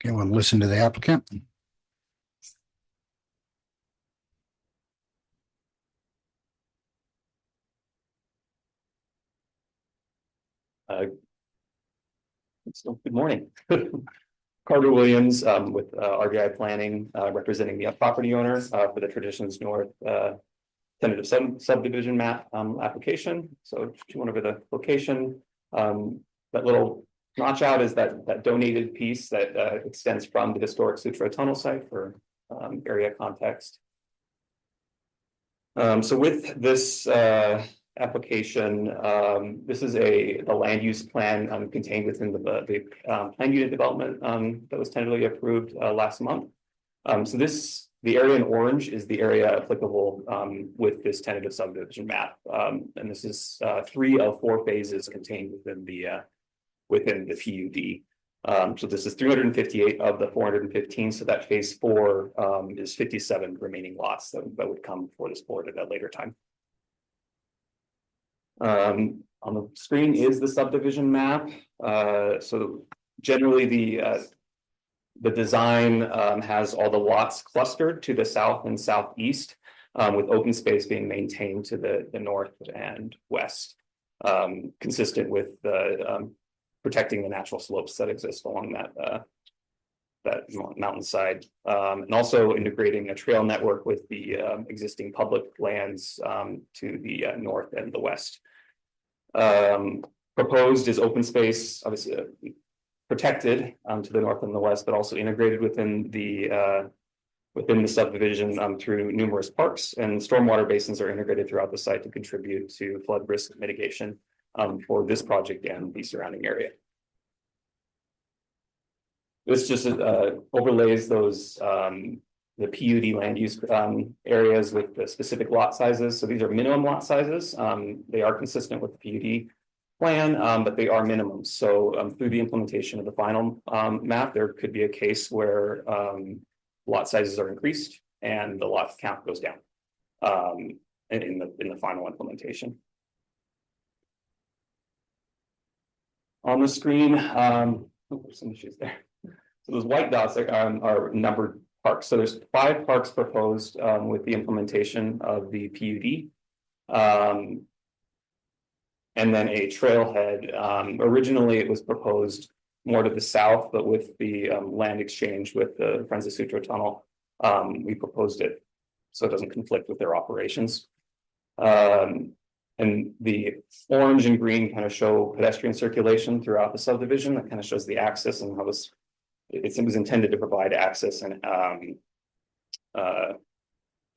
Okay, we'll listen to the applicant. So good morning. Carter Williams with RDI Planning, representing the property owner for the Traditions North tentative subdivision map application. So if you want over the location, that little notch out is that donated piece that extends from the historic Sutro Tunnel site for area context. So with this application, this is the land use plan contained within the planned unit development that was tentatively approved last month. So the area in orange is the area applicable with this tentative subdivision map, and this is 3 of 4 phases contained within the PUD. So this is 358 of the 415. So that phase 4 is 57 remaining lots that would come before this board at a later time. On the screen is the subdivision map. So generally the design has all the lots clustered to the south and southeast, with open space being maintained to the north and west, consistent with the protecting the natural slopes that exist along that mountainside, and also integrating a trail network with the existing public lands to the north and the west. Proposed is open space, obviously protected to the north and the west, but also integrated within the subdivision through numerous parks, and stormwater basins are integrated throughout the site to contribute to flood risk mitigation for this project and the surrounding area. This just overlays those the PUD land use areas with the specific lot sizes. So these are minimum lot sizes. They are consistent with the PUD plan, but they are minimums. So through the implementation of the final map, there could be a case where lot sizes are increased and the lot count goes down in the final implementation. On the screen, there's some issues there. So those white dots are numbered parks. So there's 5 parks proposed with the implementation of the PUD. And then a trailhead. Originally, it was proposed more to the south, but with the land exchange with the Friends of Sutro Tunnel, we proposed it so it doesn't conflict with their operations. And the orange and green kind of show pedestrian circulation throughout the subdivision. That kind of shows the access and how it was intended to provide access and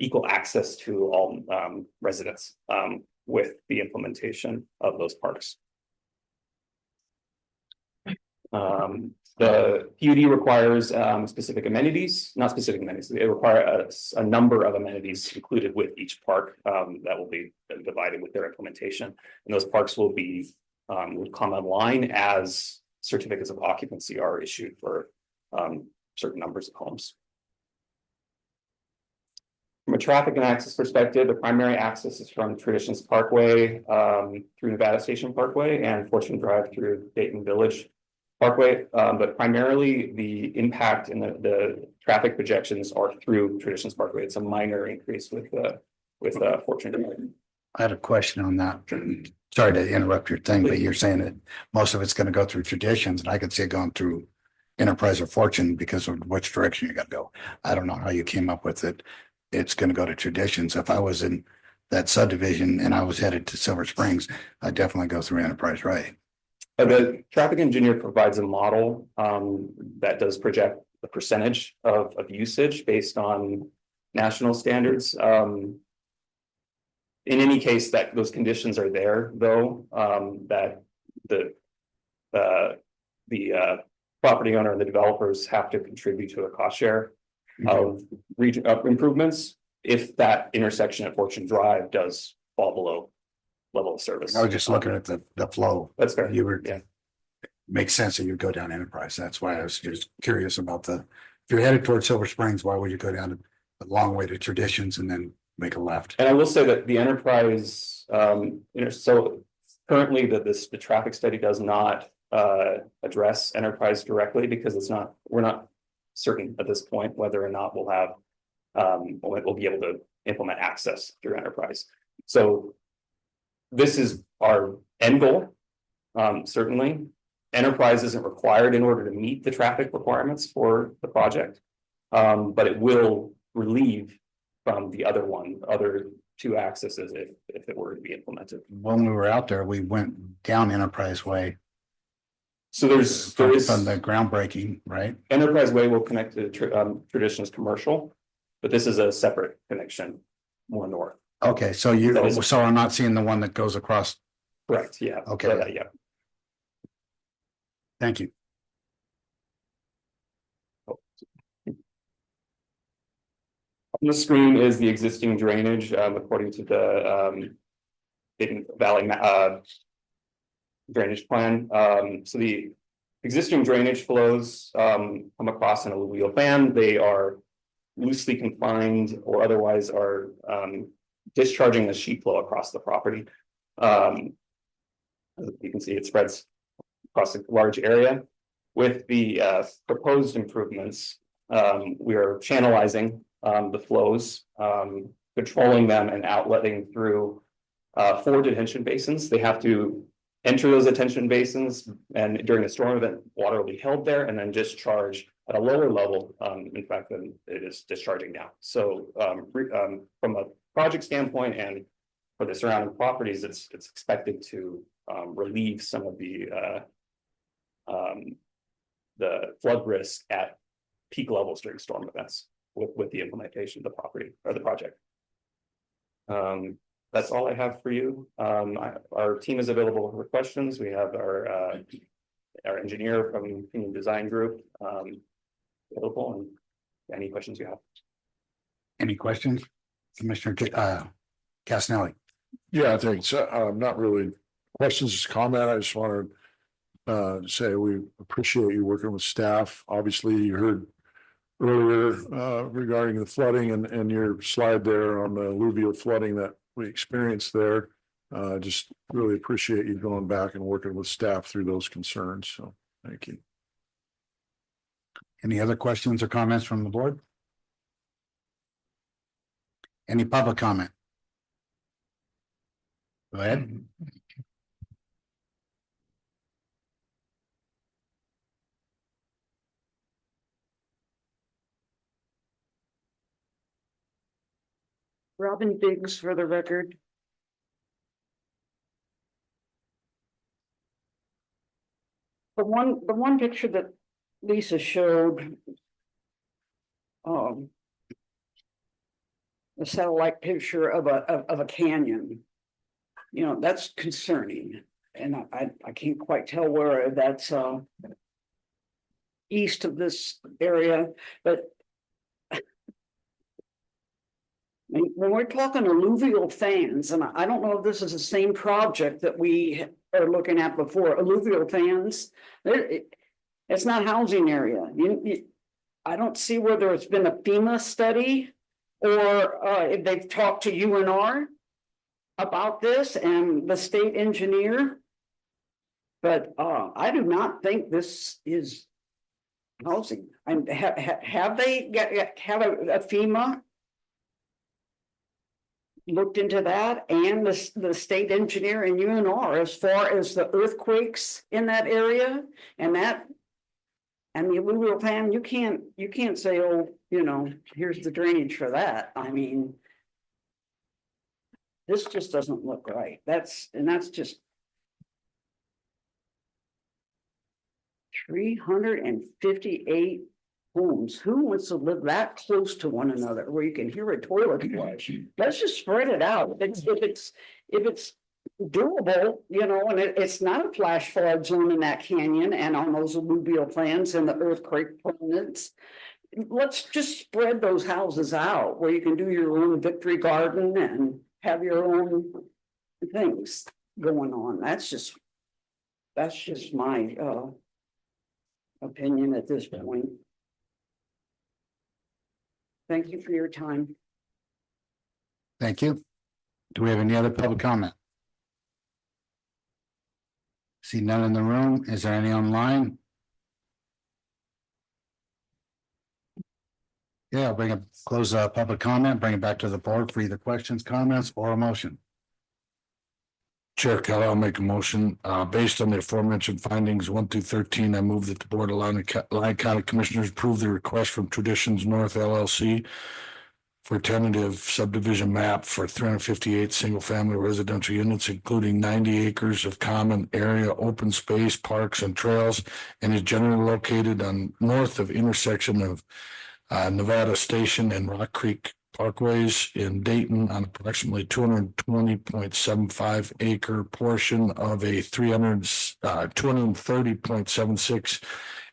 equal access to all residents with the implementation of those parks. The PUD requires specific amenities, not specific amenities. It requires a number of amenities included with each park that will be divided with their implementation. And those parks will come online as certificates of occupancy are issued for certain numbers of homes. From a traffic and access perspective, the primary access is from Traditions Parkway through Nevada Station Parkway and Fortune Drive through Dayton Village Parkway, but primarily the impact and the traffic projections are through Traditions Parkway. It's a minor increase with Fortune Drive. I had a question on that. Sorry to interrupt your thing, but you're saying that most of it's going to go through Traditions, and I could see it going through Enterprise or Fortune because of which direction you got to go. I don't know how you came up with it. It's going to go to Traditions. If I was in that subdivision and I was headed to Silver Springs, I'd definitely go through Enterprise, right? The traffic engineer provides a model that does project the percentage of usage based on national standards. In any case, that those conditions are there, though, that the property owner and the developers have to contribute to a cost share of region improvements if that intersection at Fortune Drive does fall below level of service. I was just looking at the flow. That's fair. Yeah. Makes sense that you'd go down Enterprise. That's why I was just curious about if you're headed towards Silver Springs, why would you go down a long way to Traditions and then make a left? And I will say that the Enterprise, so currently the traffic study does not address Enterprise directly because we're not certain at this point whether or not we'll be able to implement access through Enterprise. So this is our end goal, certainly. Enterprise isn't required in order to meet the traffic requirements for the project, but it will relieve from the other 2 accesses if it were to be implemented. When we were out there, we went down Enterprise Way. So there is from the groundbreaking, right? Enterprise Way will connect to Traditions Commercial, but this is a separate connection more north. Okay, so I'm not seeing the one that goes across. Correct. Yeah. Okay. Yeah. Thank you. On the screen is the existing drainage according to the Dayton Valley drainage plan. So the existing drainage flows come across an alluvial band. They are loosely confined or otherwise are discharging the sheet flow across the property. You can see it spreads across a large area. With the proposed improvements, we are channelizing the flows, controlling them and outletting through 4 detention basins. They have to enter those detention basins, and during the storm event, water will be held there and then discharge at a lower level, in fact, than it is discharging now. So from a project standpoint and for the surrounding properties, it's expected to relieve some of the flood risk at peak levels during storm events with the implementation of the property or the project. That's all I have for you. Our team is available for questions. We have our our engineer from the design group, available, and any questions you have. Any questions? Commissioner Casanelli? Yeah, thanks. Not really questions, just comment. I just wanted to say we appreciate you working with staff. Obviously, you heard earlier regarding the flooding and your slide there on the alluvial flooding that we experienced there. Just really appreciate you going back and working with staff through those concerns. So thank you. Any other questions or comments from the board? Any public comment? Go ahead. Robin Biggs for the record. The one picture that Lisa showed, a satellite picture of a canyon. You know, that's concerning, and I can't quite tell where that's east of this area, but when we're talking alluvial fans, and I don't know if this is the same project that we are looking at before, alluvial fans, it's not housing area. I don't see whether it's been a FEMA study or if they've talked to UNR about this and the state engineer. But I do not think this is housing. And have they have a FEMA looked into that, and the state engineer and UNR as far as the earthquakes in that area and the alluvial fan? You can't say, oh, you know, here's the drainage for that. I mean, this just doesn't look right. That's just 358 homes. Who wants to live that close to one another where you can hear a toilet flush? Let's just spread it out. If it's doable, you know, and it's not a flash flood zone in that canyon and on those alluvial plans and the earthquake permanents. Let's just spread those houses out where you can do your own victory garden and have your own things going on. That's just my opinion at this point. Thank you for your time. Thank you. Do we have any other public comment? See none in the room. Is there any online? Yeah, I'll close public comment, bring it back to the board for either questions, comments, or a motion. Chair Kelly, I'll make a motion, based on the aforementioned findings 1 through 13, I move that the Board of Lyon County Commissioners approve the request from Traditions North LLC for tentative subdivision map for 358 single-family residential units, including 90 acres of common area, open space, parks, and trails, and is generally located on north of intersection of Nevada Station and Rock Creek Parkways in Dayton on approximately 220.75 acre portion of a 230.76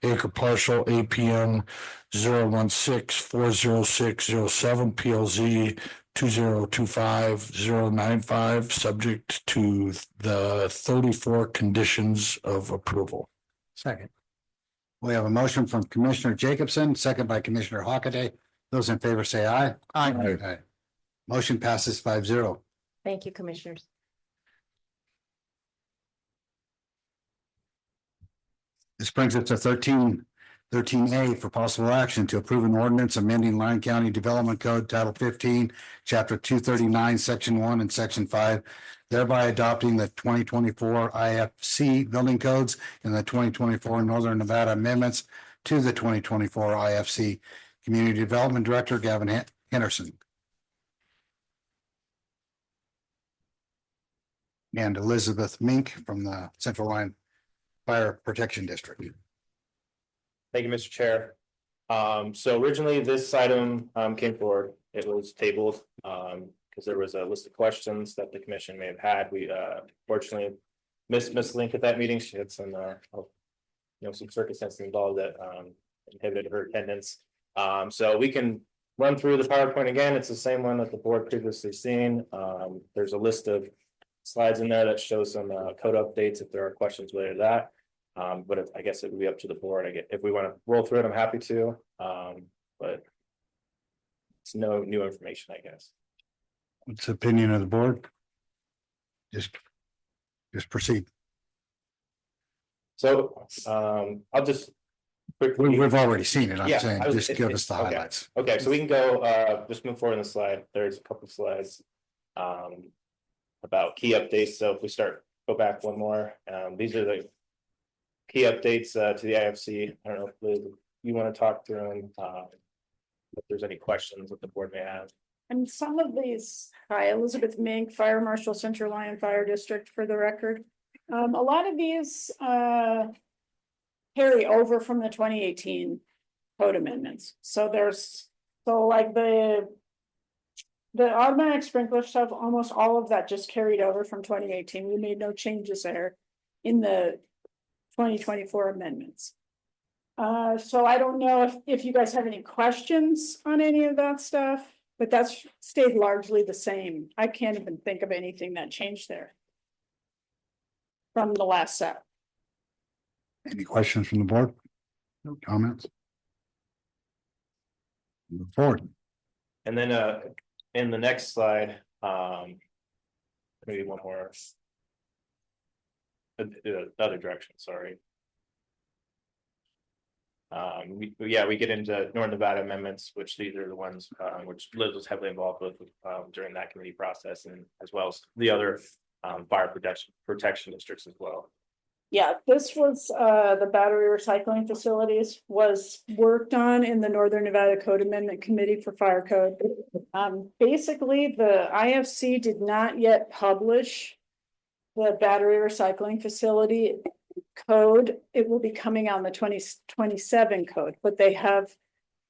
acre parcel, APN 016-40607 PLZ 2025-095, subject to the 34 conditions of approval. Second. We have a motion from Commissioner Jacobson, second by Commissioner Hockaday. Those in favor say aye. Aye. Motion passes 5-0. Thank you, commissioners. This brings us to 13A for possible action to approve an ordinance amending Lyon County Development Code Title 15, Chapter 239, Section 1 and Section 5, thereby adopting the 2024 IFC building codes and the 2024 Northern Nevada amendments to the 2024 IFC. Community Development Director Gavin Henderson. And Elizabeth Mink from the Central Lyon Fire Protection District. Thank you, Mr. Chair. So originally this item came forward. It was tabled because there was a list of questions that the commission may have had. We fortunately missed Link at that meeting. She had some some circumstances involved that inhibited her attendance. So we can run through the PowerPoint again. It's the same one that the board previously seen. There's a list of slides in there that shows some code updates if there are questions related to that. But I guess it would be up to the board. If we want to roll through it, I'm happy to. But it's no new information, I guess. What's the opinion of the board? Just proceed. So I'll just quickly. We've already seen it. I'm Yeah, saying, just give us the okay. highlights. Okay, so we can go just move forward in the slide. There's a couple of slides about key updates. So if we go back one more, these are the key updates to the IFC. I don't know if Liz, you want to talk through them, if there's any questions that the board may have. And some of these, hi, Elizabeth Mink, Fire Marshal, Central Lyon Fire District, for the record. A lot of these carry over from the 2018 code amendments. So like the automatic sprinkler stuff, almost all of that just carried over from 2018. We made no changes there in the 2024 amendments. So I don't know if you guys have any questions on any of that stuff, but that's stayed largely the same. I can't even think of anything that changed there from the last set. Any questions from the board? No comments? Move forward. And then in the next slide, maybe one more. The other direction, sorry. We get into North Nevada amendments, which these are the ones which Liz was heavily involved with during that committee process, and as well as the other fire protection districts as well. Yeah, this was the battery recycling facilities was worked on in the Northern Nevada Code Amendment Committee for Fire Code. Basically, the IFC did not yet publish the battery recycling facility code. It will be coming out in the 2027 code, but they have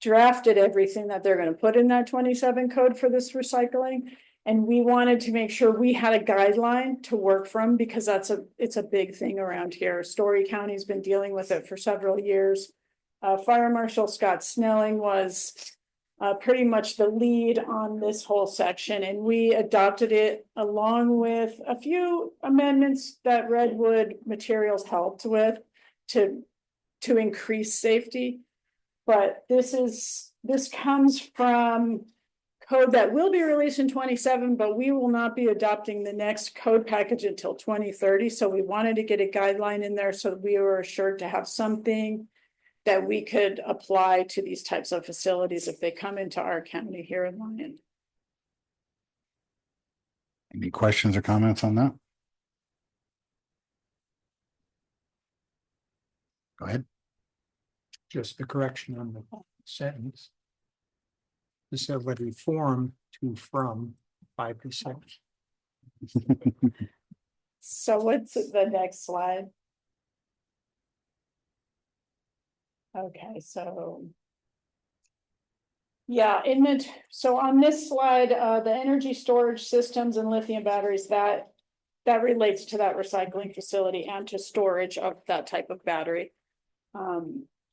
drafted everything that they're going to put in that 27 code for this recycling. And we wanted to make sure we had a guideline to work from, because it's a big thing around here. Story County's been dealing with it for several years. Fire Marshal Scott Snelling was pretty much the lead on this whole section, and we adopted it along with a few amendments that Redwood Materials helped with to increase safety. But this comes from code that will be released in 27, but we will not be adopting the next code package until 2030. So we wanted to get a guideline in there so that we were assured to have something that we could apply to these types of facilities if they come into our county here in Lyon. Any questions or comments on that? Go ahead. Just the correction on the sentence. Facility form to from 5 to 6. So what's the next slide? Okay, so. Yeah, so on this slide, the energy storage systems and lithium batteries, that relates to that recycling facility and to storage of that type of battery.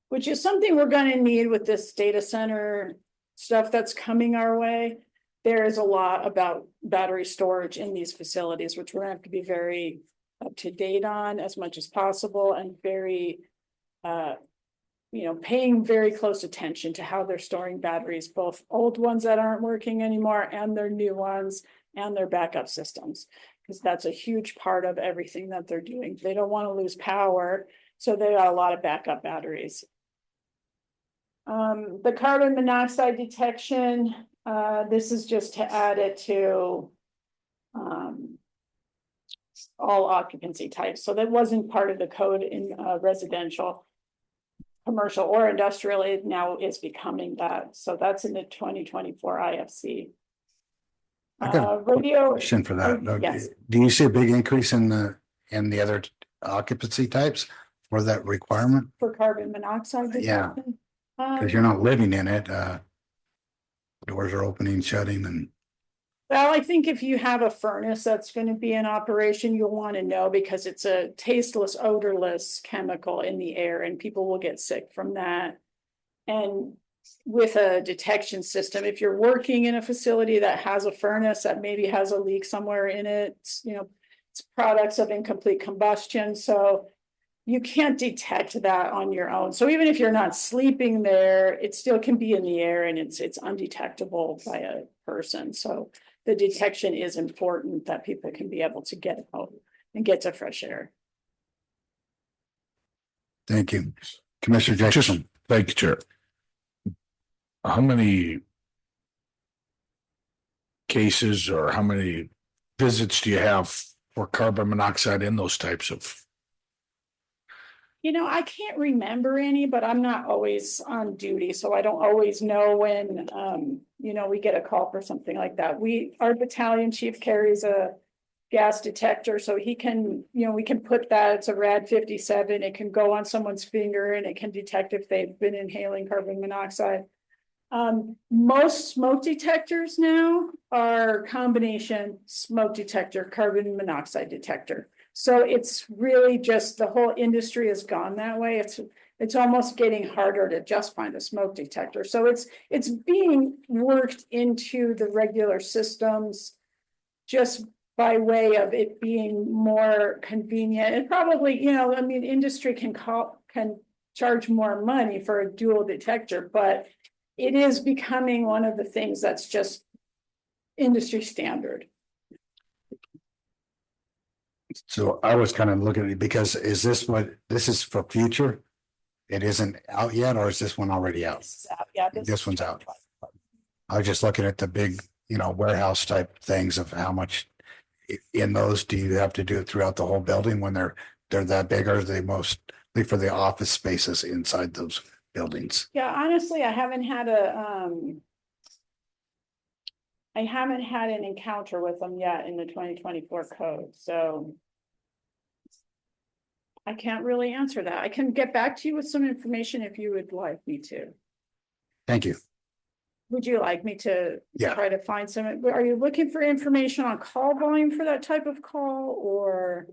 Which is something we're going to need with this data center stuff that's coming our way. There is a lot about battery storage in these facilities, which we're going to have to be very up to date on as much as possible, and very, paying very close attention to how they're storing batteries, both old ones that aren't working anymore and their new ones and their backup systems, because that's a huge part of everything that they're doing. They don't want to lose power, so they got a lot of backup batteries. The carbon monoxide detection, this is just to add it to all occupancy types. So that wasn't part of the code in residential, commercial, or industrial. It now is becoming that. So that's in the 2024 IFC. I got a radio question for that. Yes. Do you see a big increase in the other occupancy types for that requirement? For carbon monoxide detection? Because you're not living in it. Doors are opening, shutting, and Well, I think if you have a furnace that's gonna be in operation, you'll wanna know because it's a tasteless, odorless chemical in the air and people will get sick from that. And with a detection system, if you're working in a facility that has a furnace that maybe has a leak somewhere in it, it's products of incomplete combustion, so you can't detect that on your own. So even if you're not sleeping there, it still can be in the air and it's undetectable by a person. So the detection is important that people can be able to get out and get to fresh air. Thank you. Commissioner Jacobson. Thank you, Chair. How many cases or how many visits do you have for carbon monoxide in those types of? I can't remember any, but I'm not always on duty, so I don't always know when, we get a call for something like that. Our battalion chief carries a gas detector, so he can, we can put that, it's a RAD 57, it can go on someone's finger and it can detect if they've been inhaling carbon monoxide. Most smoke detectors now are combination smoke detector, carbon monoxide detector. So it's really just the whole industry has gone that way. It's almost getting harder to just find a smoke detector. So it's being worked into the regular systems just by way of it being more convenient. And probably, industry can charge more money for a dual detector, but it is becoming one of the things that's just industry standard. So I was kind of looking at it because this is for future? It isn't out yet, or is this one already out? Yeah, This one's out. I was just looking at the big, warehouse type things of how much in those do you have to do it throughout the whole building when they're that big, or are they mostly for the office spaces inside those buildings? Yeah, honestly, I haven't had an encounter with them yet in the 2024 code, so I can't really answer that. I can get back to you with some information if you would like me to. Thank you. Would you like me to Yeah. try to find some? Are you looking for information on call volume for that type of call, or?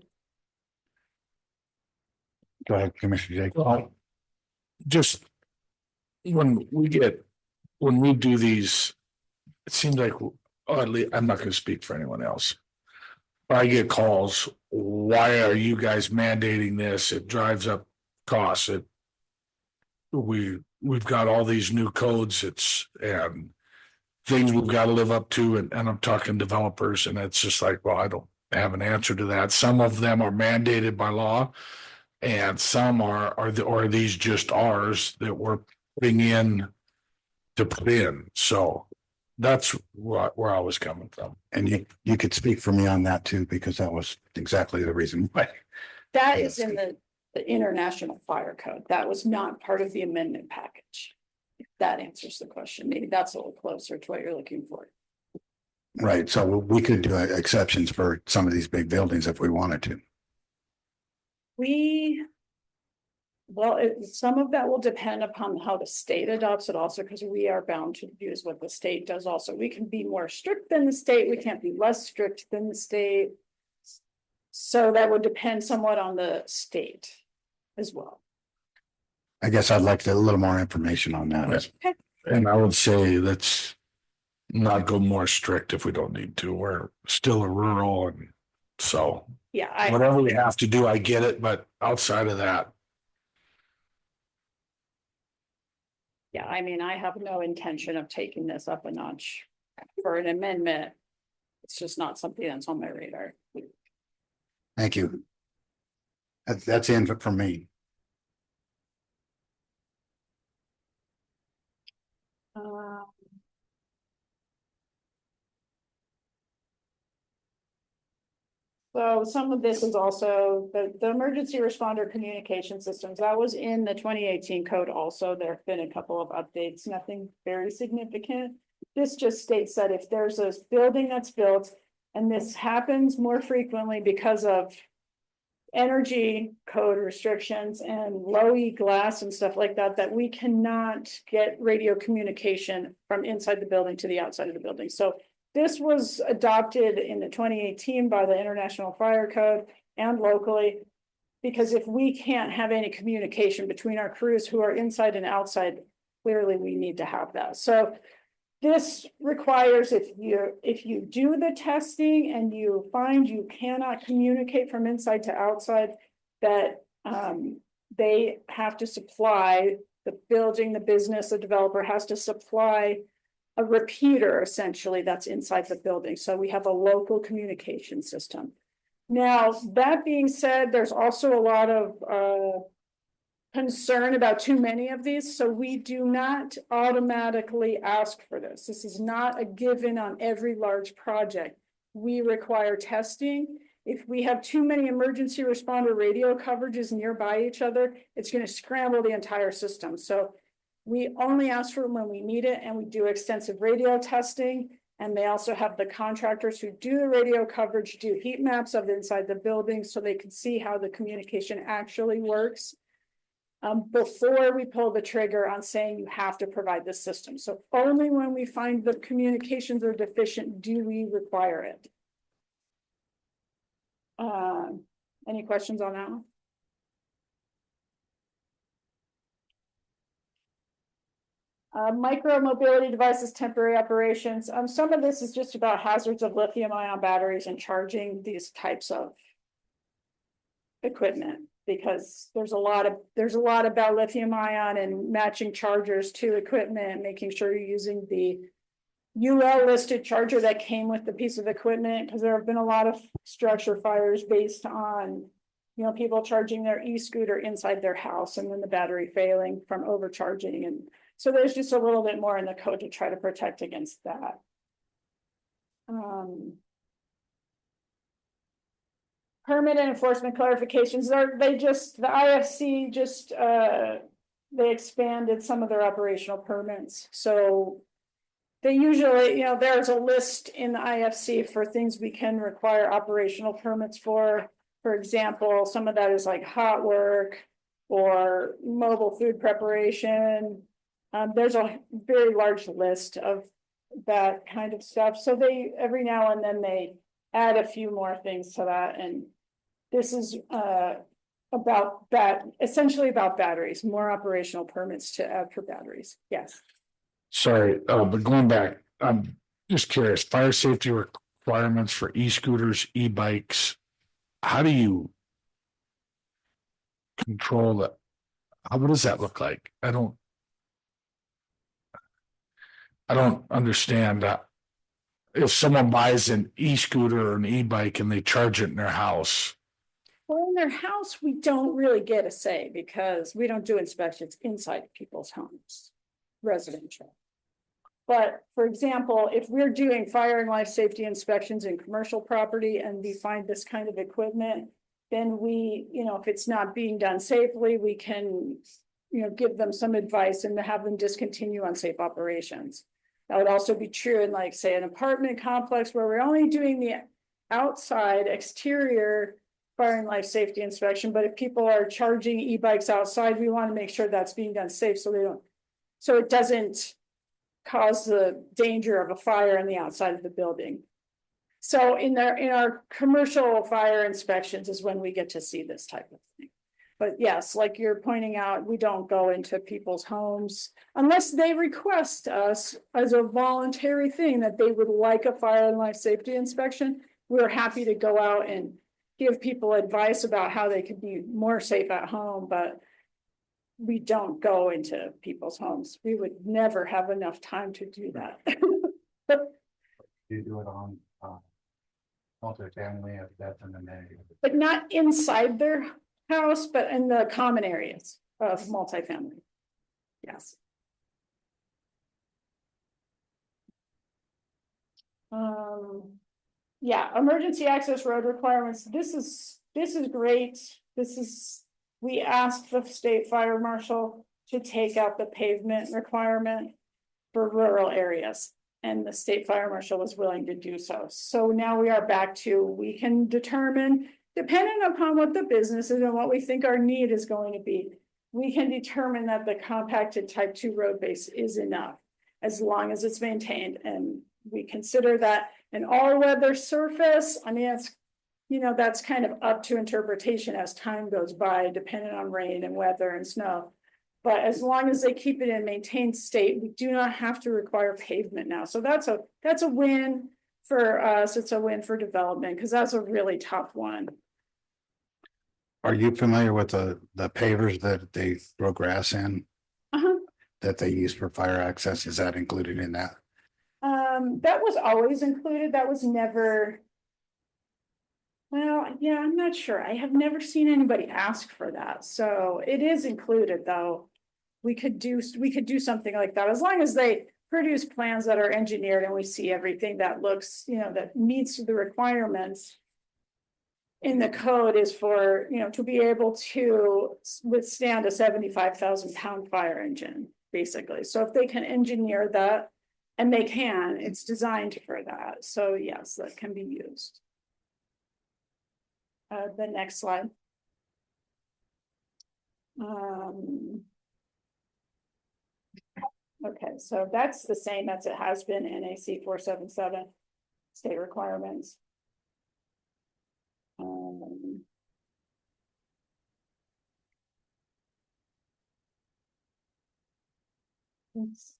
Go ahead, Commissioner Jake. Well, just when we do these, it seems like, or at least I'm not going to speak for anyone else. I get calls, why are you guys mandating this? It drives up costs. We've got all these new codes, and things we've got to live up to, and I'm talking developers, and it's just like, well, I don't have an answer to that. Some of them are mandated by law, and some are these just ours that we're putting in to put in. So that's where I was coming from. And you could speak for me on that too, because that was exactly the reason why. That is in the International Fire Code. That was not part of the amendment package. If that answers the question, maybe that's a little closer to what you're looking for. Right. So we could do exceptions for some of these big buildings if we wanted to. Some of that will depend upon how the state adopts it also, because we are bound to use what the state does also. We can be more strict than the state. We can't be less strict than the state. So that would depend somewhat on the state as well. I guess I'd like a little more information on that. Okay. And I would say let's not go more strict if we don't need to. We're still a rural, and so yeah, whatever we have to do, I get it. But outside of that, yeah, I mean, I have no intention of taking this up a notch for an amendment. It's just not something that's on my radar. Thank you. That's the end for me. So some of this is also the emergency responder communication systems. That was in the 2018 code also. There have been a couple of updates, nothing very significant. This just states that if there's a building that's built, and this happens more frequently because of energy code restrictions and low E glass and stuff like that, that we cannot get radio communication from inside the building to the outside of the building. So this was adopted in the 2018 by the International Fire Code and locally. Because if we can't have any communication between our crews who are inside and outside, clearly we need to have that. So this requires if you do the testing and you find you cannot communicate from inside to outside, that they have to supply the building, the business, the developer has to supply a repeater essentially that's inside the building. So we have a local communication system. Now, that being said, there's also a lot of concern about too many of these, so we do not automatically ask for this. This is not a given on every large project. We require testing. If we have too many emergency responder radio coverages nearby each other, it's going to scramble the entire system. So we only ask for them when we need it, and we do extensive radio testing. And they also have the contractors who do the radio coverage, do heat maps of inside the building so they can see how the communication actually works. Before we pull the trigger on saying you have to provide this system. So only when we find the communications are deficient do we require it. Any questions on that one? Micro mobility devices, temporary operations. Some of this is just about hazards of lithium ion batteries and charging these types of equipment, because there's a lot about lithium ion and matching chargers to equipment, making sure you're using the UL listed charger that came with the piece of equipment, because there have been a lot of structure fires based on, you know, people charging their e-scooter inside their house and then the battery failing from overcharging. And so there's just a little bit more in the code to try to protect against that. Permit and enforcement clarifications, the IFC just, they expanded some of their operational permits. So they usually, you know, there's a list in the IFC for things we can require operational permits for. For example, some of that is like hot work or mobile food preparation. There's a very large list of that kind of stuff. So they, every now and then they add a few more things to that. And this is about that, essentially about batteries, more operational permits to add for batteries. Yes. Sorry, but going back, I'm just curious, fire safety requirements for e-scooters, e-bikes, how do you control that? What does that look like? I don't understand that. If someone buys an e-scooter or an e-bike and they charge it in their house. Well, in their house, we don't really get a say because we don't do inspections inside people's homes, residential. But for example, if we're doing fire and life safety inspections in commercial property and we find this kind of equipment, then we, you know, if it's not being done safely, we can, you know, give them some advice and to have them discontinue unsafe operations. That would also be true in, like, say, an apartment complex where we're only doing the outside exterior fire and life safety inspection. But if people are charging e-bikes outside, we want to make sure that's being done safe so it doesn't cause the danger of a fire on the outside of the building. So in our commercial fire inspections is when we get to see this type of thing. But yes, like you're pointing out, we don't go into people's homes unless they request us as a voluntary thing that they would like a fire and life safety inspection. We're happy to go out and give people advice about how they could be more safe at home, but we don't go into people's homes. We would never have enough time to do that. You do it on multifamily, if that's in the name. But not inside their house, but in the common areas of multifamily. Yes. Yeah, emergency access road requirements. This is great. We asked the state fire marshal to take out the pavement requirement for rural areas, and the state fire marshal was willing to do so. So now we are back to, we can determine, depending upon what the business is and what we think our need is going to be, we can determine that the compacted type 2 road base is enough as long as it's maintained. And we consider that an all-weather surface. I mean, it's, that's kind of up to interpretation as time goes by, depending on rain and weather and snow. But as long as they keep it in maintained state, we do not have to require pavement now. So that's a win for us. It's a win for development because that's a really tough one. Are you familiar with the pavers that they grow grass in? That they use for fire access? Is that included in that? That was always included. That was never. Well, yeah, I'm not sure. I have never seen anybody ask for that. So it is included, though. We could do something like that as long as they produce plans that are engineered and we see everything that looks, that meets the requirements in the code is for, to be able to withstand a 75,000 pound fire engine, basically. So if they can engineer that, and they can, it's designed for that. So yes, that can be used. The next slide. Okay, so that's the same as it has been in NAC 477 state requirements.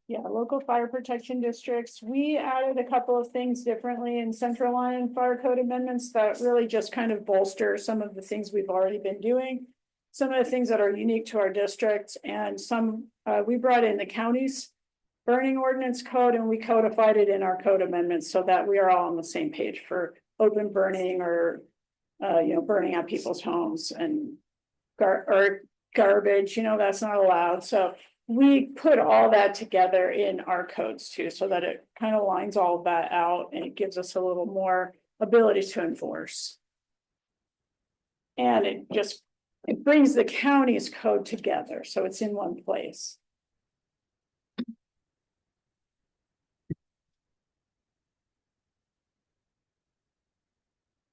Yeah, local fire protection districts. We added a couple of things differently in Central Lyon Fire Code amendments that really just kind of bolster some of the things we've already been doing. Some of the things that are unique to our district, and some we brought in the county's burning ordinance code and we codified it in our code amendments so that we are all on the same page for open burning or burning out people's homes and garbage, that's not allowed. So we put all that together in our codes too, so that it kind of lines all of that out and it gives us a little more ability to enforce. And it brings the county's code together, so it's in one place.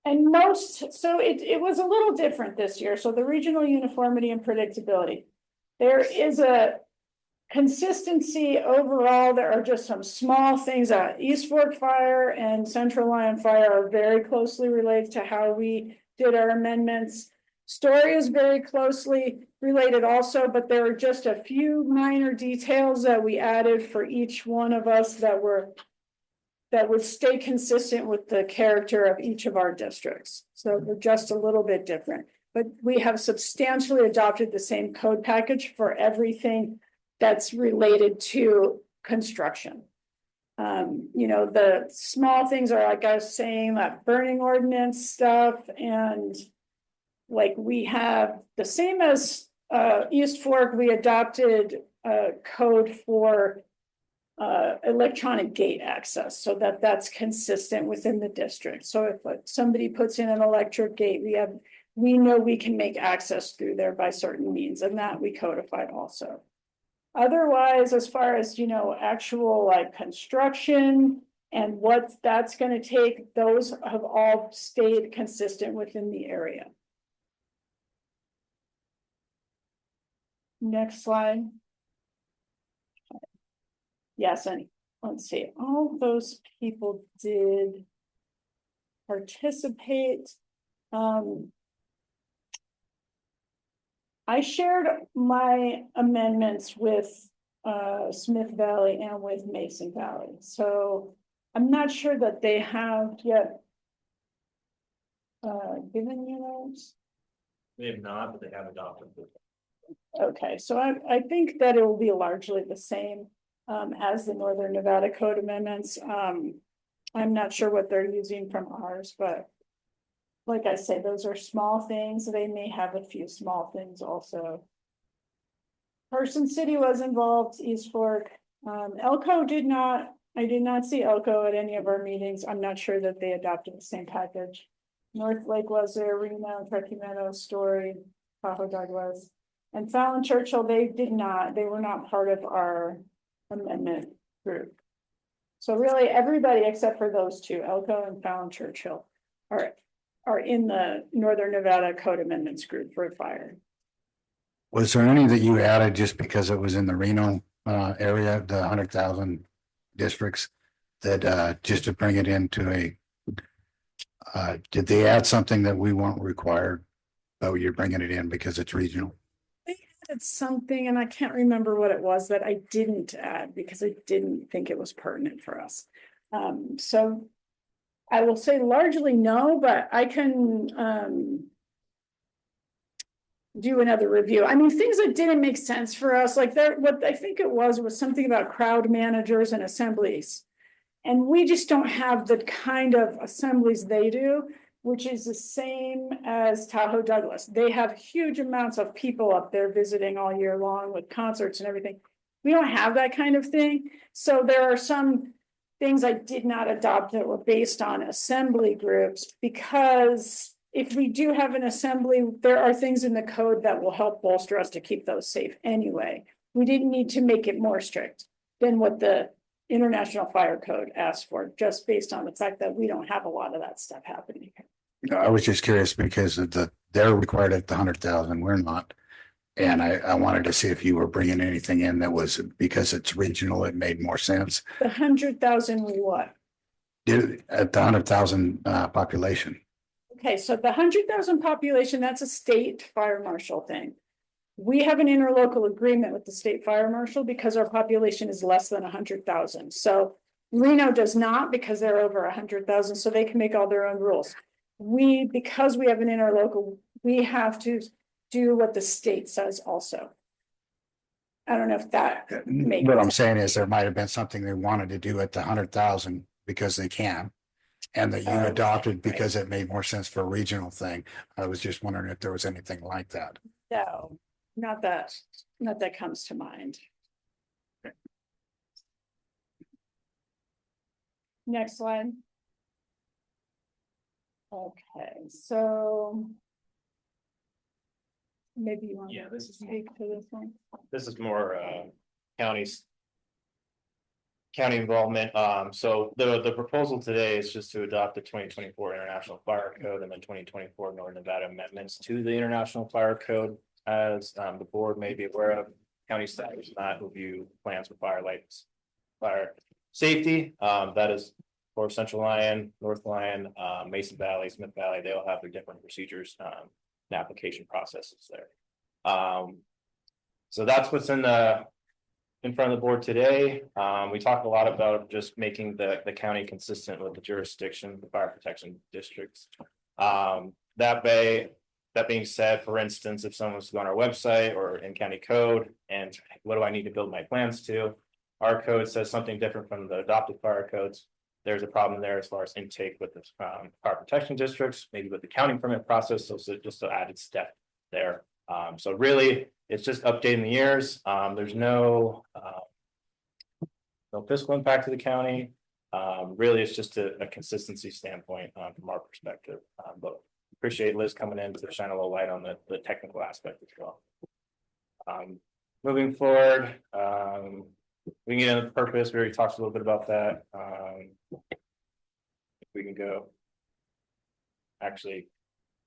And so it was a little different this year. So the regional uniformity and predictability. There is a consistency overall. There are just some small things. East Fork Fire and Central Lyon Fire are very closely related to how we did our amendments. Story is very closely related also, but there are just a few minor details that we added for each one of us that would stay consistent with the character of each of our districts. So they're just a little bit different, but we have substantially adopted the same code package for everything that's related to construction. The small things are, like I was saying, that burning ordinance stuff, and like we have the same as East Fork, we adopted a code for electronic gate access so that that's consistent within the district. So if somebody puts in an electric gate, we know we can make access through there by certain means, and that we codified also. Otherwise, as far as actual like construction and what that's going to take, those have all stayed consistent within the area. Next slide. Yes, and let's see, all those people did participate. I shared my amendments with Smith Valley and with Mason Valley. So I'm not sure that they have yet given you those. They have not, but they have adopted it. Okay, so I think that it will be largely the same as the Northern Nevada Code amendments. I'm not sure what they're using from ours, but like I say, those are small things. They may have a few small things also. Carson City was involved, East Fork. Elko did not, I did not see Elko at any of our meetings. I'm not sure that they adopted the same package. North Lake was there, Reno, Truckee Meadow, Story, Tahoe Douglas. And Fallon Churchill, they were not part of our amendment group. So really everybody except for those two, Elko and Fallon Churchill, are in the Northern Nevada Code Amendments group for fire. Was there any that you added just because it was in the Reno area, the 100,000 districts? that just to bring it into did they add something that we weren't required? Oh, you're bringing it in because it's regional. They added something and I can't remember what it was that I didn't add because I didn't think it was pertinent for us. So I will say largely no, but I can do another review. I mean, things that didn't make sense for us, like there, what I think it was something about crowd managers and assemblies. And we just don't have the kind of assemblies they do, which is the same as Tahoe Douglas. They have huge amounts of people up there visiting all year long with concerts and everything. We don't have that kind of thing. So there are some things I did not adopt that were based on assembly groups, because if we do have an assembly, there are things in the code that will help bolster us to keep those safe anyway. We didn't need to make it more strict than what the International Fire Code asked for, just based on the fact that we don't have a lot of that stuff happening. I was just curious because they're required at the 100,000, we're not. And I wanted to see if you were bringing anything in that was, because it's regional, it made more sense. The 100,000 what? At the 100,000 population. Okay, so the 100,000 population, that's a state fire marshal thing. We have an interlocal agreement with the state fire marshal because our population is less than 100,000. So Reno does not, because they're over 100,000, so they can make all their own rules. Because we have an interlocal, we have to do what the state says also. I don't know if that makes What I'm sense. saying is there might have been something they wanted to do at the 100,000 because they can. And that you adopted because it made more sense for a regional thing. I was just wondering if there was anything like that. No, not that comes to mind. Next slide. Okay, so maybe you want to speak to this one. This is more county involvement. So the proposal today is just to adopt the 2024 International Fire Code and the 2024 Northern Nevada amendments to the International Fire Code. As the board may be aware of, county staff does not review plans for fire safety. That is for Central Lyon, North Lyon, Mason Valley, Smith Valley. They all have their different procedures and application processes there. So that's what's in front of the board today. We talked a lot about just making the county consistent with the jurisdiction, the fire protection districts. That being said, for instance, if someone was to go on our website or in county code and what do I need to build my plans to? Our code says something different from the adopted fire codes. There's a problem there as far as intake with the fire protection districts, maybe with the county permit process. So just an added step there. So really, it's just updating the years. There's no fiscal impact to the county. Really, it's just a consistency standpoint from our perspective. But appreciate Liz coming in to shine a little light on the technical aspect as well. Moving forward, we can get into the purpose. We already talked a little bit about that. If we can go. Actually,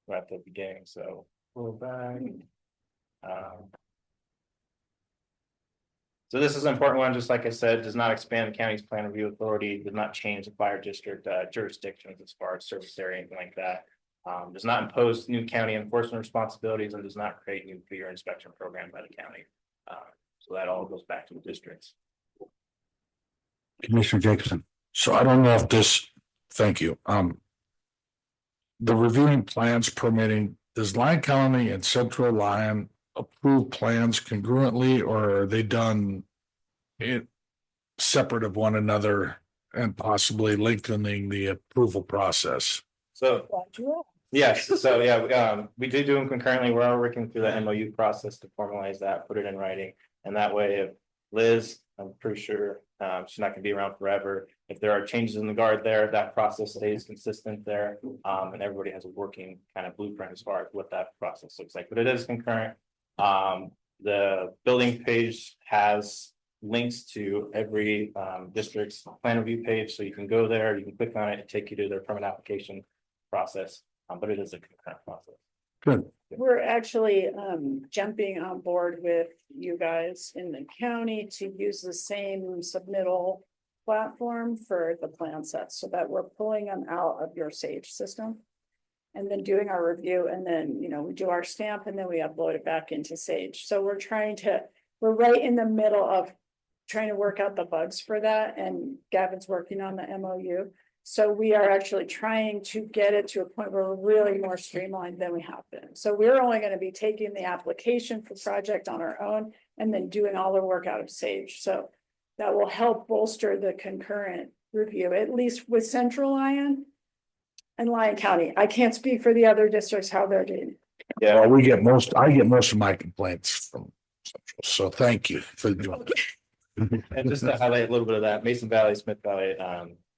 we're at the beginning, so pull back. So this is an important one, just like I said, does not expand the county's plan review authority, does not change the fire district jurisdictions as far as service area, anything like that. Does not impose new county enforcement responsibilities and does not create new fire inspection program by the county. So that all goes back to the districts. Commissioner Jacobson. So I don't know if this, thank you. The reviewing plans permitting, does Lyon County and Central Lyon approve plans congruently, or are they done separate of one another and possibly lengthening the approval process? So yes, so yeah, we do them concurrently. We're all working through the MOU process to formalize that, put it in writing, and that way, if Liz, I'm pretty sure she's not gonna be around forever. If there are changes in the guard there, that process stays consistent there, and everybody has a working kind of blueprint as far as what that process looks like. But it is concurrent. The building page has links to every district's plan review page, so you can go there, you can click on it and take you to their permit application process, but it is a concurrent process. Good. We're actually jumping on board with you guys in the county to use the same submittal platform for the plan sets so that we're pulling them out of your Sage system. And then doing our review, and then, we do our stamp and then we upload it back into Sage. So we're right in the middle of trying to work out the bugs for that, and Gavin's working on the MOU. So we are actually trying to get it to a point where we're really more streamlined than we have been. So we're only going to be taking the application for project on our own and then doing all the work out of Sage. So that will help bolster the concurrent review, at least with Central Lyon and Lyon County. I can't speak for the other districts, how they're doing. Yeah, well, I get most of my complaints from Central, so thank you for doing that. And just to highlight a little bit of that, Mason Valley, Smith Valley,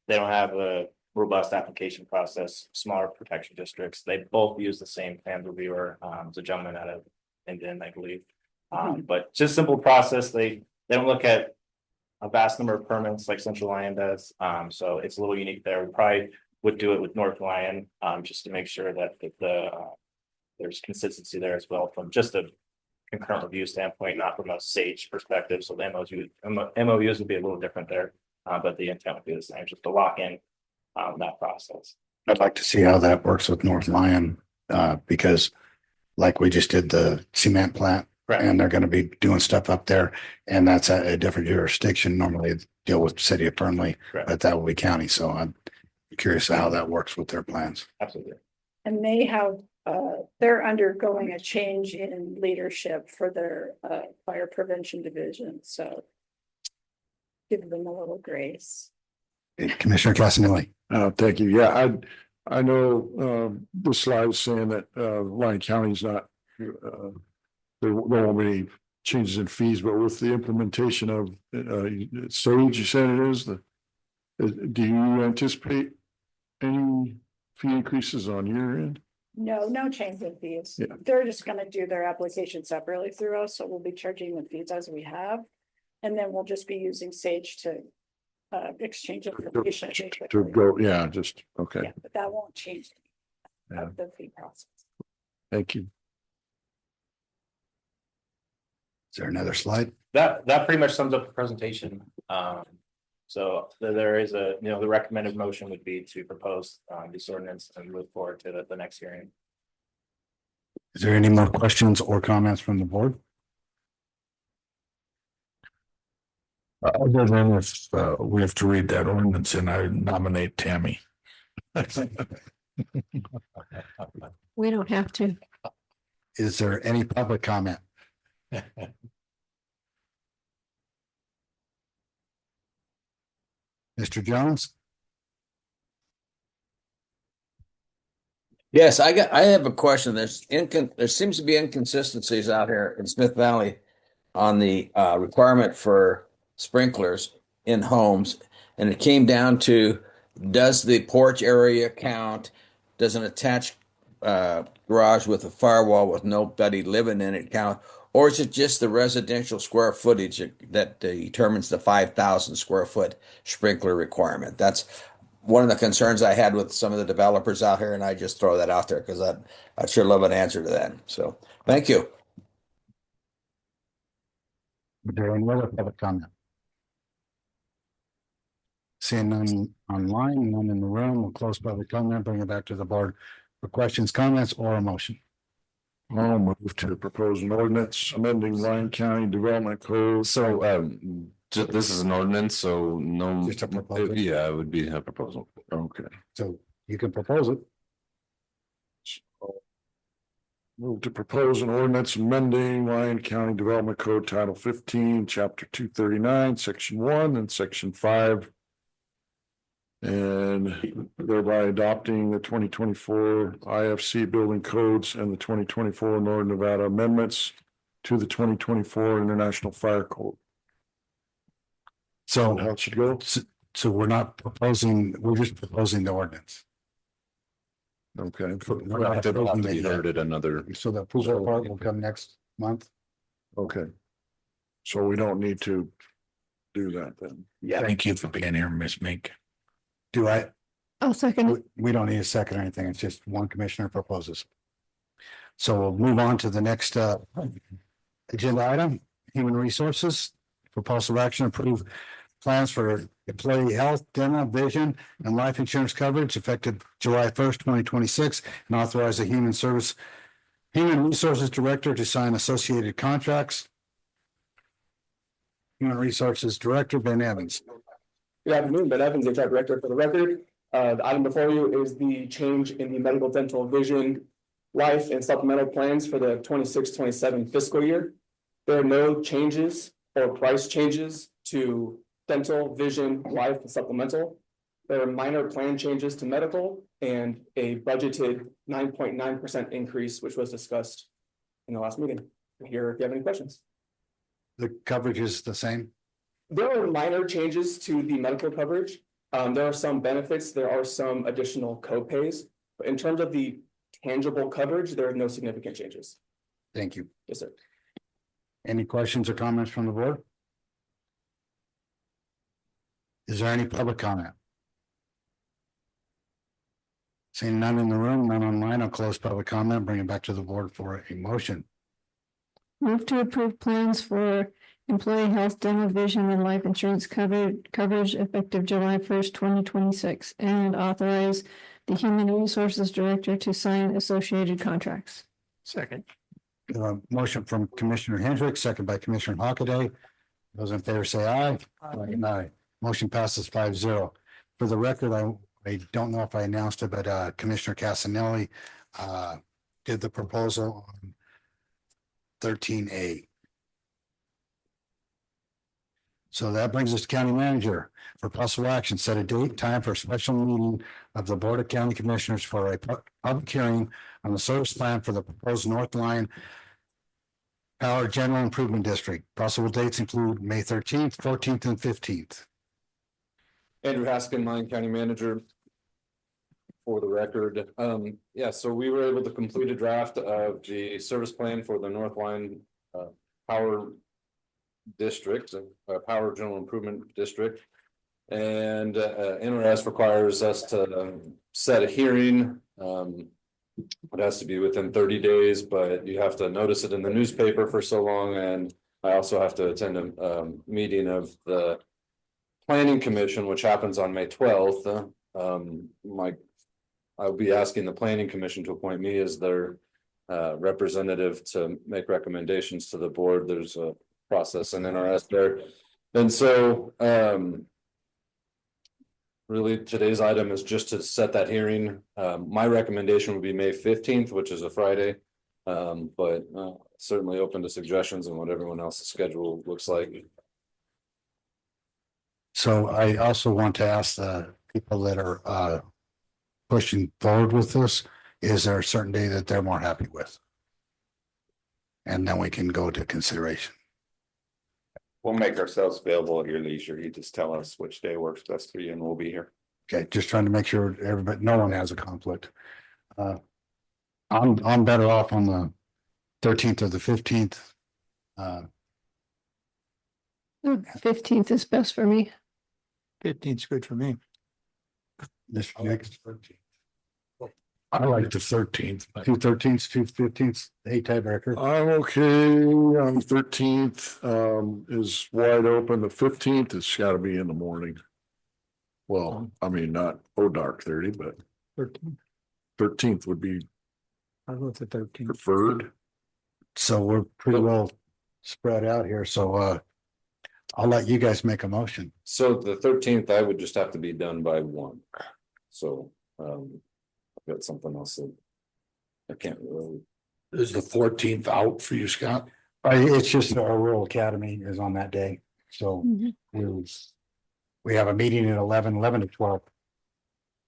they don't have a robust application process, smaller protection districts. They both use the same plan reviewer. It's a gentleman out of Indian, I believe. But just simple process. They don't look at a vast number of permits like Central Lyon does. So it's a little unique there. We probably would do it with North Lyon, just to make sure that there's consistency there as well from just a concurrent review standpoint, not from a Sage perspective. So the MOUs would be a little different there, but the intent would be the same, just to lock in that process. I'd like to see how that works with North Lyon, because like we just did the cement plant. Correct. And they're going to be doing stuff up there, and that's a different jurisdiction. Normally they deal with city of Fernley, Correct. but that will be county. So I'm curious how that works with their plans. Absolutely. And they have, they're undergoing a change in leadership for their fire prevention division, so give them a little grace. Commissioner Casanelli. Thank you. Yeah, I know the slide is saying that Lyon County's not there won't be any changes in fees, but with the implementation of Sage, you said it is do you anticipate any fee increases on your end? No change in fees. Yeah. They're just gonna do their application separately through us, so we'll be charging the fees as we have. And then we'll just be using Sage to exchange information. To go, yeah, just, okay. Yeah, but that won't change Yeah. the fee process. Thank you. Is there another slide? That pretty much sums up the presentation. So there is the recommended motion would be to propose this ordinance and move forward to the next hearing. Is there any more questions or comments from the board? Other than if we have to read that ordinance, and I nominate Tammy. We don't have to. Is there any public comment? Mr. Jones? Yes, I have a question. There seems to be inconsistencies out here in Smith Valley on the requirement for sprinklers in homes. And it came down to, does the porch area count? Does an attached garage with a firewall with nobody living in it count? Or is it just the residential square footage that determines the 5,000 square foot sprinkler requirement? That's one of the concerns I had with some of the developers out here, and I just throw that out there because I'd sure love an answer to that. So thank you. Is there any other public comment? Seeing none online, none in the room, we'll close public comment, bring it back to the board for questions, comments, or a motion. I'll move to propose an ordinance amending Lyon County Development Code. So this is an ordinance, so no. Just a proposal? Yeah, it would be a proposal. Okay. So you can propose it. Move to propose an ordinance amending Lyon County Development Code Title 15, Chapter 239, Section 1 and Section 5. And thereby adopting the 2024 IFC building codes and the 2024 Northern Nevada amendments to the 2024 International Fire Code. So how it should go? So we're not proposing, we're just proposing the ordinance. Okay. We're not approving it yet. Heard another. So the approval part will come next month. Okay. So we don't need to do that then. Yeah. Thank you for being here, Ms. Mink. Do I? I'll second it. We don't need a second or anything. It's just one commissioner proposes. So we'll move on to the next agenda item, human resources. For possible action, approve plans for employee health, dental, vision, and life insurance coverage effective July 1st, 2026, and authorize the Human Resources Director to sign associated contracts. Human Resources Director, Ben Evans. Good afternoon, Ben Evans, HR Director for the record. The item before you is the change in the medical, dental, vision, life and supplemental plans for the 26-27 fiscal year. There are no changes or price changes to dental, vision, life and supplemental. There are minor plan changes to medical and a budgeted 9.9% increase, which was discussed in the last meeting. Here, if you have any questions. The coverage is the same. There are minor changes to the medical coverage. There are some benefits, there are some additional co-pays, but in terms of the tangible coverage, there are no significant changes. Thank you. Yes, sir. Any questions or comments from the board? Is there any public comment? Seeing none in the room, none online, I'll close public comment, bring it back to the board for a motion. Move to approve plans for employee health, dental, vision, and life insurance coverage effective July 1st, 2026, and authorize the Human Resources Director to sign associated contracts. Second. Motion from Commissioner Hendrick, second by Commissioner Hockaday. Those in favor say aye. Aye. Motion passes 5-0. For the record, I don't know if I announced it, but Commissioner Casanelli did the proposal on 13A. So that brings us to County Manager for possible action. Set a date, time for a special meeting of the Board of County Commissioners for a public hearing on the service plan for the proposed North Lyon Power General Improvement District. Possible dates include May 13th, 14th, and 15th. Andrew Haskin, Lyon County Manager. For the record, yeah, so we were able to complete a draft of the service plan for the North Lyon Power District, Power General Improvement District. And NRS requires us to set a hearing. It has to be within 30 days, but you have to notice it in the newspaper for so long. And I also have to attend a meeting of the Planning Commission, which happens on May 12th. I'll be asking the Planning Commission to appoint me as their representative to make recommendations to the board. There's a process in NRS there. And so really today's item is just to set that hearing. My recommendation would be May 15th, which is a Friday. But certainly open to suggestions and what everyone else's schedule looks like. So I also want to ask the people that are pushing forward with this, is there a certain day that they're more happy with? And then we can go to consideration. We'll make ourselves available at your leisure. You just tell us which day works best for you and we'll be here. Okay, just trying to make sure no one has a conflict. I'm better off on the 13th or the 15th. 15th is best for me. 15th is good for me. This next 13th. I like the 13th. 2 13ths, 2 15ths, a tiebreaker. I'm okay on the 13th, is wide open. The 15th, it's gotta be in the morning. Well, I mean, not dark 30, but 13th would be I'll go with the 13th. preferred. So we're pretty well spread out here. So I'll let you guys make a motion. So the 13th, I would just have to be done by 1. So I've got something else that I can't really. Is the 14th out for you, Scott? It's just our rural academy is on that day. So we have a meeting at 11 to 12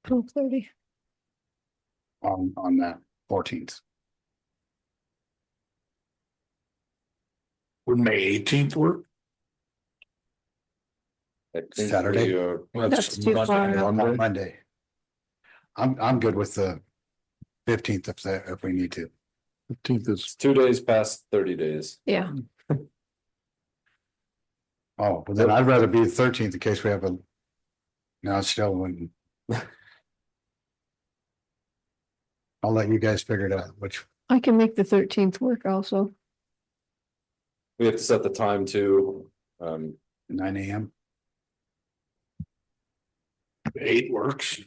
12:30. on that 14th. Would May 18th work? Saturday. That's too far. Monday. I'm good with the 15th if we need to. 15th is 2 days past 30 days. Yeah. Oh, well then I'd rather be the 13th in case we have a. No, it's still when. I'll let you guys figure it out, which. I can make the 13th work also. We have to set the time to 9 a.m. 8 works.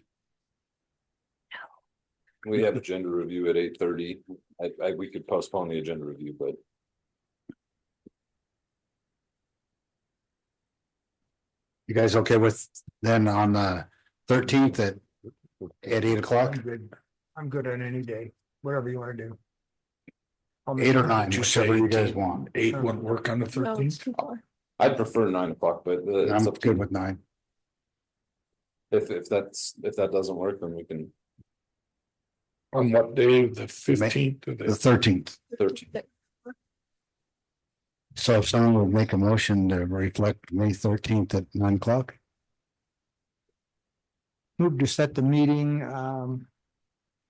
We have agenda review at 8:30. We could postpone the agenda review, but You guys okay with then on the 13th at 8 o'clock? I'm good on any day, whatever you want to do. 8 or 9, whichever you guys 18? want. 8 wouldn't work on the No, it's 13th. too far. I'd prefer 9 o'clock, but it's I'm up to good you. with 9. If that doesn't work, then we can On what day? The 15th or The the 13th. 13. So if someone would make a motion to reflect May 13th at 9 o'clock. Move to set the meeting,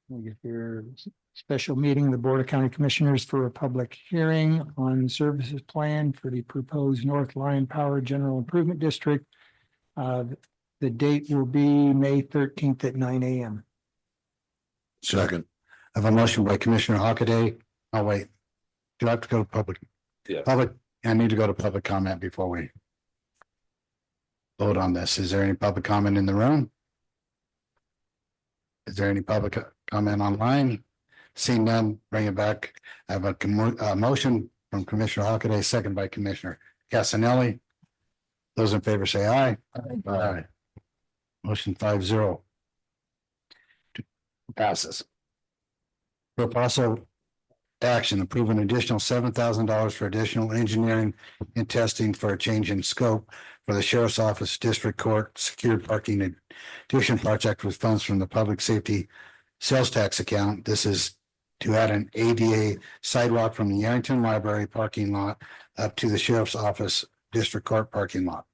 we'll get your special meeting, the Board of County Commissioners for a public hearing on services plan for the proposed North Lyon Power General Improvement District. The date will be May 13th at 9 a.m. second. I have a motion by Commissioner Hockaday. Oh, wait. Do I have to go to public? Yeah. Public, I need to go to public comment before we vote on this. Is there any public comment in the room? Is there any public comment online? Seeing none, bring it back. I have a motion from Commissioner Hockaday, second by Commissioner Casanelli. Those in favor say aye. Aye. Motion 5-0. Passes. For possible action, approve an additional $7,000 for additional engineering and testing for a change in scope for the Sheriff's Office District Court Secured Parking Addition Project with funds from the Public Safety Sales Tax account. This is to add an ADA sidewalk from the Yarrington Library parking lot up to the Sheriff's Office District Court parking lot.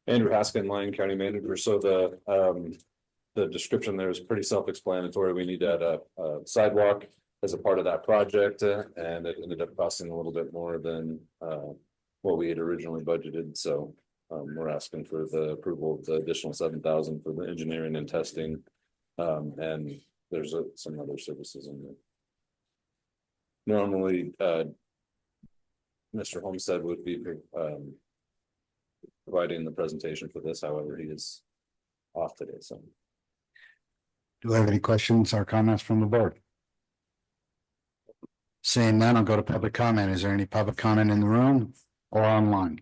Andrew Haskin, Lyon County Manager. So the description there is pretty self-explanatory. We need to add a sidewalk as a part of that project, and it ended up costing a little bit more than what we had originally budgeted. So we're asking for the approval of the additional $7,000 for the engineering and testing, and there's some other services in there. Normally, Mr. Homestead would be providing the presentation for this. However, he is off today. So, Do I have any questions or comments from the board? Seeing none, I'll go to public comment. Is there any public comment in the room or online?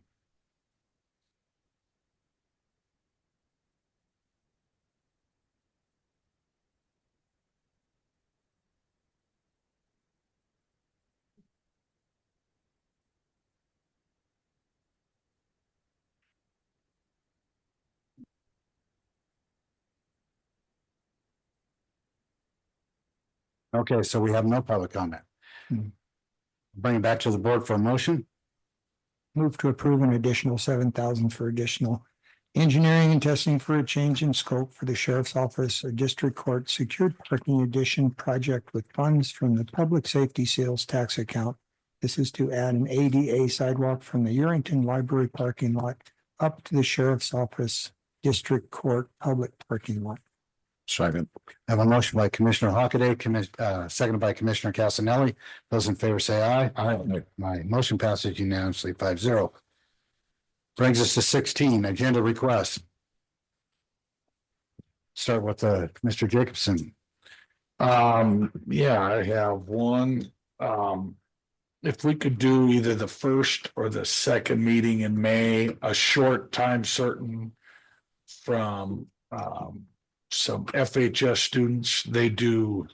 Okay, so we have no public comment. Bring it back to the board for a motion. Move to approve an additional $7,000 for additional engineering and testing for a change in scope for the Sheriff's Office, a District Court Secured Parking Addition project with funds from the Public Safety Sales Tax account. This is to add an ADA sidewalk from the Yarrington Library parking lot up to the Sheriff's Office District Court public parking lot. Second. I have a motion by Commissioner Hockaday, seconded by Commissioner Casanelli. Those in favor say aye. Aye. My motion passes unanimously 5-0. Brings us to 16, agenda requests. Start with Mr. Jacobson. Yeah, I have one. If we could do either the first or the second meeting in May, a short time certain from some FHS students. They do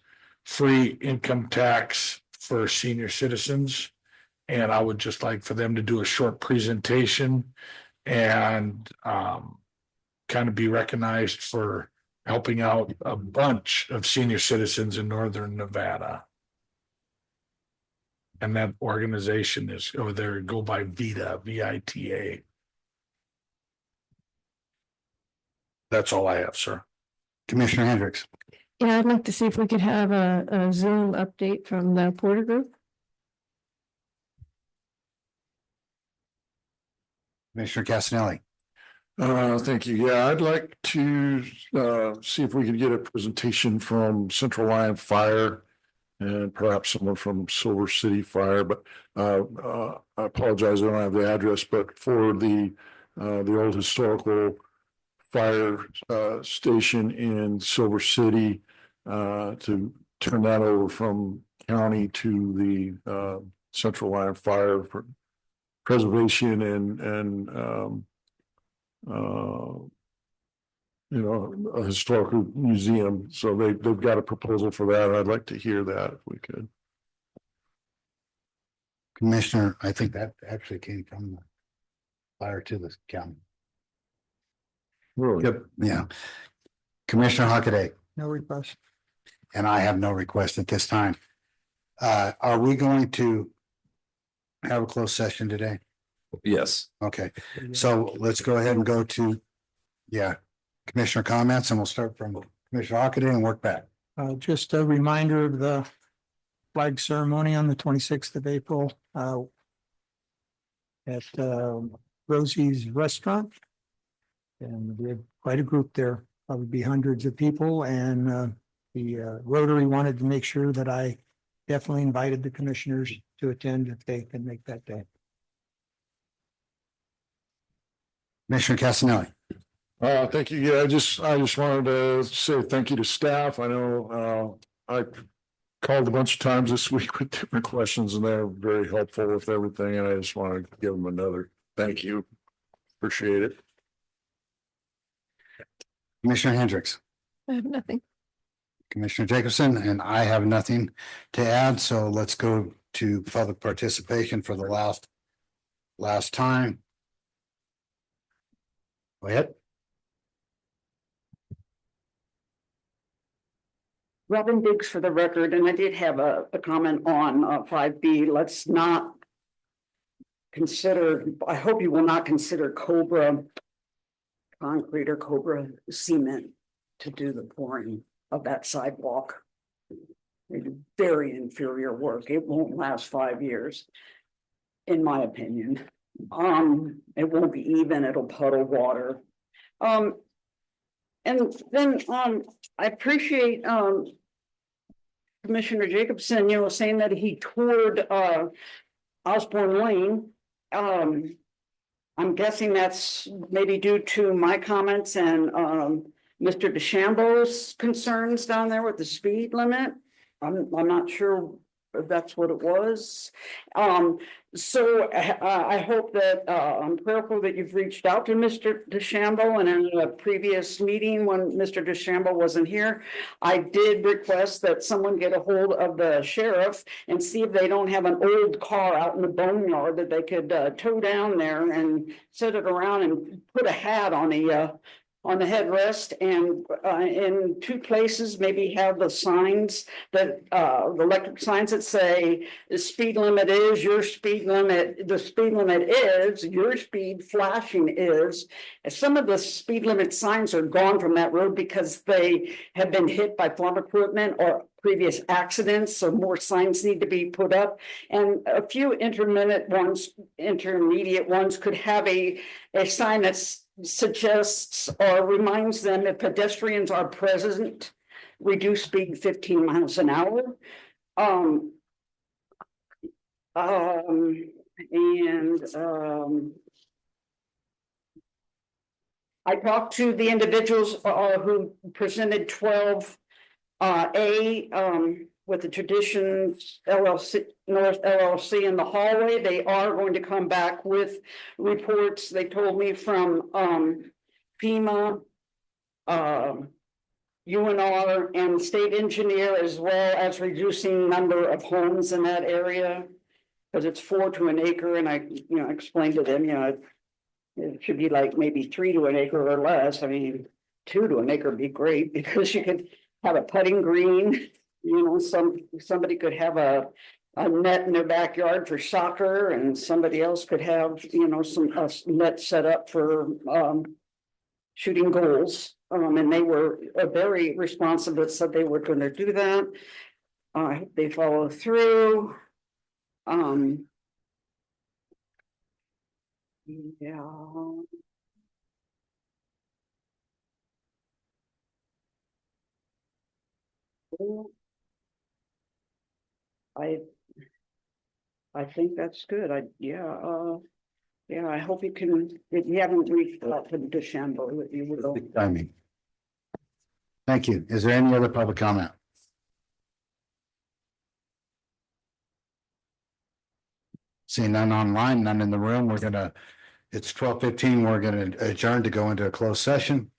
free income tax for senior citizens. And I would just like for them to do a short presentation and kind of be recognized for helping out a bunch of senior citizens in Northern Nevada. And that organization is over there, go by VITA, VITA. That's all I have, sir. Commissioner Hendricks. Yeah, I'd like to see if we could have a Zoom update from the Porter Group. Commissioner Casanelli. Thank you. Yeah, I'd like to see if we could get a presentation from Central Lyon Fire and perhaps someone from Silver City Fire, but I apologize, I don't have the address, but for the old historical fire station in Silver City to turn that over from county to the Central Lyon Fire for preservation and a historical museum. So they've got a proposal for that. I'd like to hear that if we could. Commissioner, I think that actually came from the fire to the county. Really? Yep, yeah. Commissioner Hockaday, No request. and I have no request at this time. Are we going to have a closed session today? Yes. Okay, so let's go ahead and go to, Commissioner comments, and we'll start from Commissioner Hockaday and work back. Just a reminder of the flag ceremony on the 26th of April at Rosie's Restaurant. And we have quite a group there, probably be hundreds of people, and the Rotary wanted to make sure that I definitely invited the commissioners to attend if they can make that day. Commissioner Casanelli. Thank you. Yeah, I just wanted to say thank you to staff. I know I called a bunch of times this week with different questions, and they're very helpful with everything. And I just want to give them another thank you. Appreciate it. Commissioner Hendricks. I have nothing. Commissioner Jacobson, and I have nothing to add, so let's go to public participation for the last time. Go ahead. Robin Diggs for the record, and I did have a comment on 5B. Let's not consider, I hope you will not consider Cobra concrete or Cobra cement to do the pouring of that sidewalk. They do very inferior work. It won't last 5 years, in my opinion. It won't be even, it'll puddle water. And then I appreciate Commissioner Jacobson, saying that he toured Osborne Lane. I'm guessing that's maybe due to my comments and Mr. DeChambeau's concerns down there with the speed limit. I'm not sure if that's what it was. So I hope that I'm prayerful that you've reached out to Mr. DeChambeau, and in a previous meeting when Mr. DeChambeau wasn't here, I did request that someone get a hold of the sheriff and see if they don't have an old car out in the boneyard that they could tow down there and set it around and put a hat on the headrest, and in 2 places, maybe have the signs that the electric signs that say the speed limit is your speed limit, the speed limit is your speed, flashing is. Some of the speed limit signs are gone from that road because they have been hit by farm equipment or previous accidents, so more signs need to be put up. And a few intermediate ones could have a sign that's suggests or reminds them if pedestrians are present, reduce speed 15 miles an hour. I talked to the individuals who presented 12A with the Traditions LLC, North LLC in the hallway. They are going to come back with reports. They told me from FEMA, UNR, and state engineer, as well as reducing number of homes in that area, because it's 4 to an acre. And I, explained to them, it should be like maybe 3 to an acre or less. I mean, 2 to an acre would be great, because you could have a putting green. Somebody could have a net in their backyard for soccer, and somebody else could have, some net set up for shooting goals. And they were very responsive that said they were going to do that. I hope they follow through. Yeah. I think that's good. Yeah, I hope you can, if you haven't reached out to DeChambeau, that you will. I mean. Thank you. Is there any other public comment? Seeing none online, none in the room, it's 12:15. We're gonna adjourn to go into a closed session.